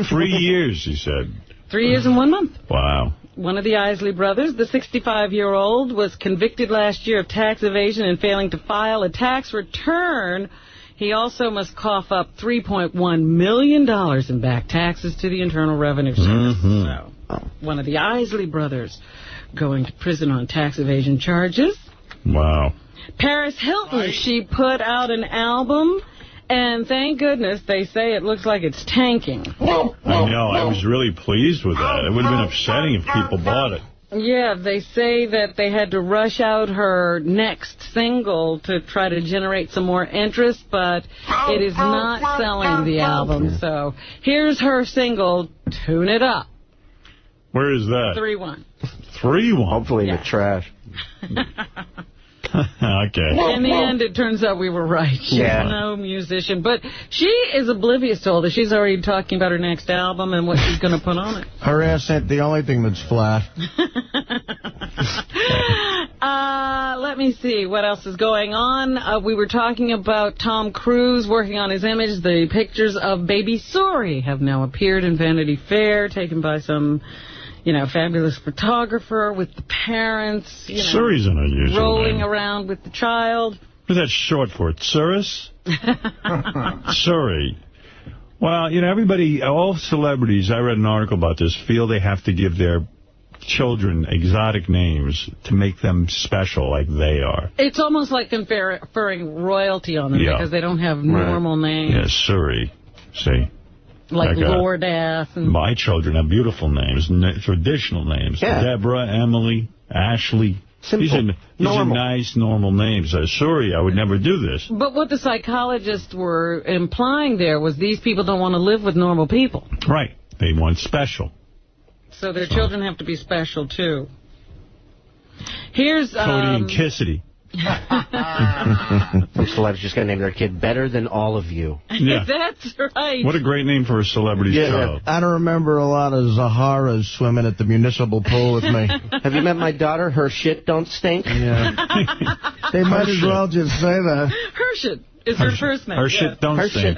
3 years, he said. 3 years and 1 month. Wow. One of the Isley brothers, the 65-year-old, was convicted last year of tax evasion and failing to file a tax return. He also must cough up $3.1 million in back taxes to the Internal Revenue Service. So, one of the Isley brothers going to prison on tax evasion charges. Wow. Paris Hilton, she put out an album, and thank goodness they say it looks like it's tanking. I know. I was really pleased with that. It would have been upsetting if people bought it. Yeah, they say that they had to rush out her next single to try to generate some more interest, but it is not selling the album. So here's her single, Tune It Up. Where is that? 3-1. 3-1? Hopefully in the trash. Okay. In the end, it turns out we were right. She's no musician. But she is oblivious to all this. She's already talking about her next album and what she's going to put on it. Her ass ain't the only thing that's flat. Let me see what else is going on. We were talking about Tom Cruise working on his image. The pictures of baby Suri have now appeared in Vanity Fair, taken by some... fabulous photographer with the parents, Suri's an unusual rolling name. around with the child. What's that short for? Tsuris? Suri. Well, everybody, all celebrities, I read an article about this, feel they have to give their children exotic names to make them special like they are. It's almost like conferring royalty on them because they don't have normal names. Yeah, Suri. See? Like Lordass. My children have beautiful names, traditional names. Yeah. Deborah, Emily, Ashley. Simple. These are nice, normal names. Sorry, I would never do this. But what the psychologists were implying there was these people don't want to live with normal people. Right. They want special. So their children have to be special, too. Here's... Cody and Kissity. Some celebrity's just going to name their kid Better Than All of You. Yeah. That's right. What a great name for a celebrity's child. I don't remember a lot of Zaharas swimming at the municipal pool with me. Have you met my daughter? Her shit don't stink? Yeah. They might as well just say that. Her shit is her first name. Her shit don't stink.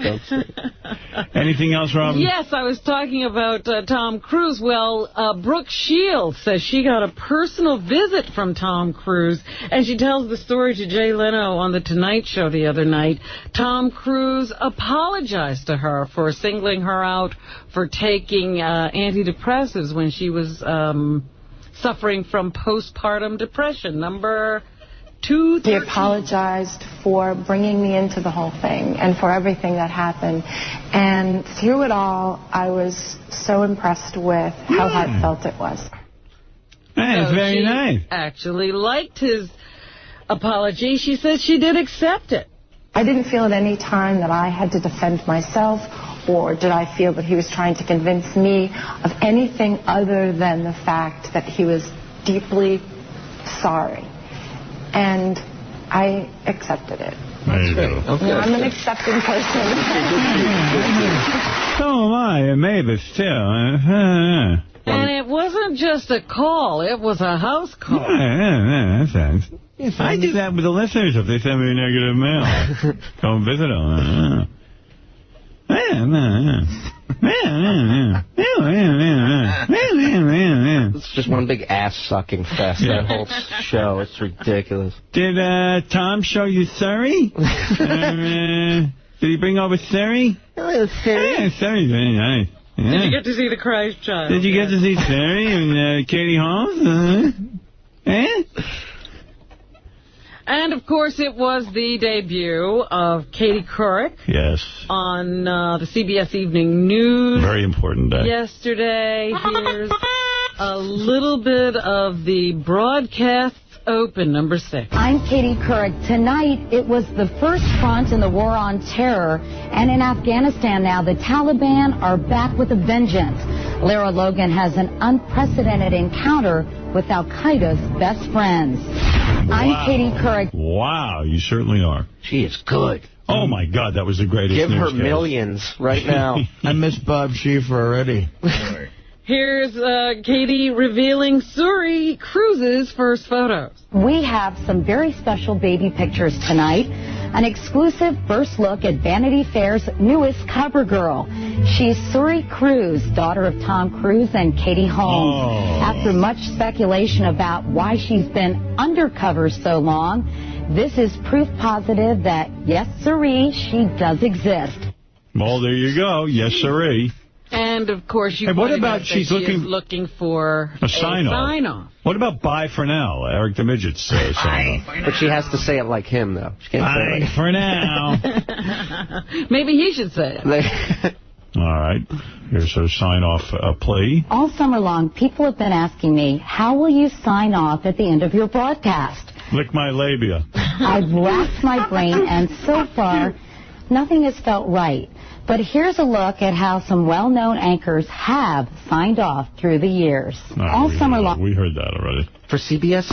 Anything else, Robin? Yes, I was talking about Tom Cruise. Well, Brooke Shields says she got a personal visit from Tom Cruise, and she tells the story to Jay Leno on The Tonight Show the other night. Tom Cruise apologized to her for singling her out for taking antidepressants when she was suffering from postpartum depression. Number 2. He apologized for bringing me into the whole thing and for everything that happened. And through it all, I was so impressed with how heartfelt it was. That's very nice. Actually liked his apology. She says she did accept it. I didn't feel at any time that I had to defend myself, or did I feel that he was trying to convince me of anything other than the fact that he was deeply sorry. And I accepted it. There you go. Okay. I'm an accepting person. So am I, maybe still. And it wasn't just a call, it was a house call. That's nice. I do that with the listeners if they send me negative mail. Come visit them. It's just one big ass-sucking fest, that whole show. It's ridiculous. Did Tom show you Surrey? Did he bring over Surrey? Hello, Surrey. Yeah, Surrey's very nice. Yeah. Did you get to see the Christ child? Did you get to see Surrey and Katie Holmes? And, of course, it was the debut of Katie Couric. Yes. On the CBS Evening News. Very important day. Yesterday. Here's a little bit of the Broadcast Open, number 6. I'm Katie Couric. Tonight, it was the first front in the war on terror. And in Afghanistan now, the Taliban are back with a vengeance. Lara Logan has an unprecedented encounter with al-Qaeda's best friends. Wow. I'm Katie Couric. Wow, you certainly are. She is good. Oh, my God, that was the greatest Give her newscast. millions right now. I miss Bob Schieffer already. Here's Katie revealing Suri Cruise's first photos. We have some very special baby pictures tonight. An exclusive first look at Vanity Fair's newest cover girl. She's Suri Cruise, daughter of Tom Cruise and Katie Holmes. Oh. After much speculation about why she's been undercover so long, this is proof positive that, yes, Suri, she does exist. Well, there you go. Yes, sirree. And, of course, you Hey, what pointed about out she's that she looking- is looking for A sign-off. sign-off. What about bye for now? Eric the Midget's sign-off. But she has to say it like him, though. She can't say it Bye like for now. Maybe he should say it. All right. Here's her sign-off plea. All summer long, people have been asking me, how will you sign off at the end of your broadcast? Lick my labia. I've racked my brain, and so far, nothing has felt right. But here's a look at how some well-known anchors have signed off through the years. All summer long. We heard that already. For CBS?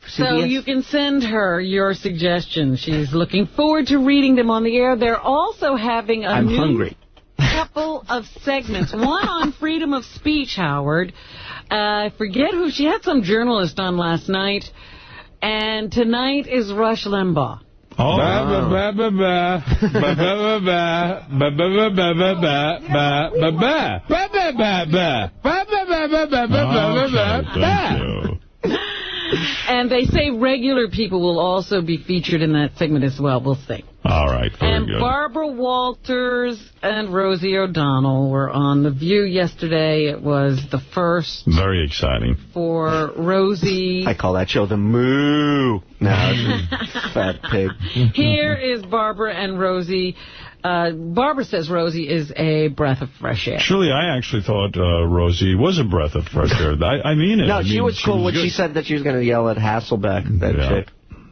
So you can send her your suggestions. She's looking forward to reading them on the air. They're also having a new hungry. couple of segments. One on freedom of speech, Howard. I forget who. She had some journalist on last night. And tonight is Rush Limbaugh. Oh. And they say regular people will also be featured in that segment as well. We'll see. All right, very And good. Barbara Walters and Rosie O'Donnell were on The View yesterday. It was the first Very exciting. for Rosie. I call that show the Moo. No, fat pig. Here is Barbara and Rosie. Barbara says Rosie is a breath of fresh air. Actually, I actually thought Rosie was a breath of fresh air. I mean it. No, I she mean, was cool when good. she said that she was going to yell at Hasselbeck, that chick.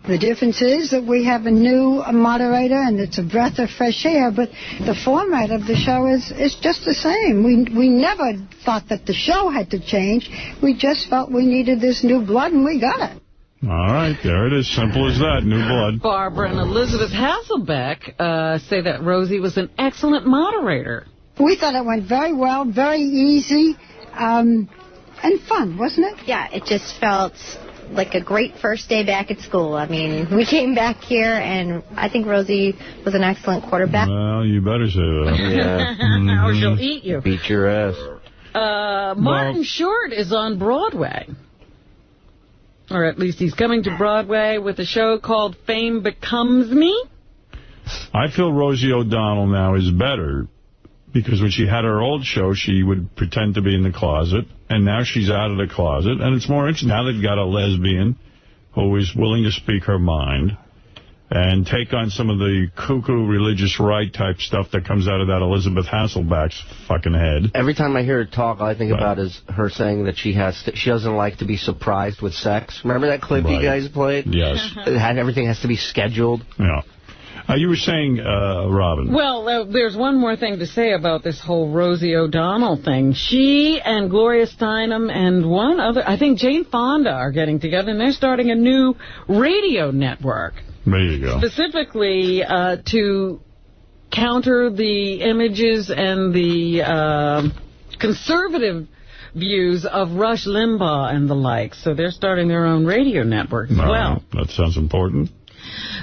The difference is that we have a new moderator, and it's a breath of fresh air, but the format of the show is just the same. We never thought that the show had to change. We just felt we needed this new blood, and we got it. All right, there it is. Simple as that. New blood. Barbara and Elizabeth Hasselbeck say that Rosie was an excellent moderator. We thought it went very well, very easy, and fun, wasn't it? Yeah, it just felt like a great first day back at school. I mean, we came back here, and I think Rosie was an excellent quarterback. Well, you better say that. Yeah. Or she'll eat you. Beat your ass. Martin Short is on Broadway. Or at least he's coming to Broadway with a show called Fame Becomes Me. I feel Rosie O'Donnell now is better because when she had her old show, she would pretend to be in the closet, and now she's out of the closet, and it's more interesting. Now they've got a lesbian who is willing to speak her mind and take on some of the cuckoo religious right type stuff that comes out of that Elizabeth Hasselbeck's fucking head. Every time I hear her talk, all I think about is her saying that she doesn't like to be surprised with sex. Remember that clip you guys played? Yes. Everything has to be scheduled. Yeah. You were saying, Robin. Well, there's one more thing to say about this whole Rosie O'Donnell thing. She and Gloria Steinem and one other, I think Jane Fonda, are getting together, and they're starting a new radio network. There you go. Specifically to counter the images and the conservative views of Rush Limbaugh and the like. So they're starting their own radio network as well. That sounds important.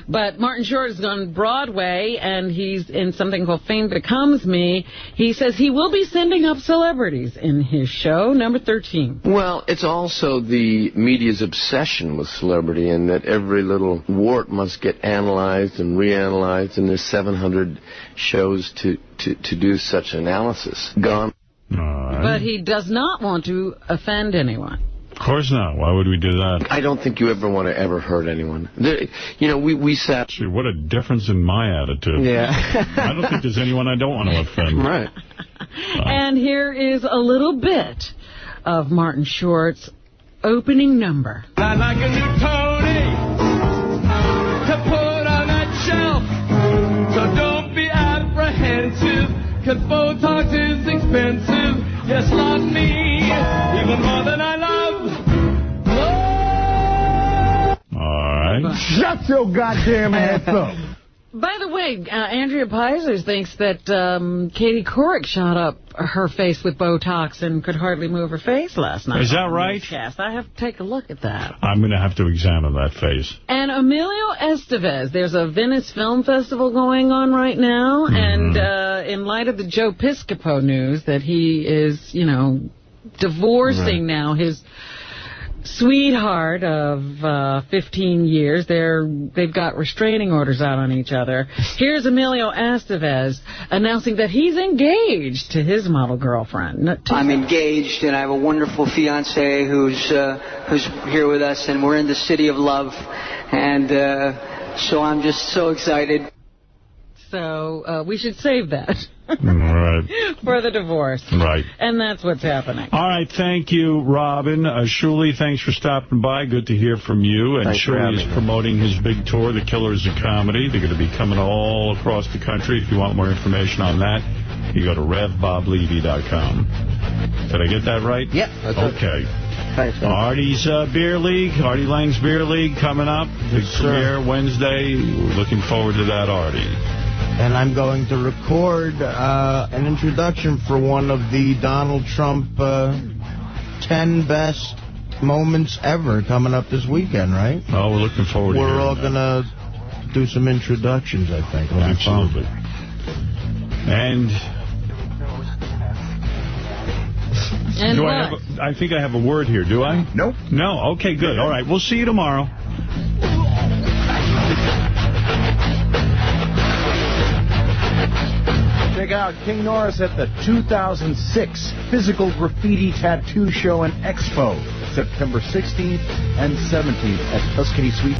But Martin Short is on Broadway, and he's in something called Fame Becomes Me. He says he will be sending up celebrities in his show, number 13. Well, it's also the media's obsession with celebrity, and that every little wart must get analyzed and reanalyzed, and there's 700 shows to do such analysis. Gone. All right. But he does not want to offend anyone. Of course not. Why would we do that? I don't think you ever want to ever hurt anyone. We sat... Gee, what a difference in my attitude. Yeah. I don't think there's anyone I don't want to offend. Right. And here is a little bit of Martin Short's opening number. I like a new pony to put on that shelf. So don't be apprehensive, 'cause Botox is expensive. Yes, love me even more than I love. All right. Shut your goddamn ass up. By the way, Andrea Peiser thinks that Katie Couric shot up her face with Botox and could hardly move her face last night. Is that right? I have to take a look at that. I'm going to have to examine that face. And Emilio Estevez, there's a Venice Film Festival going on right now, and in light of the Joe Piscopo news that he is, divorcing now his sweetheart of 15 years. They've got restraining orders out on each other. Here's Emilio Estevez announcing that he's engaged to his model girlfriend. I'm engaged, and I have a wonderful fiancée who's here with us, and we're in the city of love, and so I'm just so excited. So we should save that. Right. For the divorce. Right. And that's what's happening. All right. Thank you, Robin. Shuli, thanks for stopping by. Good to hear from you. And Shuli is promoting his big tour, The Killers of Comedy. They're going to be coming all across the country. If you want more information on that, you go to RevBobLevy.com. Did I get that right? Yep. That's okay. Thanks, man. Artie's Beer League, Artie Lang's Beer League coming up. Big premiere Wednesday. We're looking forward to that, Artie. And I'm going to record an introduction for one of the Donald Trump 10 best moments ever coming up this weekend, right? Oh, we're looking forward to We're all that. going to do some introductions, I think. Absolutely. And do what? I think I have a word here, do I? Nope. No? Okay, good. All right, we'll see you tomorrow. Check out King Norris at the 2006 Physical Graffiti Tattoo Show and Expo, September 16th and 17th at Tuscany Suite.